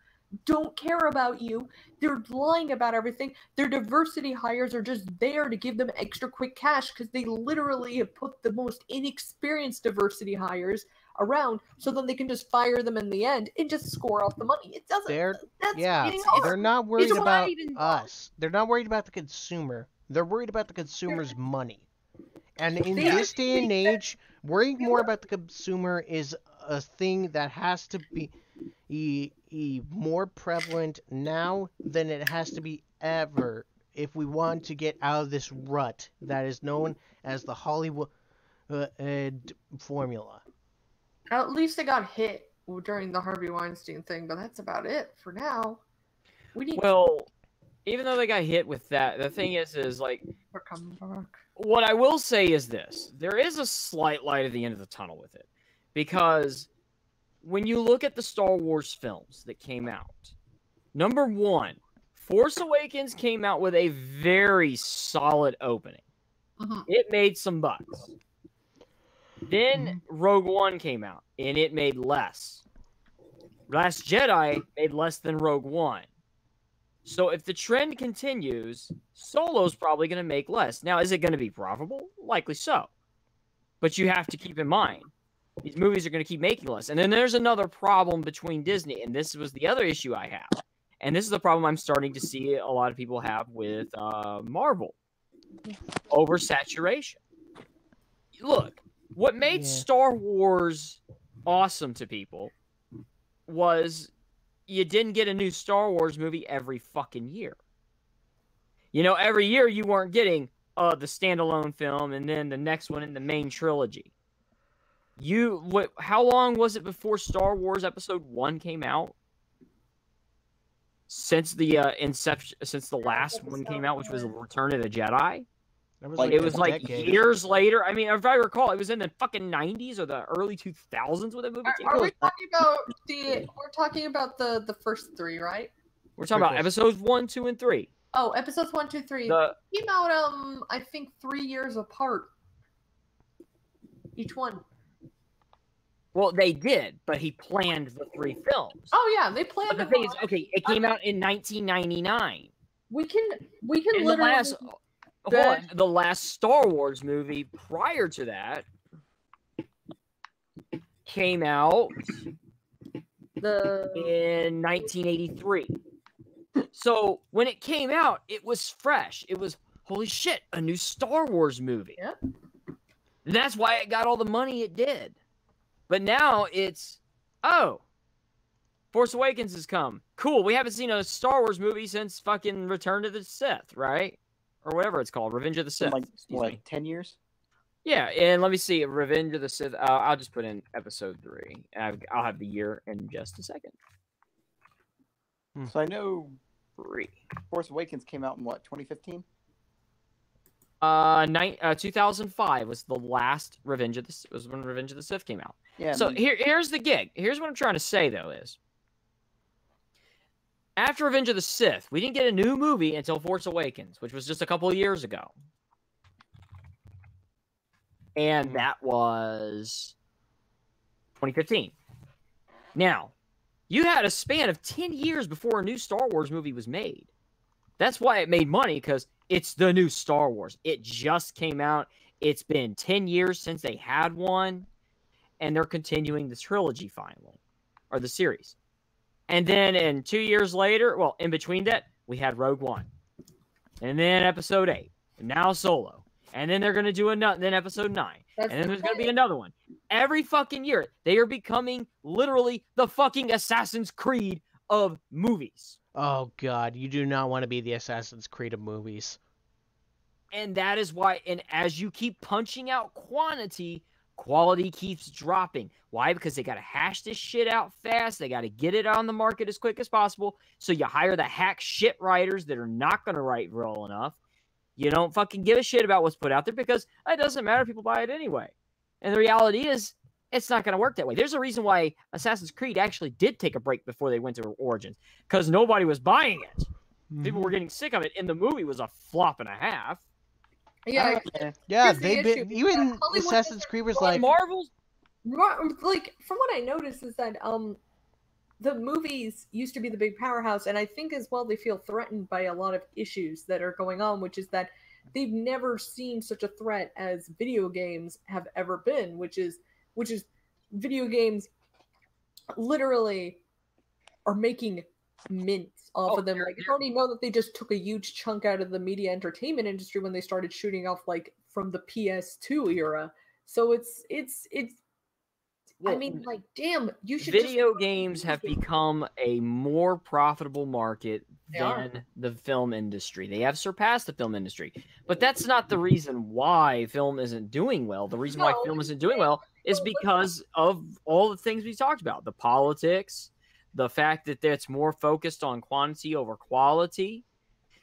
don't care about you. They're lying about everything. Their diversity hires are just there to give them extra quick cash because they literally have put the most inexperienced diversity hires around so then they can just fire them in the end and just score off the money. It doesn't. They're not worried about us. They're not worried about the consumer. They're worried about the consumer's money. And in this day and age, worrying more about the consumer is a thing that has to be more prevalent now than it has to be ever if we want to get out of this rut that is known as the Hollywood formula. At least they got hit during the Harvey Weinstein thing, but that's about it for now. Even though they got hit with that, the thing is like, we're coming back. What I will say is this: there is a slight light at the end of the tunnel with it, because when you look at the Star Wars films that came out, number one, Force Awakens came out with a very solid opening. It made some bucks. Then Rogue One came out, and it made less. Last Jedi made less than Rogue One. So if the trend continues, Solo's probably going to make less. Now, is it going to be profitable? Likely so. But you have to keep in mind, these movies are going to keep making less. And then there's another problem between Disney, and this was the other issue I have. And this is the problem I'm starting to see a lot of people have with Marvel. Oversaturation. Look, what made Star Wars awesome to people was you didn't get a new Star Wars movie every fucking year. You know, every year you weren't getting the standalone film and then the next one in the main trilogy. How long was it before Star Wars Episode 1 came out? Since the last one came out, which was Return of the Jedi? It was like years later. I mean, if I recall, it was in the fucking 90s or the early 2000s when that movie came out. Are we talking about we're talking about the first three, right? We're talking about episodes 1, 2, and 3. Oh, episodes 1, 2, 3 came out I think 3 years apart. Each one. Well, they did, but he planned the 3 films. Oh yeah, they planned. But the thing is, okay, it came out in 1999. We can literally. The last Star Wars movie prior to that came out in 1983. So when it came out, it was fresh. It was, holy shit, a new Star Wars movie. Yep. And that's why it got all the money it did. But now it's, Force Awakens has come. Cool, we haven't seen a Star Wars movie since fucking Return of the Sith, right? Or whatever it's called, Revenge of the Sith. Like 10 years? Yeah, and let me see, Revenge of the Sith. I'll just put in episode 3. I'll have the year in just a second. So I know Force Awakens came out in what, 2015? 2005 was the last Revenge of the Sith. Was when Revenge of the Sith came out. Yeah. So here's the gig. Here's what I'm trying to say though is, after Revenge of the Sith, we didn't get a new movie until Force Awakens, which was just a couple of years ago. And that was 2015. Now, you had a span of 10 years before a new Star Wars movie was made. That's why it made money, because it's the new Star Wars. It just came out. It's been 10 years since they had one, and they're continuing the trilogy finally, or the series. And then in 2 years later, well, in between that, we had Rogue One. And then Episode 8. And now Solo. And then they're going to do then Episode 9. And then there's going to be another one. Every fucking year, they are becoming literally the fucking Assassin's Creed of movies. Oh God, you do not want to be the Assassin's Creed of movies. And that is why, and as you keep punching out quantity, quality keeps dropping. Why? Because they got to hash this shit out fast. They got to get it on the market as quick as possible. So you hire the hack shit writers that are not going to write well enough. You don't fucking give a shit about what's put out there because it doesn't matter. People buy it anyway. And the reality is, it's not going to work that way. There's a reason why Assassin's Creed actually did take a break before they went to Origins, because nobody was buying it. People were getting sick of it, and the movie was a flop and a half. Yeah, yeah. here's the They've issue, been even Hollywood Assassin's Creed was well, like Marvel's. Like from what I noticed is that the movies used to be the big powerhouse, and I think as well they feel threatened by a lot of issues that are going on, which is that they've never seen such a threat as video games have ever been, which is video games literally are making mints off of them. Like, I already know that they just took a huge chunk out of the media entertainment industry when they started shooting off like from the PS2 era. So it's I mean, like, damn, you should. Video games have become a more profitable market than the film industry. They have surpassed the film industry. But that's not the reason why film isn't doing well. The reason why film isn't doing well is because of all the things we talked about. The politics, the fact that it's more focused on quantity over quality.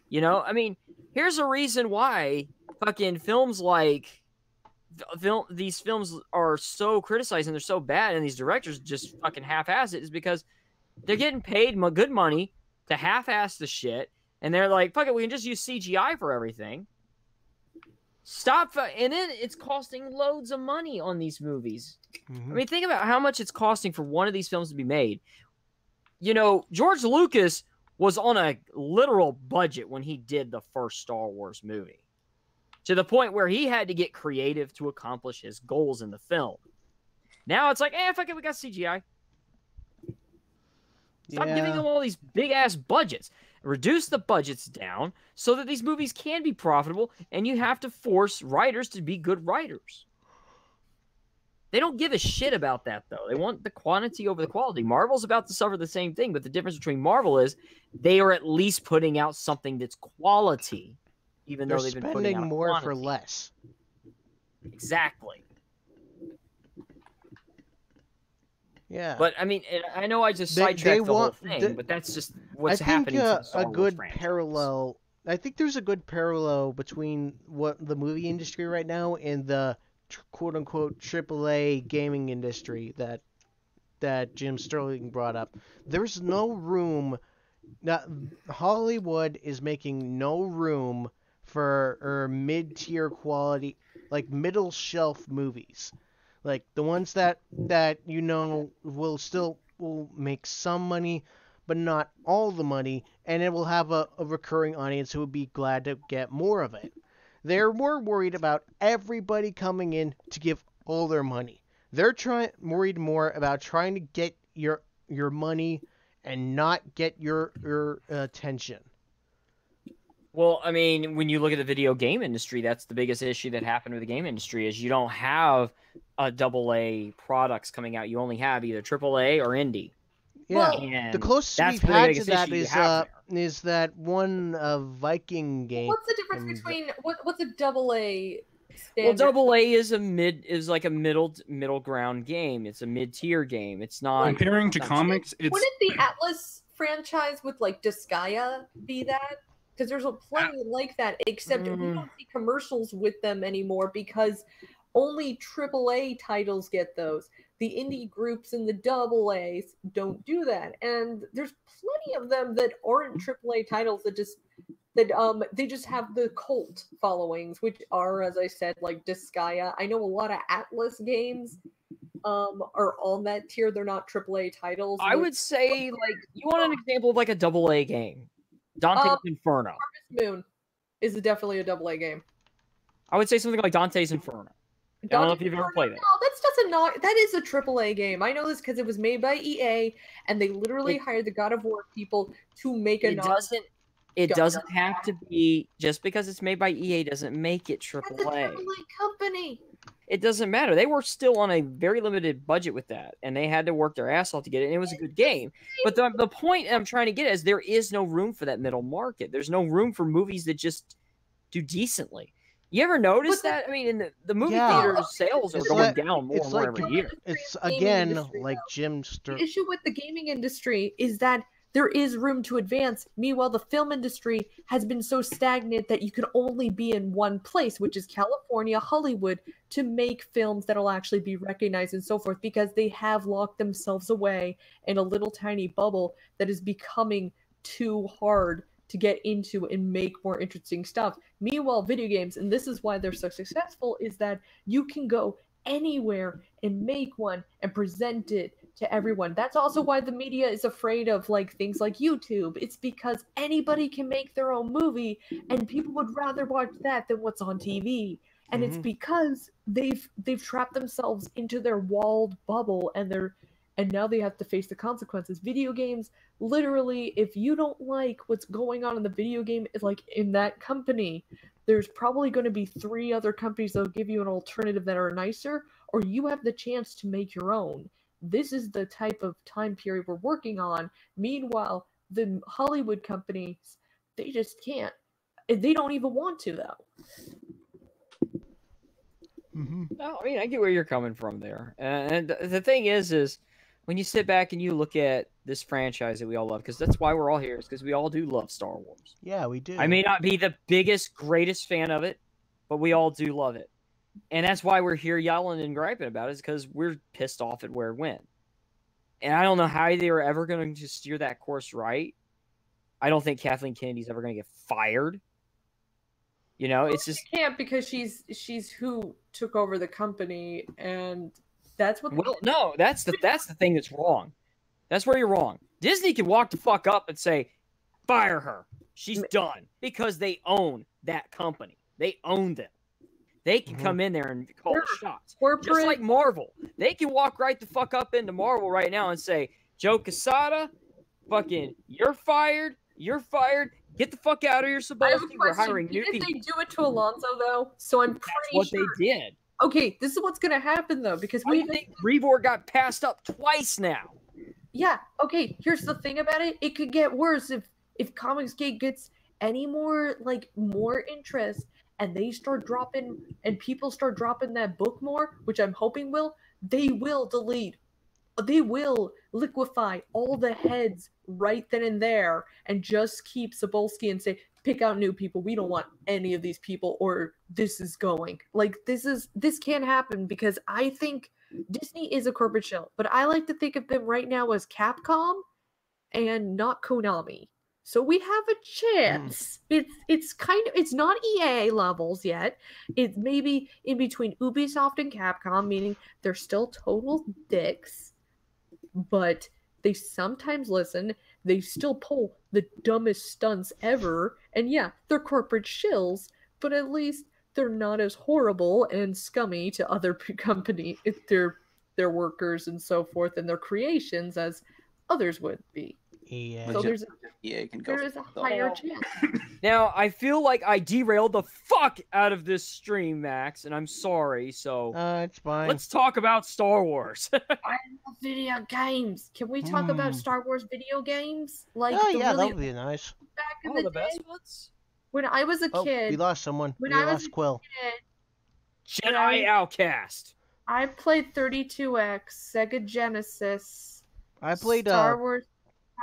You know, I mean, here's a reason why fucking films like these films are so criticized and they're so bad, and these directors just fucking half-ass it, is because they're getting paid good money to half-ass the shit, and they're like, fuck it, we can just use CGI for everything. And then it's costing loads of money on these movies. I mean, think about how much it's costing for one of these films to be made. You know, George Lucas was on a literal budget when he did the first Star Wars movie, to the point where he had to get creative to accomplish his goals in the film. Now it's like, fuck it, we got CGI. Stop giving them all these big-ass budgets. Reduce the budgets down so that these movies can be profitable, and you have to force writers to be good writers. They don't give a shit about that, though. They want the quantity over the quality. Marvel's about to suffer the same thing, but the difference between Marvel is they are at least putting out something that's quality, even though they've been putting out more quantity. for less. Exactly. Yeah. But I mean, I know I just sidetracked the whole thing, but that's just what's happening. I think a good parallel. I think there's a good parallel between what the movie industry right now and the quote unquote AAA gaming industry that Jim Sterling brought up. There's no room. Hollywood is making no room for mid-tier quality, like middle shelf movies, like the ones that you know will make some money, but not all the money, and it will have a recurring audience who would be glad to get more of it. They're more worried about everybody coming in to give all their money. They're worried more about trying to get your money and not get your attention. Well, I mean, when you look at the video game industry, that's the biggest issue that happened with the game industry is you don't have AA products coming out. You only have either AAA or indie. Yeah, and the closest we've had to that is that one Viking game. What's the difference between what's a AA standard? Well, AA is like a middle ground game. It's a mid-tier game. It's not comparing to comics. Wouldn't the Atlas franchise with like Disgaea be that? Because there's a plenty like that, except we don't see commercials with them anymore because only AAA titles get those. The indie groups and the AA's don't do that, and there's plenty of them that aren't AAA titles that they just have the cult followings, which are, as I said, like Disgaea. I know a lot of Atlas games are on that tier. They're not AAA titles. I would say, like, you want an example of like a AA game? Dante's Inferno. Harvest Moon is definitely a AA game. I would say something like Dante's Inferno. I don't know if you've ever played it. No, that is a AAA game. I know this because it was made by EA, and they literally hired the God of War people to make a. It doesn't have to be just because it's made by EA doesn't make it AAA. It's a AAA company. it doesn't matter. They were still on a very limited budget with that, and they had to work their ass off to get it, and it was a good game. But the point I'm trying to get at is there is no room for that middle market. There's no room for movies that just do decently. You ever notice that? I mean, in the movie theater sales are going down more and more every year. It's again like Jim. The issue with the gaming industry is that there is room to advance. Meanwhile, the film industry has been so stagnant that you can only be in one place, which is California, Hollywood, to make films that'll actually be recognized and so forth, because they have locked themselves away in a little tiny bubble that is becoming too hard to get into and make more interesting stuff. Meanwhile, video games, and this is why they're so successful, is that you can go anywhere and make one and present it to everyone. That's also why the media is afraid of like things like YouTube. It's because anybody can make their own movie and people would rather watch that than what's on TV. And it's because they've trapped themselves into their walled bubble, and now they have to face the consequences. Video games, literally, if you don't like what's going on in the video game, like in that company, there's probably going to be 3 other companies that'll give you an alternative that are nicer, or you have the chance to make your own. This is the type of time period we're working on. Meanwhile, the Hollywood companies, they just can't. They don't even want to, though. No, I mean, I get where you're coming from there. And the thing is when you sit back and you look at this franchise that we all love, because that's why we're all here, is because we all do love Star Wars. Yeah, we do. I may not be the biggest, greatest fan of it, but we all do love it. And that's why we're here yelling and griping about it, is because we're pissed off at where it went. And I don't know how they were ever going to steer that course right. I don't think Kathleen Kennedy's ever going to get fired. You know, it's just... She can't, because she's who took over the company, and that's what... Well, no, that's the thing that's wrong. That's where you're wrong. Disney can walk the fuck up and say, fire her. She's done. Because they own that company. They own them. They can come in there and call the shots. Just like Marvel. They can walk right the fuck up into Marvel right now and say, Joe Quesada, fucking, you're fired. You're fired. Get the fuck out of here, Sebastian. We're hiring new people. Didn't they do it to Alonso, though? So I'm pretty sure. They did. Okay, this is what's going to happen, though, because we think Revor got passed up twice now. Yeah, okay, here's the thing about it. It could get worse if Comicsgate gets any more, more interest, and they start dropping, and people start dropping that book more, which I'm hoping they will delete. They will liquefy all the heads right then and there and just keep Cebulski and say, pick out new people. We don't want any of these people, or this is going. This can't happen, because I think Disney is a corporate shell, but I like to think of them right now as Capcom and not Konami. So we have a chance. It's not EA levels yet. It's maybe in between Ubisoft and Capcom, meaning they're still total dicks, but they sometimes listen. They still pull the dumbest stunts ever. And yeah, they're corporate shills, but at least they're not as horrible and scummy to other companies, their workers and so forth, and their creations as others would be. Yeah. So there is a higher chance. Now, I feel like I derailed the fuck out of this stream, Max, and I'm sorry. So it's fine. Let's talk about Star Wars. I love video games. Can we talk about Star Wars video games? Yeah, that would be nice. Back in the best ones? When I was a kid. We lost someone. When we I lost was Quill. Jedi Outcast. I played 32X, Sega Genesis. I played Star Wars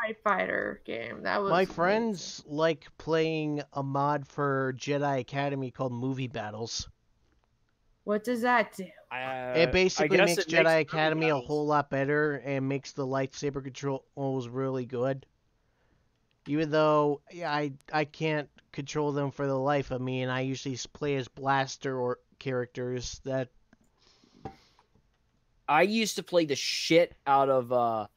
TIE Fighter game. That was my friends like playing a mod for Jedi Academy called Movie Battles. What does that do? It basically makes Jedi Academy a whole lot better and makes the lightsaber controls really good. Even though I can't control them for the life of me, and I usually play as blaster or characters that. I used to play the shit out of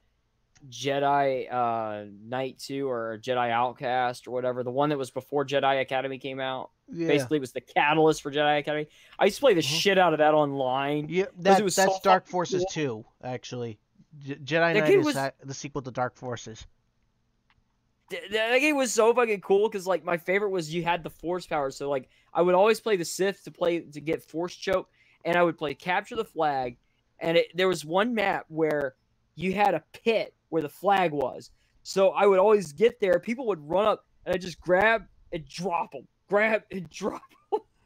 Jedi Knight 2 or Jedi Outcast or whatever, the one that was before Jedi Academy came out. Yeah. Basically, it was the catalyst for Jedi Academy. I used to play the shit out of that online. Yeah, that's Dark Forces 2, actually. Jedi Knight is the sequel to Dark Forces. That game was so fucking cool because, my favorite was you had the Force power. So, I would always play the Sith to get Force choke, and I would play capture the flag, and there was one map where you had a pit where the flag was. So I would always get there. People would run up, and I just grab and drop them. Grab and drop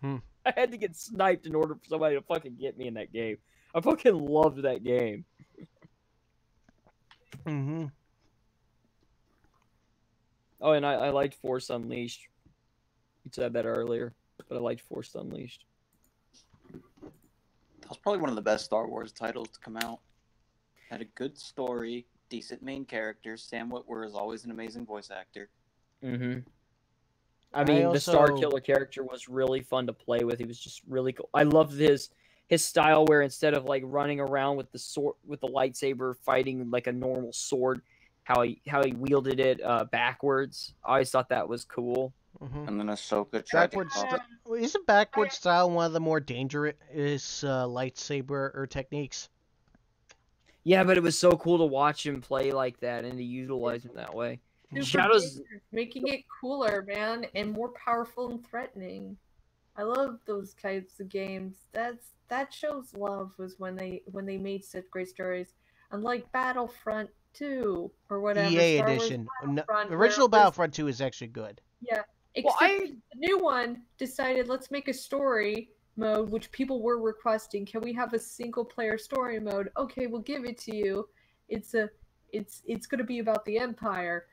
them. I had to get sniped in order for somebody to fucking get me in that game. I fucking loved that game. Mm-hmm. Oh, and I liked Force Unleashed. You said that earlier, but I liked Force Unleashed. That was probably one of the best Star Wars titles to come out. Had a good story, decent main characters. Sam Witwer is always an amazing voice actor. Mm-hmm. I mean, the Star Killer character was really fun to play with. He was just really cool. I loved his style, where instead of like running around with the sword, with the lightsaber, fighting like a normal sword, how he wielded it backwards. I always thought that was cool. Mm-hmm. And then Ahsoka tried Isn't backwards style one of the more dangerous lightsaber or techniques? Yeah, but it was so cool to watch him play like that and to utilize him that way. Shadows making it cooler, man, and more powerful and threatening. I love those types of games. That shows love was when they made such great stories. Unlike Battlefront 2 or whatever. EA Star edition. Battlefront, Original Battlefront 2 is actually good. Yeah. Except the new one decided, let's make a story mode, which people were requesting. Can we have a single player story mode? Okay, we'll give it to you. It's going to be about the Empire.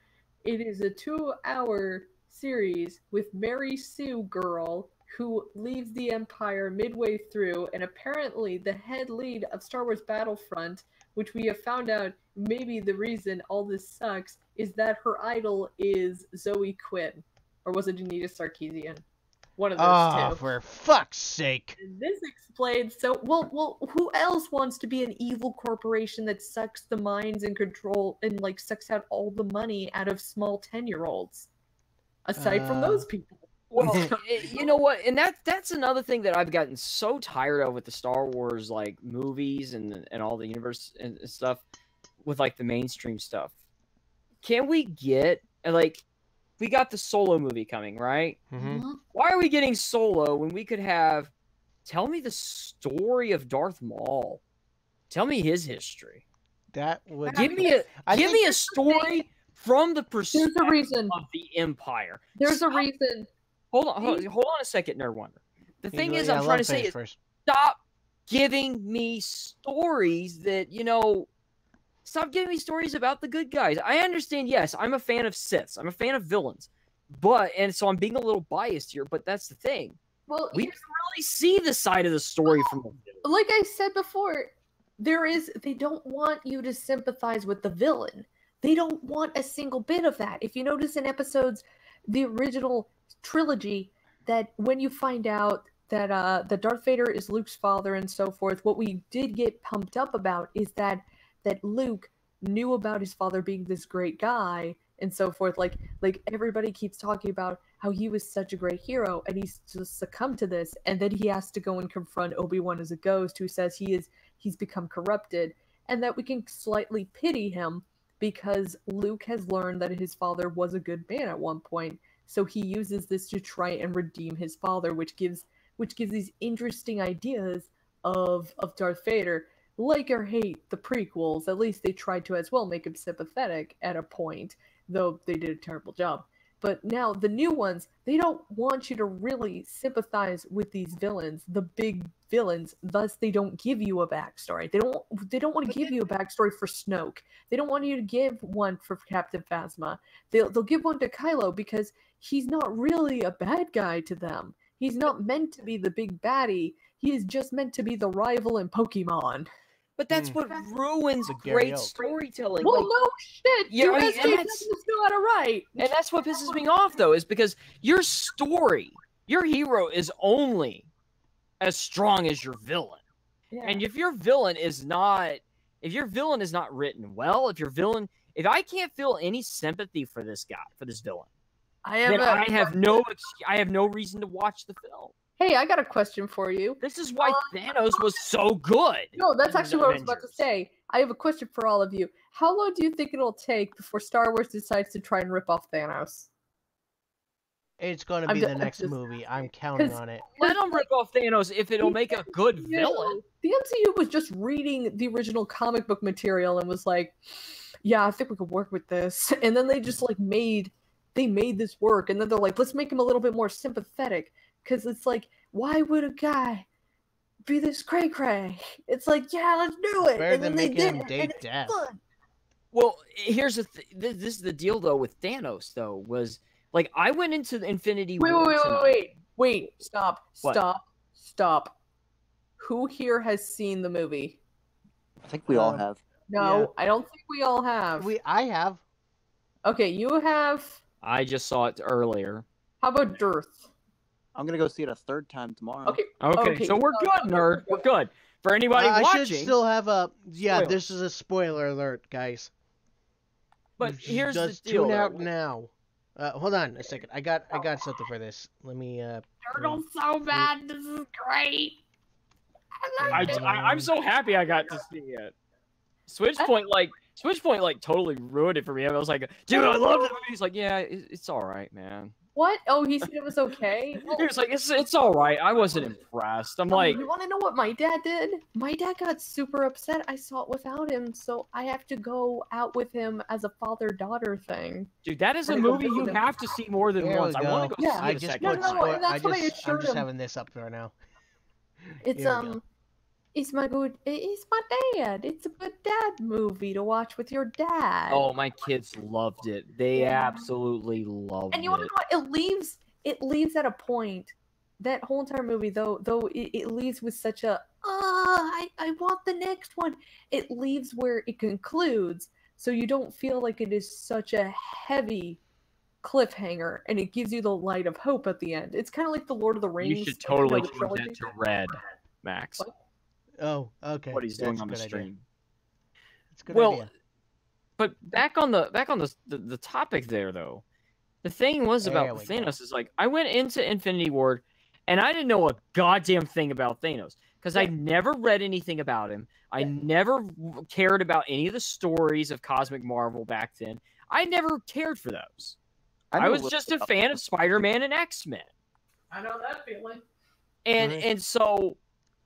It is a 2-hour series with Mary Sue Girl, who leaves the Empire midway through, and apparently the head lead of Star Wars Battlefront, which we have found out maybe the reason all this sucks, is that her idol is Zoe Quinn. Or was it Anita Sarkeesian? One of those two. Oh, for fuck's sake. And this explains, well, who else wants to be an evil corporation that sucks the minds and control and, like, sucks out all the money out of small 10-year-olds? Aside from those people. Well, you know what? And that's another thing that I've gotten so tired of with the Star Wars, like, movies and all the universe and stuff with, like, the mainstream stuff. Can we get, like... We got the Solo movie coming, right? Mm-hmm. Why are we getting Solo when we could have... Tell me the story of Darth Maul. Tell me his history. That would... Give me a story from the perspective of the Empire. There's a reason. Hold on a second, Nerd Wonder. The thing is, I'm trying to say is, stop giving me stories that, stop giving me stories about the good guys. I understand, yes, I'm a fan of Siths. I'm a fan of villains. And so I'm being a little biased here, but that's the thing. Well, we didn't really see the side of the story from them. Like I said before, they don't want you to sympathize with the villain. They don't want a single bit of that. If you notice in the original trilogy, that when you find out that Darth Vader is Luke's father and so forth, what we did get pumped up about is that Luke knew about his father being this great guy and so forth. Like everybody keeps talking about how he was such a great hero, and he's just succumbed to this, and then he has to go and confront Obi-Wan as a ghost who says he's become corrupted, and that we can slightly pity him because Luke has learned that his father was a good man at one point, so he uses this to try and redeem his father, which gives these interesting ideas of Darth Vader. Like or hate the prequels, at least they tried to as well make him sympathetic at a point, though they did a terrible job. But now the new ones, they don't want you to really sympathize with these villains, the big villains. Thus, they don't give you a backstory. They don't want to give you a backstory for Snoke. They don't want you to give one for Captain Phasma. They'll give one to Kylo because he's not really a bad guy to them. He's not meant to be the big baddie. He is just meant to be the rival in Pokemon. But that's what ruins great storytelling. Well, no shit. Yeah, and that's know how to write. And that's what pisses me off, though, is because your story, your hero is only as strong as your villain. Yeah. And if your villain is not written well, if I can't feel any sympathy for this guy, for this villain, I have no reason to watch the film. Hey, I got a question for you. This is why Thanos was so good. No, that's actually what I was about to say. I have a question for all of you. How long do you think it'll take before Star Wars decides to try and rip off Thanos? It's gonna I'm be d- the I'm next just- movie. I'm counting 'cause- on it. Let them rip off Thanos if it'll make a good Yeah, villain. The MCU was just reading the original comic book material and was like, "Yeah, I think we could work with this." And then they just like made this work, and then they're like, "Let's make him a little bit more sympathetic," because it's like, why would a guy be this cray cray? It's like, yeah, let's do it. Better And then than they making did him it, date and it's death. fun. Well, here's the this is the deal though with Thanos though was like I went into the Infinity War tonight. Wait, stop, What? stop. Who here has seen the movie? I think we all have. No, Yeah. I don't think we all have. I have. Okay, you have. I just saw it earlier. How about Dearth? I'm gonna go see it a third time tomorrow. Okay. Okay, so we're good, nerd. We're good. For anybody I watching, should still have a. Yeah, Spoilers. this is a spoiler alert, guys. but here's the Just deal. tune out though. now. Hold on a second. I got something for this. Let me. Turtle's so bad. This is great. I'm so happy I got to see it. Switchpoint totally ruined it for me. I was like, dude, I love that movie. He's like, yeah, it's all right, man. What? Oh, he said it was okay. He was like, it's all right. I wasn't impressed. I'm like, you want to know what my dad did? My dad got super upset. I saw it without him, so I have to go out with him as a father-daughter thing. dude, that is a I'm gonna go movie you visit him. have to see more than There once. we I want to go. go Yeah. see I it a just second put. No, time. and that's what I I'm assured just him. having this up there now. It's Here we go. it's my dad. It's a good dad movie to watch with your dad. Oh, my kids loved it. They Yeah. absolutely loved And you want to it. know what? It leaves at a point. That whole entire movie, though it leaves with such a I want the next one. It leaves where it concludes, so you don't feel like it is such a heavy cliffhanger, and it gives you the light of hope at the end. It's kind of like the Lord of the Rings. You should like, totally the change trilogy. that to red, Max. What? Oh, okay. What he's doing That's a on the good idea. stream. That's a good Well, idea. but back on the topic there though, the thing was There about we go. Thanos is like I went into Infinity War, and I didn't know a goddamn thing about Thanos because I never read anything about him. I never cared about any of the stories of Cosmic Marvel back then. I never cared for those. knew I a was little just bit a about fan of Spider-Man and X-Men. I know that feeling. And Right. and so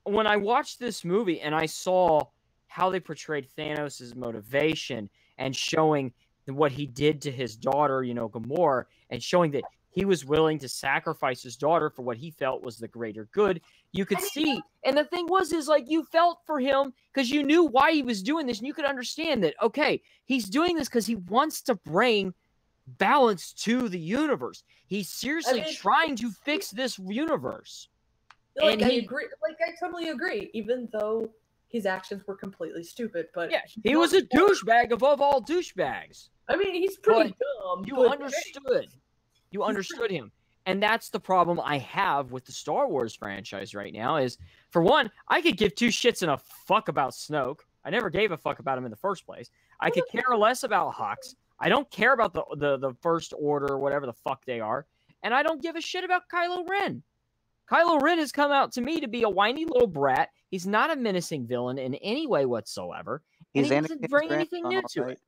when I watched this movie and I saw how they portrayed Thanos' motivation and showing what he did to his daughter, Gamora, and showing that he was willing to sacrifice his daughter for what he felt was the greater good, you could see. And the thing was, is like you felt for him because you knew why he was doing this, and you could understand that, okay, he's doing this because he wants to bring balance to the universe. He's seriously trying to fix this universe. Like, And I he- agree. Like, I totally agree. Even though his actions were completely stupid, but Yeah, he was a douchebag above all douchebags. I mean, he's pretty But dumb. You but understood. You understood him. And that's the problem I have with the Star Wars franchise right now is, for one, I could give two shits and a fuck about Snoke. I never gave a fuck about him in the first place. I could care less about Hux. I don't care about the First Order or whatever the fuck they are. And I don't give a shit about Kylo Ren. Kylo Ren has come out to me to be a whiny little brat. He's not a menacing villain in any way whatsoever. And He's he doesn't Anakin's bring anything grandson, new to alright. it.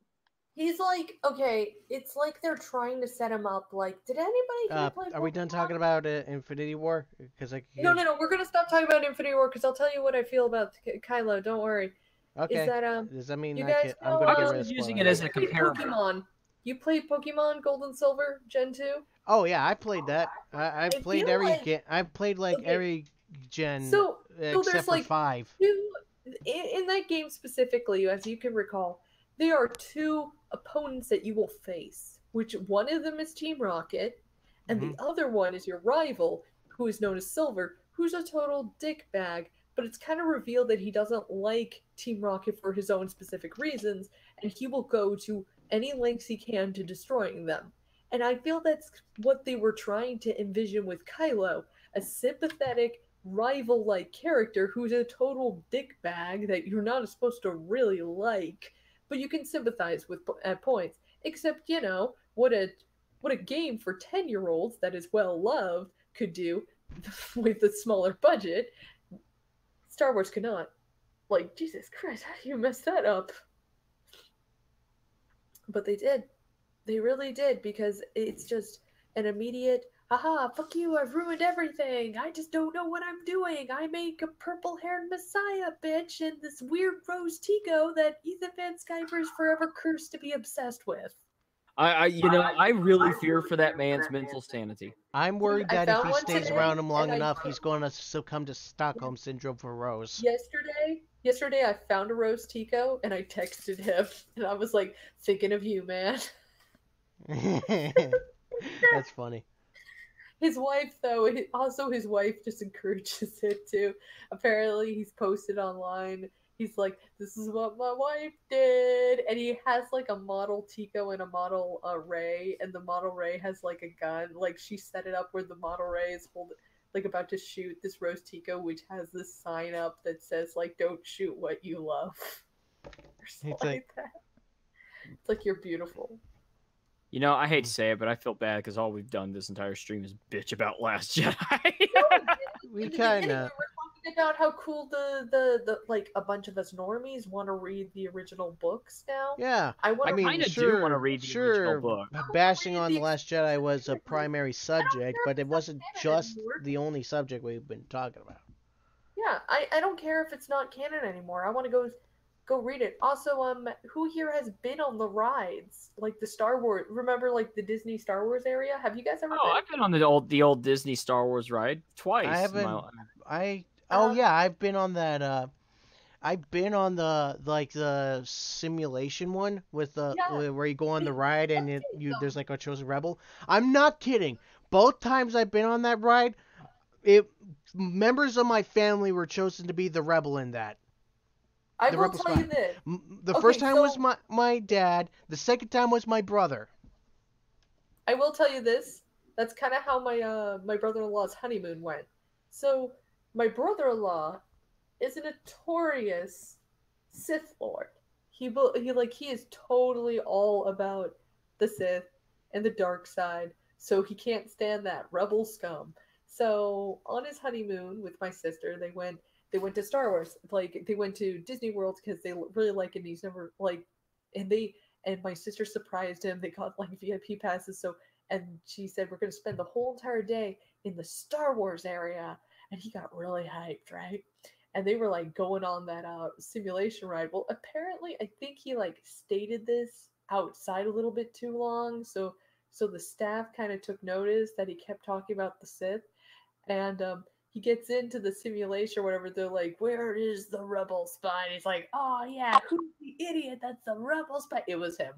He's like, okay, it's like they're trying to set him up. Like, did anybody here play Are we done Pokemon? talking about Infinity War? Because No. We're gonna stop talking about Infinity War because I'll tell you what I feel about Kylo. Don't worry. Okay. Is that Does that mean you I guys I'm know, gonna get I rid was of using spoilers? it as a you played comparison. Pokemon? You played Pokemon Gold and Silver Gen 2? Oh yeah, I played that. I played feel every like- I played like Okay. every gen So except there's for like 5. in that game specifically, as you can recall, there are two opponents that you will face, which one of them is Team Rocket, and the other one is your rival, who is known as Silver, who's a total dickbag, but it's kind of revealed that he doesn't like Team Rocket for his own specific reasons, and he will go to any lengths he can to destroying them. And I feel that's what they were trying to envision with Kylo, a sympathetic, rival-like character who's a total dickbag that you're not supposed to really like, but you can sympathize with at points. Except, what a game for 10-year-olds that is well loved could do with a smaller budget. Star Wars could not. Like, Jesus Christ, how do you mess that up? But they did. They really did, because it's just an immediate, haha, fuck you, I've ruined everything. I just don't know what I'm doing. I make a purple-haired messiah, bitch, and this weird Rose Tico that Ethan Van Sciver's forever cursed to be obsessed with. I really fear for that man's mental sanity. I'm worried I that if found he one stays today, around him long and I enough, took he's going to succumb to Stockholm syndrome for Rose. Yesterday I found a Rose Tico, and I texted him, and I was like, thinking of you, man. That's funny. His wife, though, also his wife just encourages it too. Apparently, he's posted online. He's like, "This is what my wife did," and he has like a model Tico and a model Ray, and the model Ray has like a gun. Like she set it up where the model Ray is like about to shoot this Rose Tico, which has this sign up that says like, "Don't shoot what you love," or something like that. It's like you're beautiful. You know, I hate to say it, but I feel bad because all we've done this entire stream is bitch about Last Jedi. We kind of. We were talking about how cool the like a bunch of us normies want to read the original books now. Yeah, I mean, kinda do sure, wanna read the original book. bashing on The Last Jedi was a primary subject, but it wasn't just the only subject we've been talking about. Yeah, I don't care if it's not canon anymore. I want to go read it. Also, who here has been on the rides, like the Star Wars? Remember, like the Disney Star Wars area? Have you guys ever been? I've been on the old Disney Star Wars ride twice. I haven't. I've been on that. I've been on the simulation one with where you go on the ride and there's like a chosen rebel. I'm not kidding. Both times I've been on that ride, members of my family were chosen to be the rebel in that. I will tell you this. The first time was my dad. The second time was my brother. I will tell you this. That's kind of how my brother-in-law's honeymoon went. So my brother-in-law is a notorious Sith Lord. He is totally all about the Sith and the dark side. So he can't stand that rebel scum. So on his honeymoon with my sister, they went to Star Wars. Like they went to Disney World because they really like it. And he's never and my sister surprised him. They got like VIP passes. And she said, we're going to spend the whole entire day in the Star Wars area. And he got really hyped, right? And they were like going on that simulation ride. Well, apparently, I think he like stated this outside a little bit too long. So the staff kind of took notice that he kept talking about the Sith. And he gets into the simulation or whatever. They're like, where is the rebel spy? And he's like, oh yeah, who's the idiot? That's the rebel spy. It was him.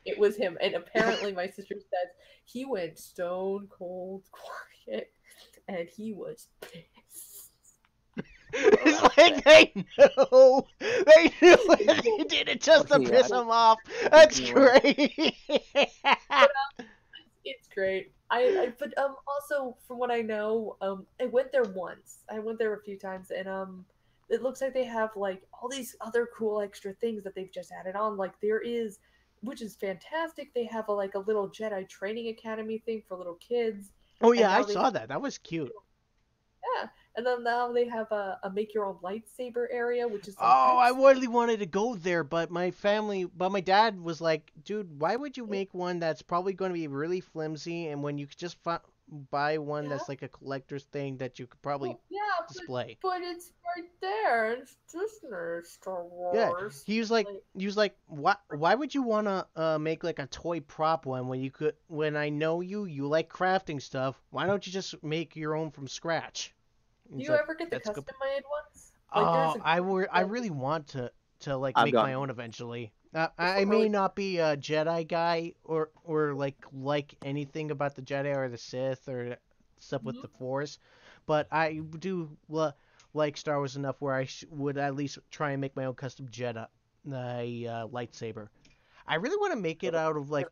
It was him. And apparently my sister says he went stone cold quiet and he was pissed. It's like they knew they did it just to piss him off. That's great. It's great. But also from what I know, I went there once. I went there a few times, and it looks like they have like all these other cool extra things that they've just added on. Like there is, which is fantastic. They have a little Jedi training academy thing for little kids. Oh yeah, I saw that. That was cute. Yeah, and then now they have a make your own lightsaber area, which is. I really wanted to go there, but my dad was like, dude, why would you make one that's probably going to be really flimsy, and when you could just buy one that's like a collector's thing that you could probably display. But it's right there. It's Disney Star Wars. Yeah, he was like, why would you want to make like a toy prop one when you could? When I know you like crafting stuff, why don't you just make your own from scratch? Do you ever get the custom-made ones? I really want to like make my own eventually. I may not be a Jedi guy or like anything about the Jedi or the Sith or stuff with the Force, but I do like Star Wars enough where I would at least try and make my own custom Jedi lightsaber. I really want to make it out of like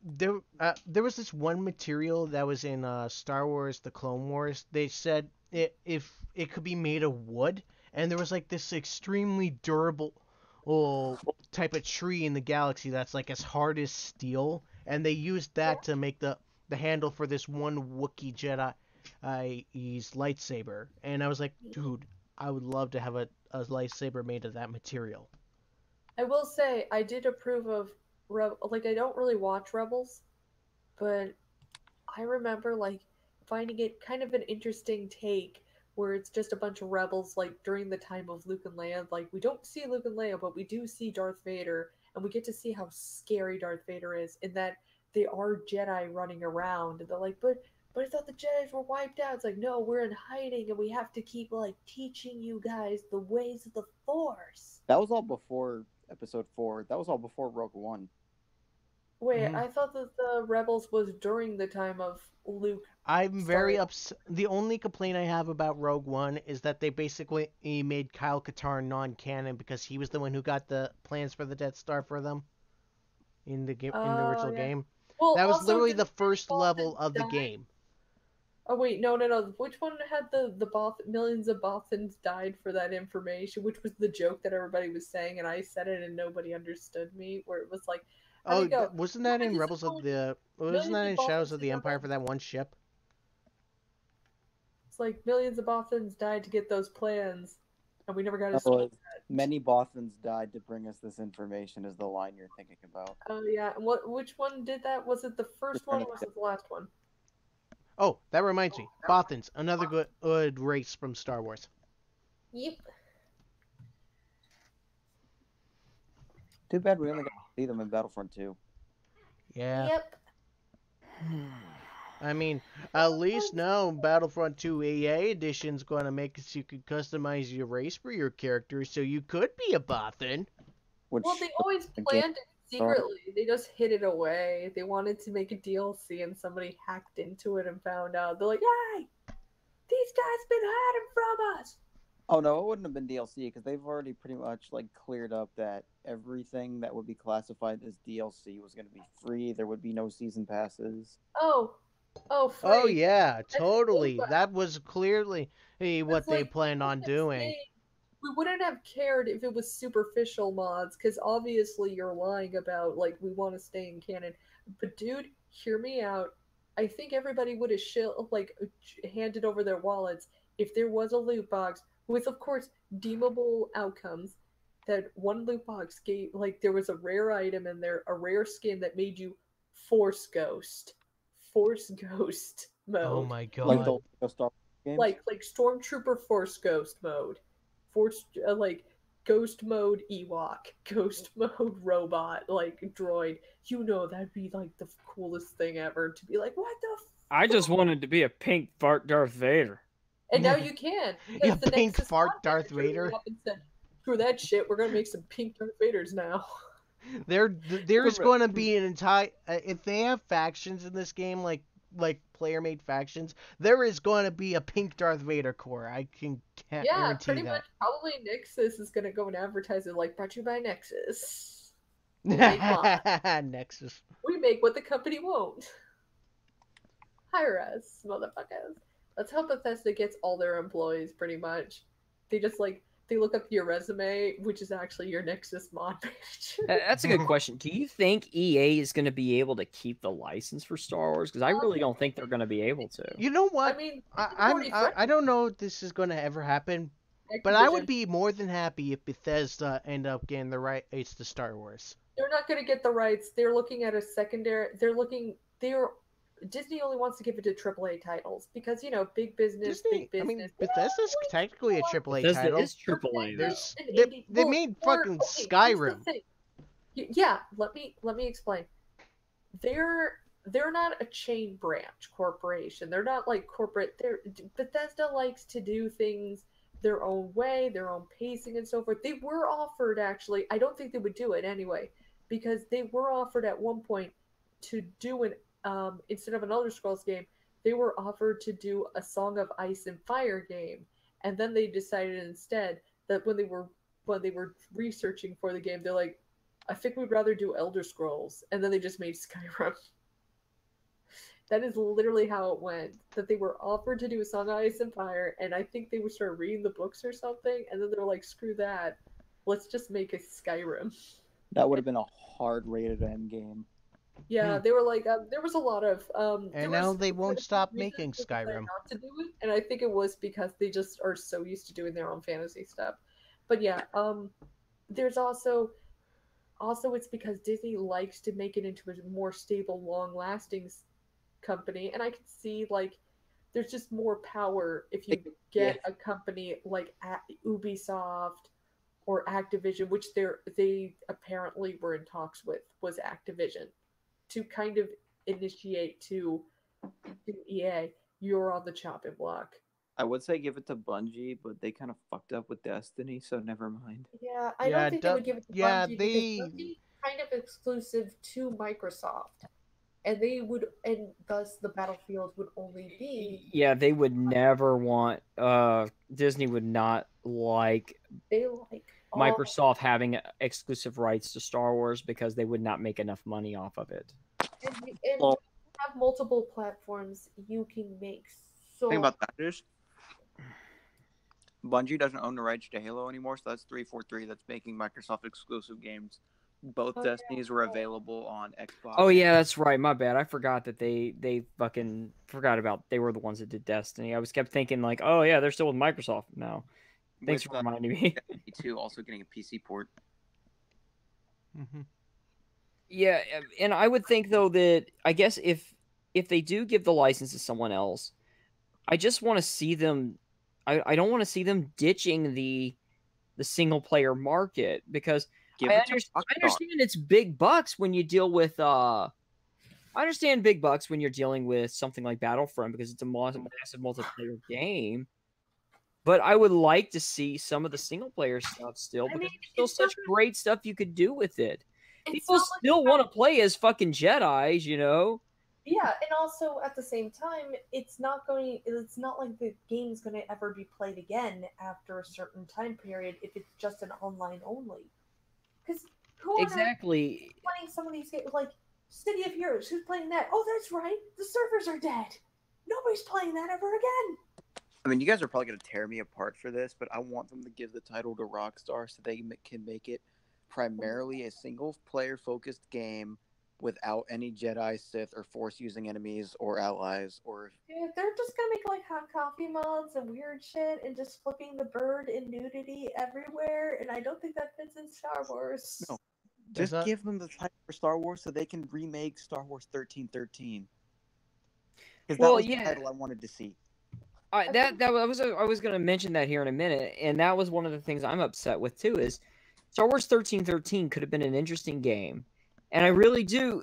there was this one material that was in Star Wars: The Clone Wars. They said if it could be made of wood, and there was like this extremely durable type of tree in the galaxy that's like as hard as steel, and they used that to make the handle for this one Wookiee Jedi's lightsaber. And I was like, dude, I would love to have a lightsaber made of that material. I will say I did approve of I don't really watch Rebels, but I remember like finding it kind of an interesting take where it's just a bunch of rebels like during the time of Luke and Leia. Like we don't see Luke and Leia, but we do see Darth Vader, and we get to see how scary Darth Vader is, in that they are Jedi running around, and they're like, but I thought the Jedis were wiped out. It's like, no, we're in hiding, and we have to keep like teaching you guys the ways of the Force. That was all before Episode 4. That was all before Rogue One. Wait, I thought that the Rebels was during the time of Luke. I'm very upset. The only complaint I have about Rogue One is that they basically made Kyle Katarn non-canon because he was the one who got the plans for the Death Star for them in the game, in the original game. Well, that was also, literally didn't the first Bothan level of the die? game. Oh wait, no. Which one had the millions of Bothans died for that information? Which was the joke that everybody was saying, and I said it and nobody understood me. Where it was like, Oh, wasn't that in Rebels of the? Wasn't that in Shadows of the Bothans Empire for that one ship? it's like millions of Bothans died to get those plans, and we never got a Oh, many Bothans died to bring us this information is the line you're thinking about. Oh yeah, and which one did that? Was it the first one or was it the last one? Oh, that reminds me. Bothans, another good race from Star Wars. Yep. Too bad we only got to see them in Battlefront 2. Yeah. Yep. I mean, at least now Battlefront 2 EA Edition's going to make it so you can customize your race for your character, so you could be a Bothan. Well, they always planned it secretly. They just hid it away. They wanted to make a DLC, and somebody hacked into it and found out. They're like, "Hey, these guys been hiding from us." Oh no, it wouldn't have been DLC because they've already pretty much like cleared up that everything that would be classified as DLC was going to be free. There would be no season passes. Free. Oh yeah, totally. That was clearly what they planned on doing. We wouldn't have cared if it was superficial mods, because obviously you're lying about, like, we want to stay in canon. But dude, hear me out. I think everybody would have handed over their wallets if there was a loot box with, of course, deemable outcomes. That one loot box gave, like, there was a rare item in there, a rare skin that made you Force Ghost mode. Oh my god! Like the Star Wars games? Like Stormtrooper Force Ghost mode, like Ghost mode Ewok, Ghost mode robot, like droid. You know, that'd be like the coolest thing ever to be like, what the? I just wanted to be a pink fart Darth Vader. And now you can. Yeah, pink fart Darth Vader. Said, screw that shit. We're gonna make some pink Darth Vaders now. There's going to be an entire if they have factions in this game like player-made factions, there is going to be a pink Darth Vader core. I can guarantee pretty that. much. Probably Nexus is gonna go and advertise it like brought to you by Nexus. Nexus. We make what the company won't. Hire us, motherfuckers. That's how Bethesda gets all their employees, pretty much. They just they look up your resume, which is actually your Nexus mod manager. That's a good question. Do you think EA is going to be able to keep the license for Star Wars? Because I really don't think they're going to be able to. You know what? I mean, I don't know if this is going to ever happen, but I would be more than happy if Bethesda end up getting the rights to Star Wars. They're not going to get the rights. They're looking at a secondary. Disney only wants to give it to AAA titles because, you know, big business. I mean, Bethesda's technically a AAA title. Bethesda is AAA. They made fucking Skyrim. Yeah, let me explain. They're not a chain branch corporation. They're not like corporate. Bethesda likes to do things their own way, their own pacing and so forth. They were offered, actually, I don't think they would do it anyway, because they were offered at one point to do an instead of an Elder Scrolls game, they were offered to do a Song of Ice and Fire game, and then they decided instead that when they were researching for the game, they're like, I think we'd rather do Elder Scrolls, and then they just made Skyrim. That is literally how it went. That they were offered to do a Song of Ice and Fire, and I think they would start reading the books or something, and then they were like, screw that, let's just make a Skyrim. That would have been a hard-rated end game. Yeah, they were like, there was a lot of... and now they won't stop making Skyrim. Not to do it, and I think it was because they just are so used to doing their own fantasy stuff. But yeah, there's also it's because Disney likes to make it into a more stable, long-lasting company, and I could see like there's just more power if you get a company like Ubisoft or Activision, which they apparently were in talks with, was Activision, to kind of initiate to EA, you're on the chopping block. I would say give it to Bungie, but they kind of fucked up with Destiny, so never mind. Yeah, I don't think they would give it to Bungie because Bungie kind of exclusive to Microsoft. And they would, and thus the Battlefield would only be. Yeah, they would never want. Disney would not like. They like Microsoft having exclusive rights to Star Wars because they would not make enough money off of it. And well, have multiple platforms, you can make so. The thing about that is, Bungie doesn't own the rights to Halo anymore, so that's 343 that's making Microsoft exclusive games. Both Destinies were available on Xbox. Oh yeah, that's right. My bad. I forgot that they fucking forgot about they were the ones that did Destiny. I was kept thinking like, oh yeah, they're still with Microsoft now. Thanks for reminding me. Too, also getting a PC port. Mm-hmm. Yeah, and I would think though that I guess if they do give the license to someone else, I just want to see them. I don't want to see them ditching the single player market because. I understand it's big bucks when you deal with I understand big bucks when you're dealing with something like Battlefront because it's a massive multiplayer game. But I would like to see some of the single player stuff still because there's still such great stuff you could do with it. People still want to play as fucking Jedis, you know? Yeah, and also at the same time, it's not like the game's going to ever be played again after a certain time period if it's just an online only. Because exactly playing some of these games, like City of Heroes, who's playing that? Oh, that's right, the servers are dead. Nobody's playing that ever again. I mean, you guys are probably going to tear me apart for this, but I want them to give the title to Rockstar so they can make it primarily a single-player focused game without any Jedi, Sith, or Force-using enemies or allies. Or Dude, they're just going to make like hot coffee mods and weird shit and just flipping the bird and nudity everywhere, and I don't think that fits in Star Wars. No, just give them the title for Star Wars so they can remake Star Wars 1313. Because that was the title I wanted to see. I was going to mention that here in a minute, and that was one of the things I'm upset with too. Is Star Wars 1313 could have been an interesting game, and I really do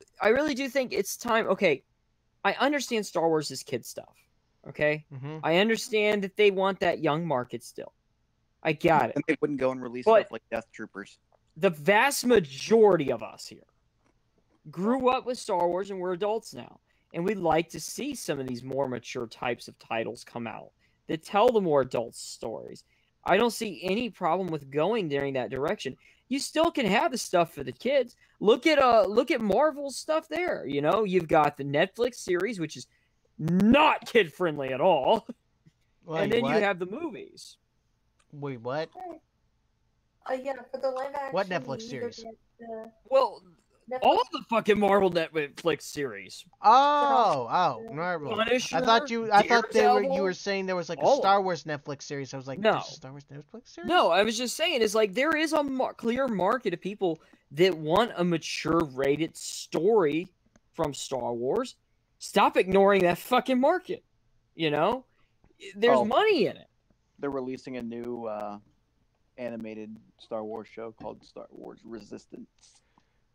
think it's time. Okay, I understand Star Wars is kid stuff. Okay, I understand that they want that young market still. I got it. And they wouldn't go and release stuff like Death Troopers. The vast majority of us here grew up with Star Wars, and we're adults now. And we'd like to see some of these more mature types of titles come out that tell the more adult stories. I don't see any problem with going during that direction. You still can have the stuff for the kids. Look at Marvel's stuff there. You know, you've got the Netflix series, which is not kid friendly at all. Wait, and then you have the movies. Wait, what? Yeah, for the live action. What Netflix series? Well, all the fucking Marvel Netflix series. Oh, Marvel. Punisher, I thought you were saying there was like a Star Wars Netflix series. I was like, no. There's a Star Wars Netflix series? No, I was just saying, it's like there is a clear market of people that want a mature rated story from Star Wars. Stop ignoring that fucking market. You know? There's money in it. They're releasing a new animated Star Wars show called Star Wars Resistance.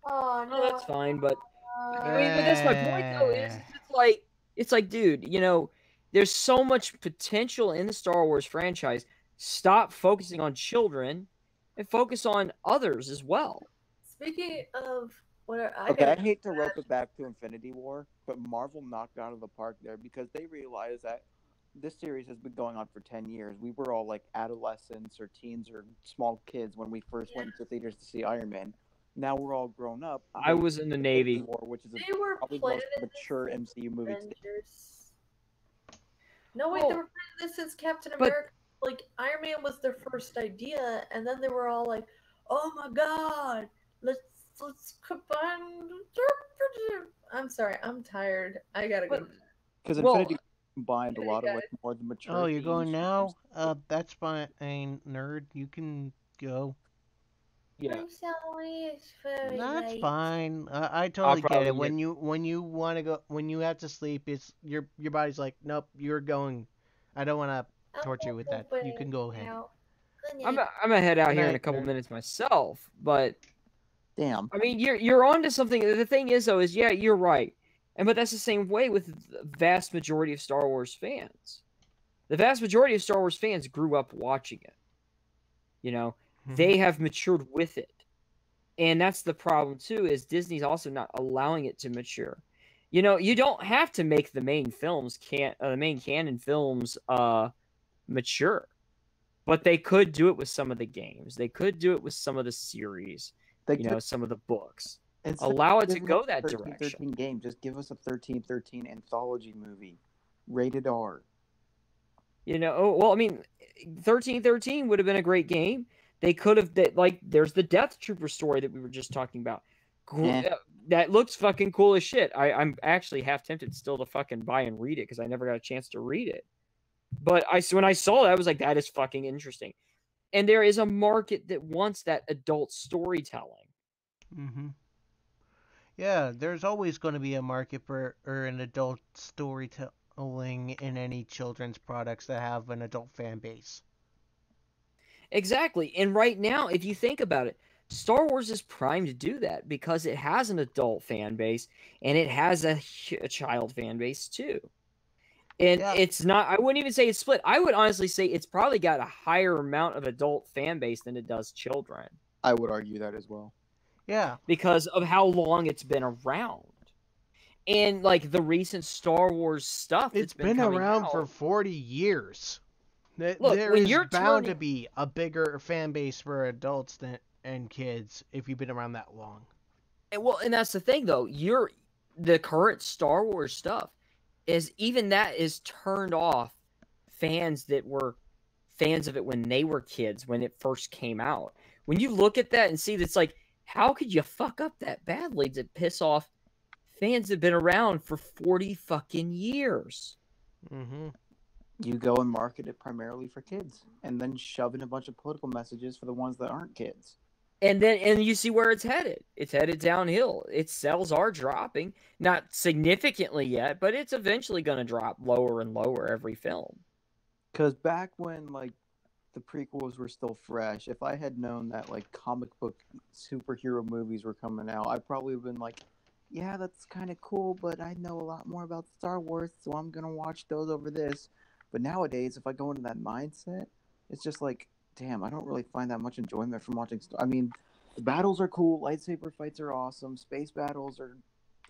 Oh, no. That's fine, but I mean, but that's my point though. It's like, dude, you know, there's so much potential in the Star Wars franchise. Stop focusing on children and focus on others as well. Speaking of I hate to rope it back to Infinity War, but Marvel knocked out of the park there because they realized that this series has been going on for 10 years. We were all like adolescents or teens or small kids when we first went to theaters to see Iron Man. Now we're all grown up. I was in the Navy. War, which is probably the most mature MCU movie. No, wait, they were planning this since Captain America. Like, Iron Man was their first idea, and then they were all like, oh my god, let's combine. I'm sorry, I'm tired. I gotta go. Because Infinity combined a lot of like more the mature. Oh, you're going now? That's fine, nerd. You can go. Yeah, I'm sorry, it's very That's late. fine. I I'll totally get it. probably When you want to go, when you have to sleep, it's your body's like, nope, you're going. I don't want to I'm torture you with that. You can go ahead. now. Good I'm night. gonna head out Good here in a night, couple nerd. minutes myself, but Damn. I mean, you're on to something. The thing is, though, is yeah, you're right, but that's the same way with the vast majority of Star Wars fans. The vast majority of Star Wars fans grew up watching it. You know, they have matured with it, and that's the problem too. Is Disney's also not allowing it to mature. You know, you don't have to make the main films the main canon films mature, but they could do it with some of the games. They could do it with some of the series. They You could, know, some of the books. instead Allow of it to giving us go a that 1313 direction. game, just give us a 1313 anthology movie, rated R. You know, well, I mean, 1313 would have been a great game. They could have like there's the Death Trooper story that we were just talking about. Eh. That looks fucking cool as shit. I'm actually half tempted still to fucking buy and read it because I never got a chance to read it. But when I saw that, I was like, that is fucking interesting. And there is a market that wants that adult storytelling. Mm-hmm. Yeah, there's always going to be a market for or an adult storytelling in any children's products that have an adult fan base. Exactly. And right now, if you think about it, Star Wars is primed to do that because it has an adult fan base and it has a child fan base too. And Yeah, it's not, I wouldn't even say it's split. I would honestly say it's probably got a higher amount of adult fan base than it does children I would argue that as well. yeah. because of how long it's been around. And like the recent Star Wars stuff that's It's been coming around out. for 40 years. Look, There when is you're bound to turning, be a bigger fan base for adults and kids if you've been around that long. and that's the thing though, the current Star Wars stuff is even that is turned off fans that were fans of it when they were kids when it first came out. When you look at that and see that's like, how could you fuck up that badly to piss off fans that have been around for 40 fucking years? Mm-hmm. You go and market it primarily for kids, and then shove in a bunch of political messages for the ones that aren't kids. And you see where it's headed. It's headed downhill. Its sales are dropping, not significantly yet, but it's eventually going to drop lower and lower every film. Because back when like the prequels were still fresh, if I had known that like comic book superhero movies were coming out, I probably would have been like, yeah, that's kind of cool, but I know a lot more about Star Wars, so I'm gonna watch those over this. But nowadays, if I go into that mindset, it's just like, damn, I don't really find that much enjoyment from watching. I mean, the battles are cool, lightsaber fights are awesome, space battles are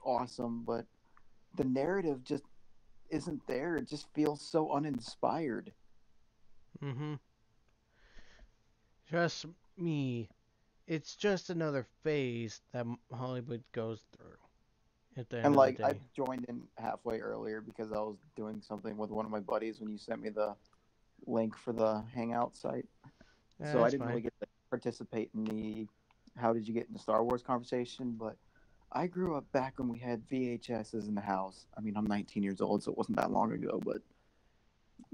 awesome, but the narrative just isn't there. It just feels so uninspired. Mm-hmm. Trust me, it's just another phase that Hollywood goes through at the end And of the like, I day. joined in halfway earlier because I was doing something with one of my buddies when you sent me the link for the Hangout site. Yeah, So I that's didn't really fine. get to participate in the how did you get into Star Wars conversation, but I grew up back when we had VHSs in the house. I mean, I'm 19 years old, so it wasn't that long ago, but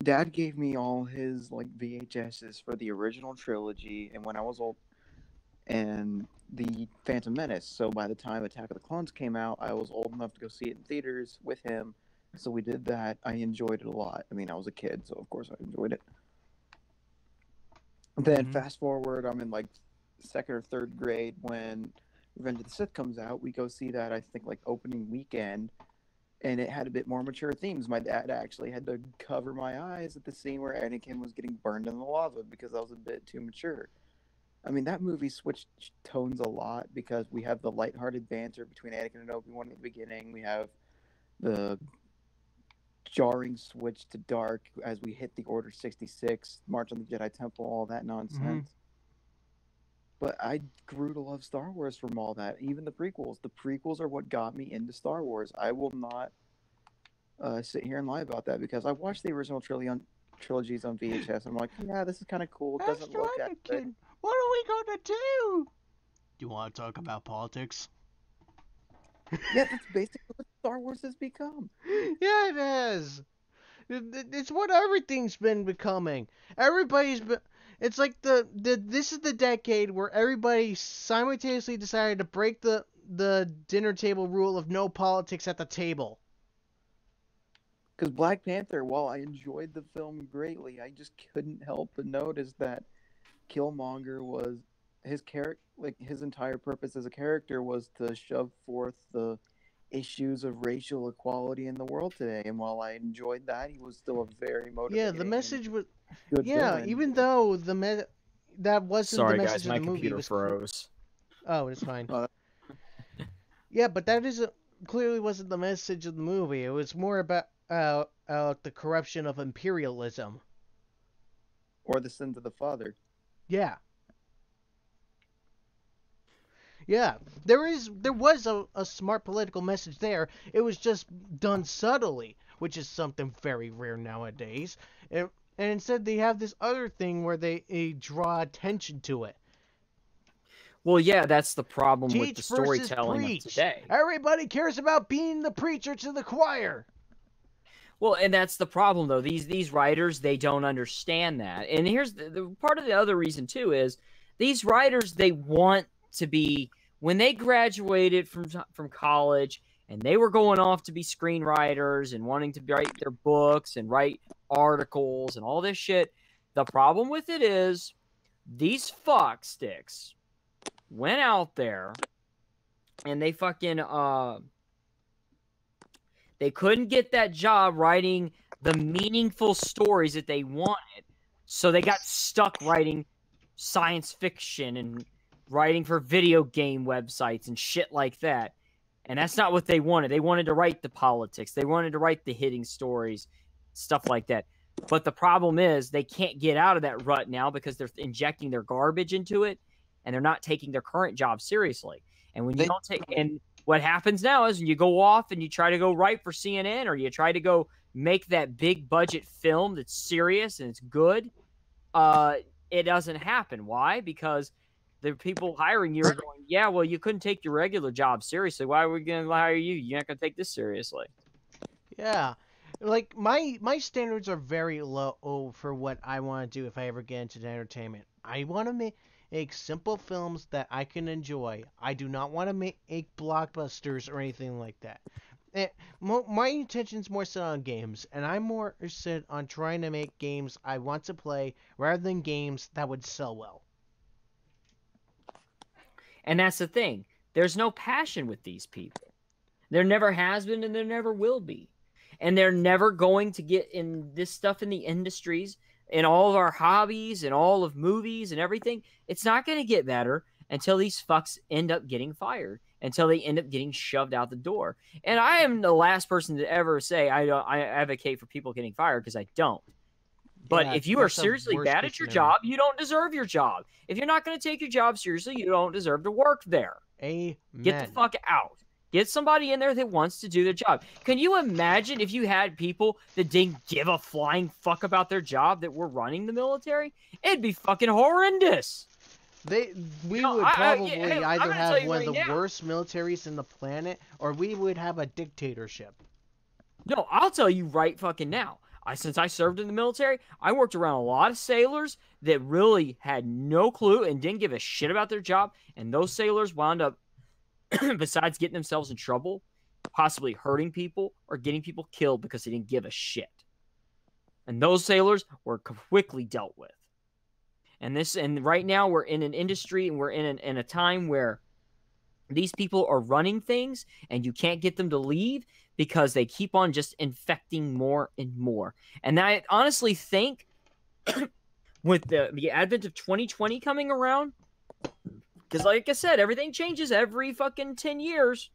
Dad gave me all his like VHSs for the original trilogy and when I was old and the Phantom Menace. So by the time Attack of the Clones came out, I was old enough to go see it in theaters with him. So we did that. I enjoyed it a lot. I mean, I was a kid, so of course I enjoyed it. Then Mm-hmm. fast forward, I'm in like second or third grade when Revenge of the Sith comes out. We go see that, I think, like opening weekend, and it had a bit more mature themes. My dad actually had to cover my eyes at the scene where Anakin was getting burned in the lava because I was a bit too mature. I mean, that movie switched tones a lot because we have the lighthearted banter between Anakin and Obi-Wan at the beginning. We have the jarring switch to dark as we hit the Order 66, March on the Jedi Temple, all that nonsense. Mm-hmm. But I grew to love Star Wars from all that. Even the prequels. The prequels are what got me into Star Wars. I will not sit here and lie about that because I watched the original trilogies on VHS. I'm like, yeah, this is kind of cool. It doesn't look Master accurate. Anakin, what are we gonna do? Do you want to talk about politics? Yeah, that's basically what Star Wars has become. Yeah, it has. It's what everything's been becoming. Everybody's been. It's like this is the decade where everybody simultaneously decided to break the dinner table rule of no politics at the table. Because Black Panther, while I enjoyed the film greatly, I just couldn't help but notice that Killmonger was his character, like his entire purpose as a character was to shove forth the issues of racial equality in the world today. And while I enjoyed that, he was still a very Yeah, the motivating message was and good villain. even though that wasn't Sorry, the guys, message my of the movie. computer It was froze. Oh, it's fine. Uh, Yeah, but that isn't clearly wasn't the message of the movie. It was more about the corruption of imperialism. or the sins of the father. Yeah. Yeah, there was a smart political message there. It was just done subtly, which is something very rare nowadays. And instead they have this other thing where they draw attention to it. Well, yeah, that's the problem with Teach the versus storytelling of preach. today. Everybody cares about being the preacher to the choir. Well, and that's the problem, though. These writers, they don't understand that. And here's the part of the other reason, too, is these writers, they want to be, when they graduated from college and they were going off to be screenwriters and wanting to write their books and write articles and all this shit, the problem with it is these fucksticks went out there and they fucking they couldn't get that job writing the meaningful stories that they wanted, so they got stuck writing science fiction and writing for video game websites and shit like that. And that's not what they wanted. They wanted to write the politics. They wanted to write the hitting stories, stuff like that. But the problem is they can't get out of that rut now because they're injecting their garbage into it and they're not taking their current job seriously. And when you don't take, and what happens now is when you go off and you try to go write for CNN or you try to go make that big budget film that's serious and it's good, it doesn't happen. Why? Because the people hiring you are going, yeah, well, you couldn't take your regular job seriously. Why are we going to hire you? You're not going to take this seriously. Yeah. Like, my standards are very low for what I want to do if I ever get into entertainment. I want to make simple films that I can enjoy. I do not want to make blockbusters or anything like that. My intention's more set on games, and I'm more set on trying to make games I want to play rather than games that would sell well. And that's the thing. There's no passion with these people. There never has been and there never will be. And they're never going to get in this stuff in the industries, in all of our hobbies, and all of movies and everything. It's not going to get better until these fucks end up getting fired, until they end up getting shoved out the door. And I am the last person to ever say I advocate for people getting fired, because I don't. But Yeah, if you are that's the seriously worst bad case at your scenario. job, you don't deserve your job. If you're not going to take your job seriously, you don't deserve to work there. Amen. Get the fuck out. Get somebody in there that wants to do their job. Can you imagine if you had people that didn't give a flying fuck about their job that were running the military? It'd be fucking horrendous. We know, would I- probably hey, I'm either gonna tell have you one of right the now. worst militaries in the planet, or we would have a dictatorship. No, I'll tell you right fucking now. Since I served in the military, I worked around a lot of sailors that really had no clue and didn't give a shit about their job. And those sailors wound up, besides getting themselves in trouble, possibly hurting people or getting people killed because they didn't give a shit. And those sailors were quickly dealt with. And right now we're in an industry and we're in a time where these people are running things and you can't get them to leave because they keep on just infecting more and more. And I honestly think with the advent of 2020 coming around, because like I said, everything changes every fucking 10 years.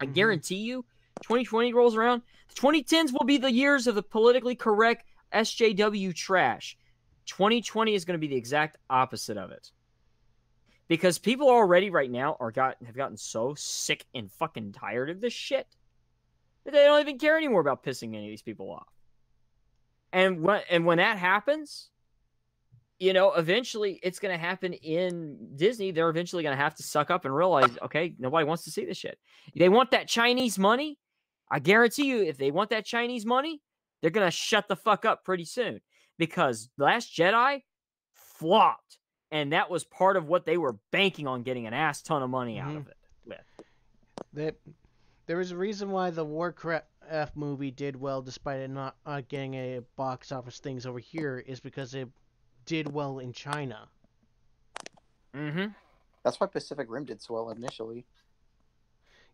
I guarantee you, 2020 rolls around, the 2010s will be the years of the politically correct SJW trash. 2020 is going to be the exact opposite of it. Because people already right now have gotten so sick and fucking tired of this shit that they don't even care anymore about pissing any of these people off. And when that happens, you know, eventually it's going to happen in Disney. They're eventually going to have to suck up and realize, okay, nobody wants to see this shit. They want that Chinese money. I guarantee you, if they want that Chinese money, they're going to shut the fuck up pretty soon. Because Last Jedi flopped. And that was part of what they were banking on getting an ass ton of money out of it with. There was a reason why the Warcraft movie did well despite it not getting a box office things over here, is because it did well in China. Mm-hmm. That's why Pacific Rim did so well initially.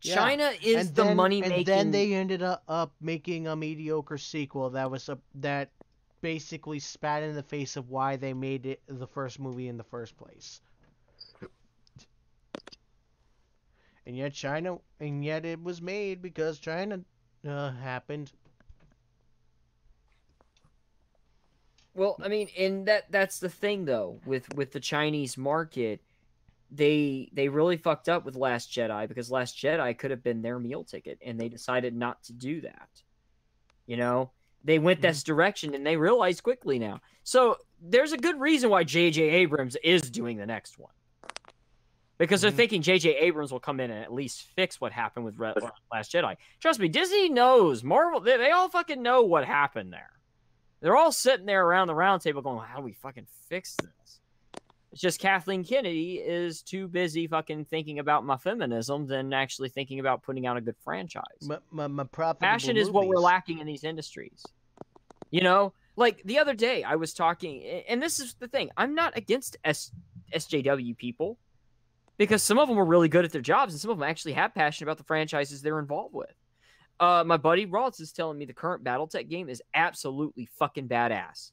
Yeah. China is And the then, money making. And then they ended up making a mediocre sequel that basically spat in the face of why they made it the first movie in the first place. And yet it was made because China happened. Well, I mean, and that's the thing though with the Chinese market, they really fucked up with Last Jedi, because Last Jedi could have been their meal ticket, and they decided not to do that. You know, they went this direction, and they realized quickly now. So there's a good reason why J.J. Abrams is doing the next one, because they're thinking J.J. Abrams will come in and at least fix what happened with Last Jedi. Trust me, Disney knows. Marvel, they all fucking know what happened there. They're all sitting there around the round table going, how do we fucking fix this? It's just Kathleen Kennedy is too busy fucking thinking about my feminism than actually thinking about putting out a good franchise. My profitable Passion is what we're lacking in these industries. You know, like the other day I was talking, and this is the thing, I'm not against SJW people, because some of them are really good at their jobs and some of them actually have passion about the franchises they're involved with. My buddy Ross is telling me the current Battletech game is absolutely fucking badass.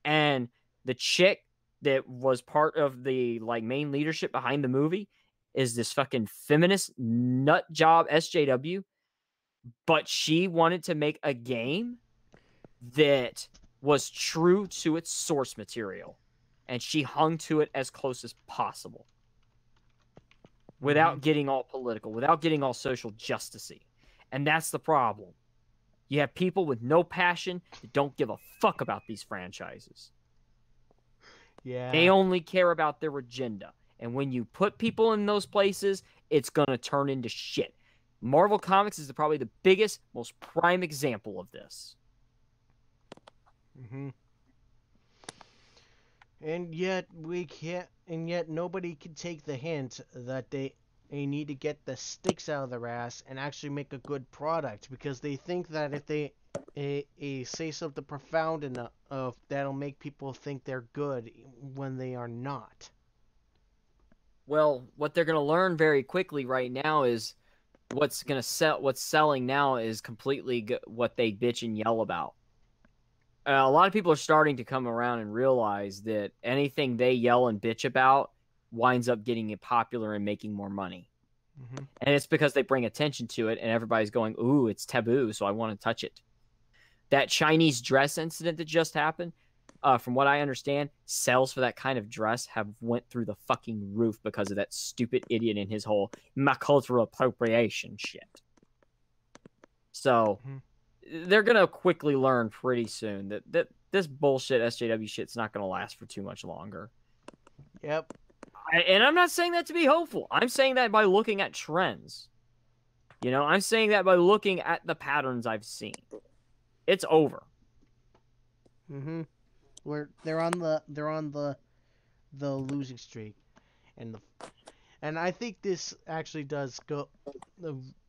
And the chick that was part of the like main leadership behind the movie is this fucking feminist nut job SJW, but she wanted to make a game that was true to its source material, and she hung to it as close as possible without getting all political, without getting all social justicey. And that's the problem. You have people with no passion that don't give a fuck about these franchises. Yeah. They only care about their agenda. And when you put people in those places, it's going to turn into shit. Marvel Comics is probably the biggest, most prime example of this. And yet nobody can take the hint that they need to get the sticks out of their ass and actually make a good product, because they think that if they say something profound enough, that'll make people think they're good when they are not. Well, what they're going to learn very quickly right now is what's selling now is completely what they bitch and yell about. A lot of people are starting to come around and realize that anything they yell and bitch about winds up getting it popular and making more money. And it's because they bring attention to it, and everybody's going, ooh, it's taboo, so I want to touch it. That Chinese dress incident that just happened, from what I understand, sales for that kind of dress have went through the fucking roof because of that stupid idiot and his whole cultural appropriation shit. So they're going to quickly learn pretty soon that this bullshit SJW shit's not going to last for too much longer. Yep. And I'm not saying that to be hopeful. I'm saying that by looking at trends. You know, I'm saying that by looking at the patterns I've seen. It's over. They're on the losing streak, and I think this actually does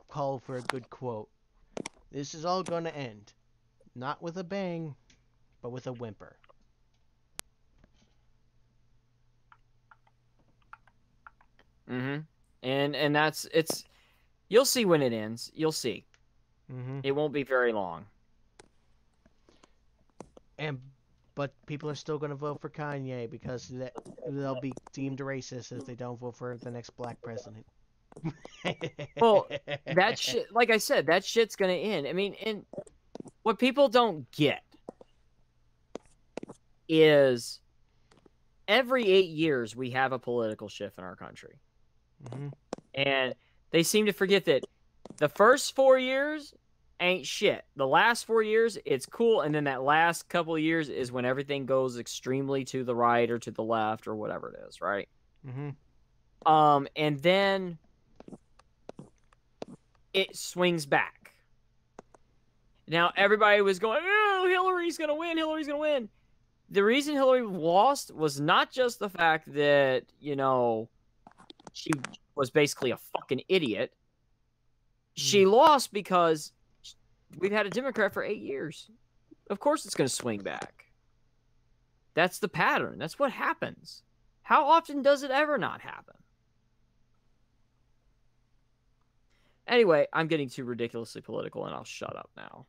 call for a good quote. This is all going to end, not with a bang, but with a whimper. And it's you'll see when it ends. You'll see. It won't be very long. But people are still going to vote for Kanye because they'll be deemed racist if they don't vote for the next black president. Well, that shit, like I said, that shit's going to end. I mean, and what people don't get is every 8 years we have a political shift in our country. And they seem to forget that the first 4 years ain't shit. The last 4 years, it's cool. And then that last couple of years is when everything goes extremely to the right or to the left or whatever it is, right? And then it swings back. Now, everybody was going, oh, Hillary's going to win. Hillary's going to win. the reason Hillary lost was not just the fact that, she was basically a fucking idiot. She lost because we've had a Democrat for 8 years. Of course it's going to swing back. That's the pattern. That's what happens. How often does it ever not happen? Anyway, I'm getting too ridiculously political, and I'll shut up now.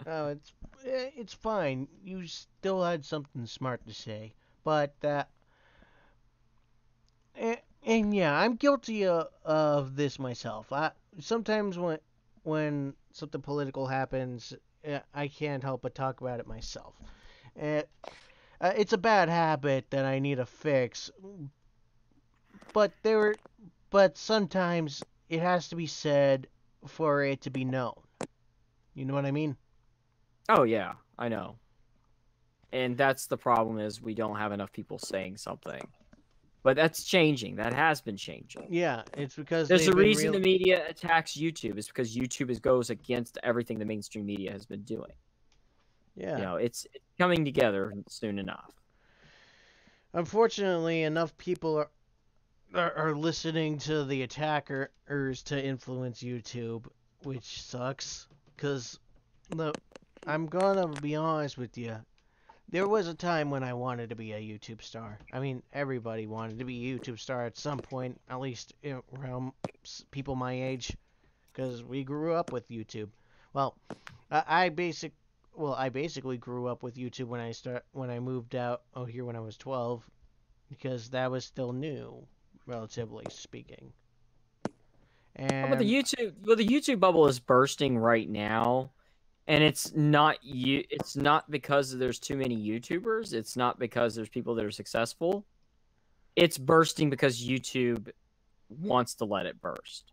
Oh, it's fine. You still had something smart to say, but and yeah, I'm guilty of this myself. Sometimes when something political happens, I can't help but talk about it myself. It's a bad habit that I need to fix, but sometimes it has to be said for it to be known. You know what I mean? Oh, yeah, I know. And that's the problem, is we don't have enough people saying something. But that's changing. That has been changing. Yeah, it's because there's a reason the media attacks YouTube. It's because YouTube goes against everything the mainstream media has been doing. Yeah. It's coming together soon enough. Unfortunately, enough people are listening to the attackers to influence YouTube, which sucks. Because, I'm gonna be honest with you. There was a time when I wanted to be a YouTube star. I mean, everybody wanted to be a YouTube star at some point, at least around people my age, because we grew up with YouTube. Well, I basically grew up with YouTube when I moved out here when I was 12, because that was still new, relatively speaking. And the YouTube bubble is bursting right now. And it's not because there's too many YouTubers. It's not because there's people that are successful. It's bursting because YouTube wants to let it burst.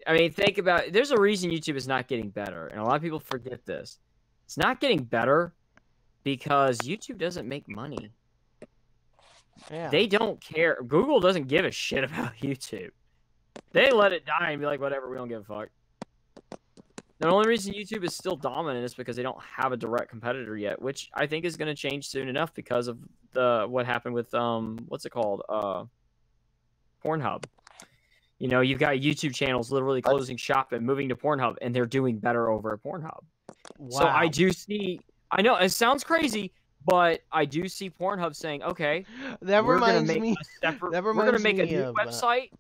I mean, think about it. There's a reason YouTube is not getting better, and a lot of people forget this. It's not getting better because YouTube doesn't make money. Yeah. They don't care. Google doesn't give a shit about YouTube. They let it die and be like, whatever, we don't give a fuck. The only reason YouTube is still dominant is because they don't have a direct competitor yet, which I think is going to change soon enough because of what happened with what's it called, Pornhub. You've got YouTube channels literally closing shop and moving to Pornhub, and they're doing better over at Pornhub. Wow. So I do see. I know it sounds crazy, but I do see Pornhub saying, "Okay, we're going to make a new website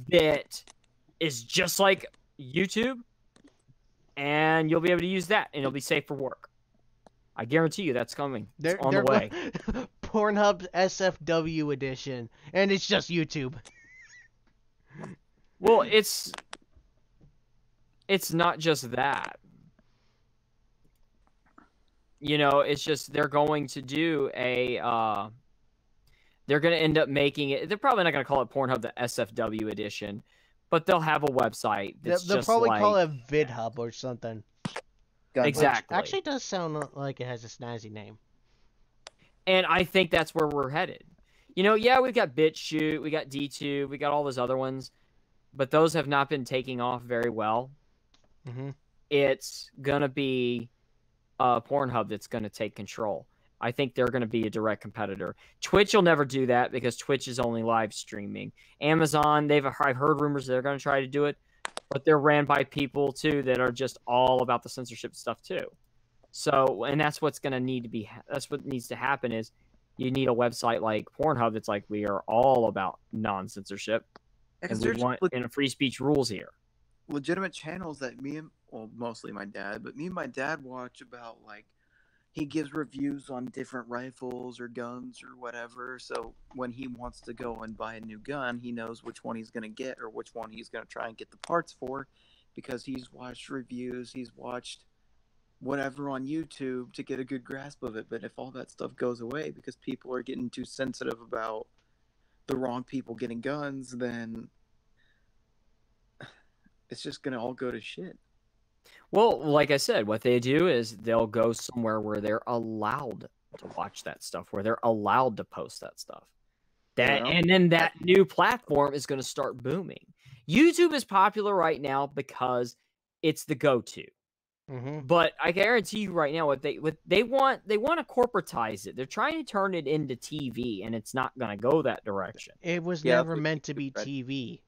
that is just like YouTube." And you'll be able to use that, and it'll be safe for work. I guarantee you that's coming. It's on the way. Pornhub SFW edition, and it's just YouTube. Well, it's not just that. It's just they're going to do they're going to end up making it. They're probably not going to call it Pornhub the SFW edition. But they'll have a website that's they'll probably call it VidHub or something. Exactly. Which actually does sound like it has a snazzy name. And I think that's where we're headed. Yeah, we've got BitChute, we got DTube, we got all those other ones, but those have not been taking off very well. Mm-hmm. It's going to be Pornhub that's going to take control. I think they're going to be a direct competitor. Twitch will never do that because Twitch is only live streaming. Amazon, I've heard rumors they're going to try to do it, but they're ran by people too that are just all about the censorship stuff too. So, and that's what's going to need to be. That's what needs to happen is you need a website like Pornhub that's like, we are all about non-censorship, and we want free speech rules here. Legitimate channels that mostly my dad, but me and my dad watch about he gives reviews on different rifles or guns or whatever. So when he wants to go and buy a new gun, he knows which one he's going to get or which one he's going to try and get the parts for because he's watched reviews, he's watched whatever on YouTube to get a good grasp of it. But if all that stuff goes away because people are getting too sensitive about the wrong people getting guns, then it's just going to all go to shit. Well, like I said, what they do is they'll go somewhere where they're allowed to watch that stuff, where they're allowed to post that stuff. And then that new platform is going to start booming. YouTube is popular right now because it's the go-to. Mm-hmm. But I guarantee you right now, what they want to corporatize it. They're trying to turn it into TV, and it's not going to go that direction. It was Yeah, that's never what meant to YouTube be read. TV.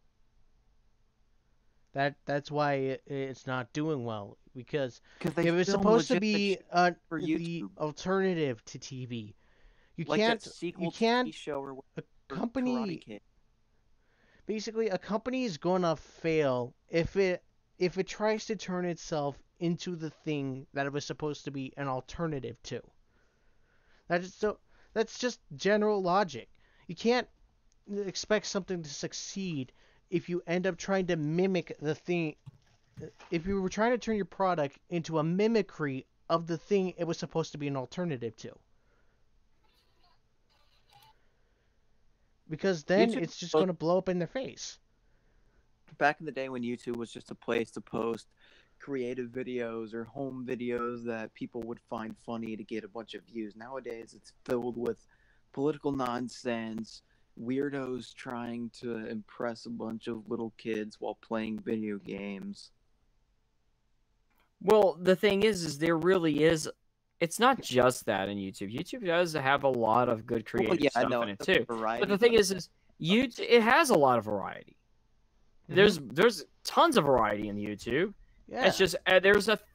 That's why it's not doing well, because Because they it was film supposed to legitimate be shit for the YouTube, alternative to TV. You like that can't you sequel can't TV show or a whatever, Karate company Kid. basically a company is gonna fail if it tries to turn itself into the thing that it was supposed to be an alternative to. That's just general logic. You can't expect something to succeed if you end up trying to mimic the thing. If you were trying to turn your product into a mimicry of the thing it was supposed to be an alternative to. Because then YouTube, it's just going to blow up in their face. back in the day when YouTube was just a place to post creative videos or home videos that people would find funny to get a bunch of views. Nowadays, it's filled with political nonsense, weirdos trying to impress a bunch of little kids while playing video games. Well, the thing is there really is. It's not just that in YouTube. YouTube does have a lot of good Well, creative yeah, I stuff know in it it's a too. variety, But the thing but is it has a lot of variety. There's tons of variety in YouTube. Yeah. It's just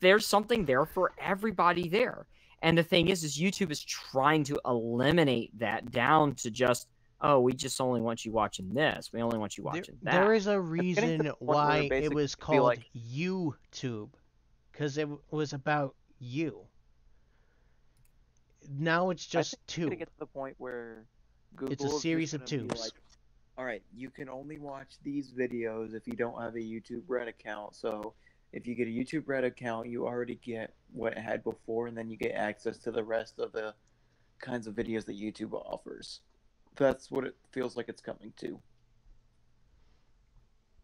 there's something there for everybody there. And the thing is YouTube is trying to eliminate that down to just, oh, we just only want you watching this. We only want you watching that. There is a It's getting to reason the point where why it basically was be called like, YouTube, because it was about you. Now it's I just think it's tube. gonna get to the point where Google It's a is just series of gonna be tubes. like, all right, you can only watch these videos if you don't have a YouTube Red account. So if you get a YouTube Red account, you already get what it had before, and then you get access to the rest of the kinds of videos that YouTube offers. That's what it feels like it's coming to.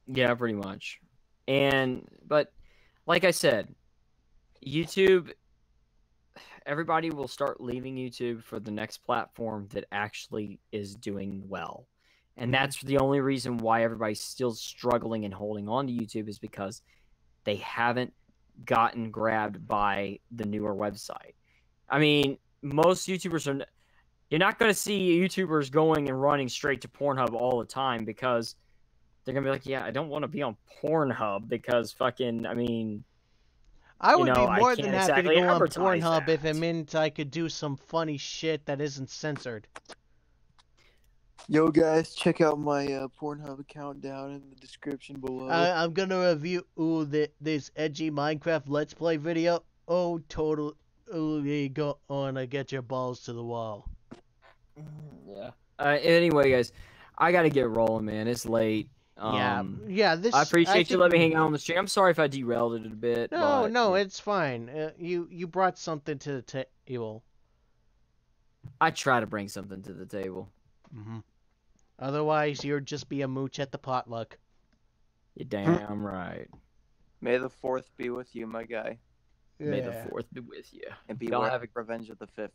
Yeah, pretty much. But like I said, YouTube, everybody will start leaving YouTube for the next platform that actually is doing well. And that's the only reason why everybody's still struggling and holding on to YouTube, is because they haven't gotten grabbed by the newer website. I mean, most YouTubers you're not going to see YouTubers going and running straight to Pornhub all the time, because they're going to be like, yeah, I don't want to be on Pornhub because fucking, I mean, I would be I more can't than happy to exactly go on advertise Pornhub if that. it meant I could do some funny shit that isn't censored. Yo, guys, check out my Pornhub account down in the description below. I'm gonna review this edgy Minecraft Let's Play video. Oh, totally gonna get your balls to the wall. Yeah. Anyway, guys, I got to get rolling, man. It's late. Yeah. This I appreciate you think letting me hang out on the stream. I'm sorry if I derailed it a bit. No, but it's fine. You brought something to the table. I try to bring something to the table. Mm-hmm. Otherwise, you'd just be a mooch at the potluck. You're damn right. May the 4th be with you, my guy. May the 4th be with you. And Y'all beware have of Revenge of the 5th.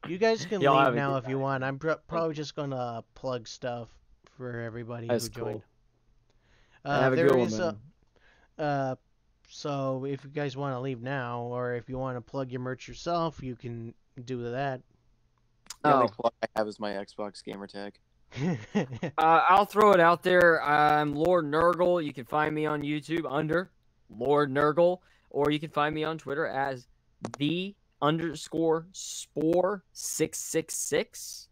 You guys can Y'all leave have a now good if you night. want. I'm probably just gonna plug stuff for everybody That's who joined. cool. Have a There good one, is man. so if you guys want to leave now, or if you want to plug your merch yourself, you can do that. The only plug I have is my Xbox gamer tag. I'll throw it out there. I'm Lord NURGLE. You can find me on YouTube under Lord NURGLE, or you can find me on Twitter as the_spore666.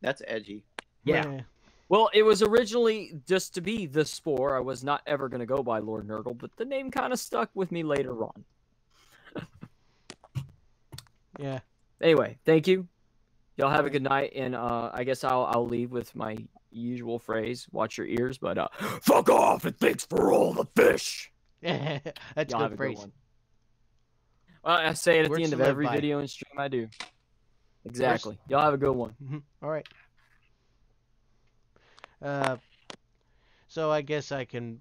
That's edgy. Yeah. Well, it was originally just to be the Spore. I was not ever going to go by Lord NURGLE, but the name kind of stuck with me later on. Yeah. Anyway, thank you. Y'all have a good night, and I guess I'll leave with my usual phrase: "Watch your ears," but fuck off and thanks for all the fish. That's Y'all a have good a phrase. one. Well, I say it at Words the end to of live every by. video and stream I do. Exactly. Y'all have a good one. All right. So I guess I can.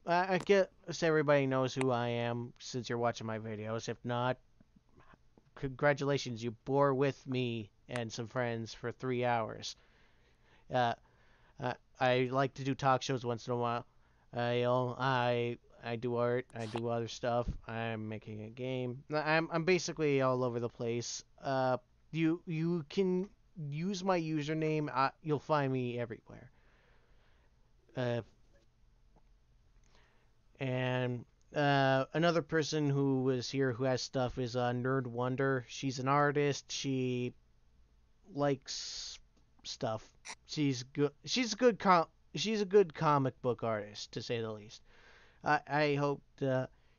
I guess everybody knows who I am since you're watching my videos. If not, congratulations, you bore with me and some friends for 3 hours. I like to do talk shows once in a while. I I do art. I do other stuff. I'm making a game. I'm basically all over the place. You can use my username. You'll find me everywhere. Uh, and another person who was here who has stuff is Nerd Wonder. She's an artist. She likes stuff. She's good. She's a good comic book artist, to say the least. I hope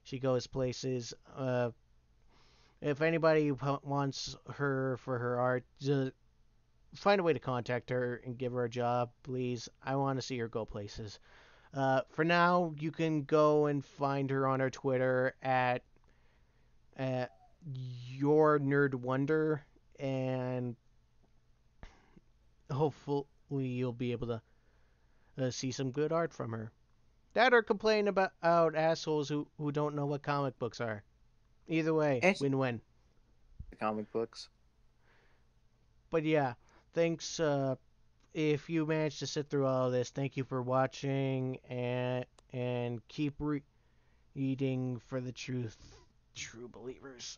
she goes places. If anybody wants her for her art, just find a way to contact her and give her a job, please. I want to see her go places. For now, you can go and find her on her Twitter at your nerd wonder, and hopefully you'll be able to see some good art from her. That or complain about assholes who don't know what comic books are. Either way, And win-win. comic books. But yeah, thanks. If you managed to sit through all of this, thank you for watching, and keep reading for the truth, true believers.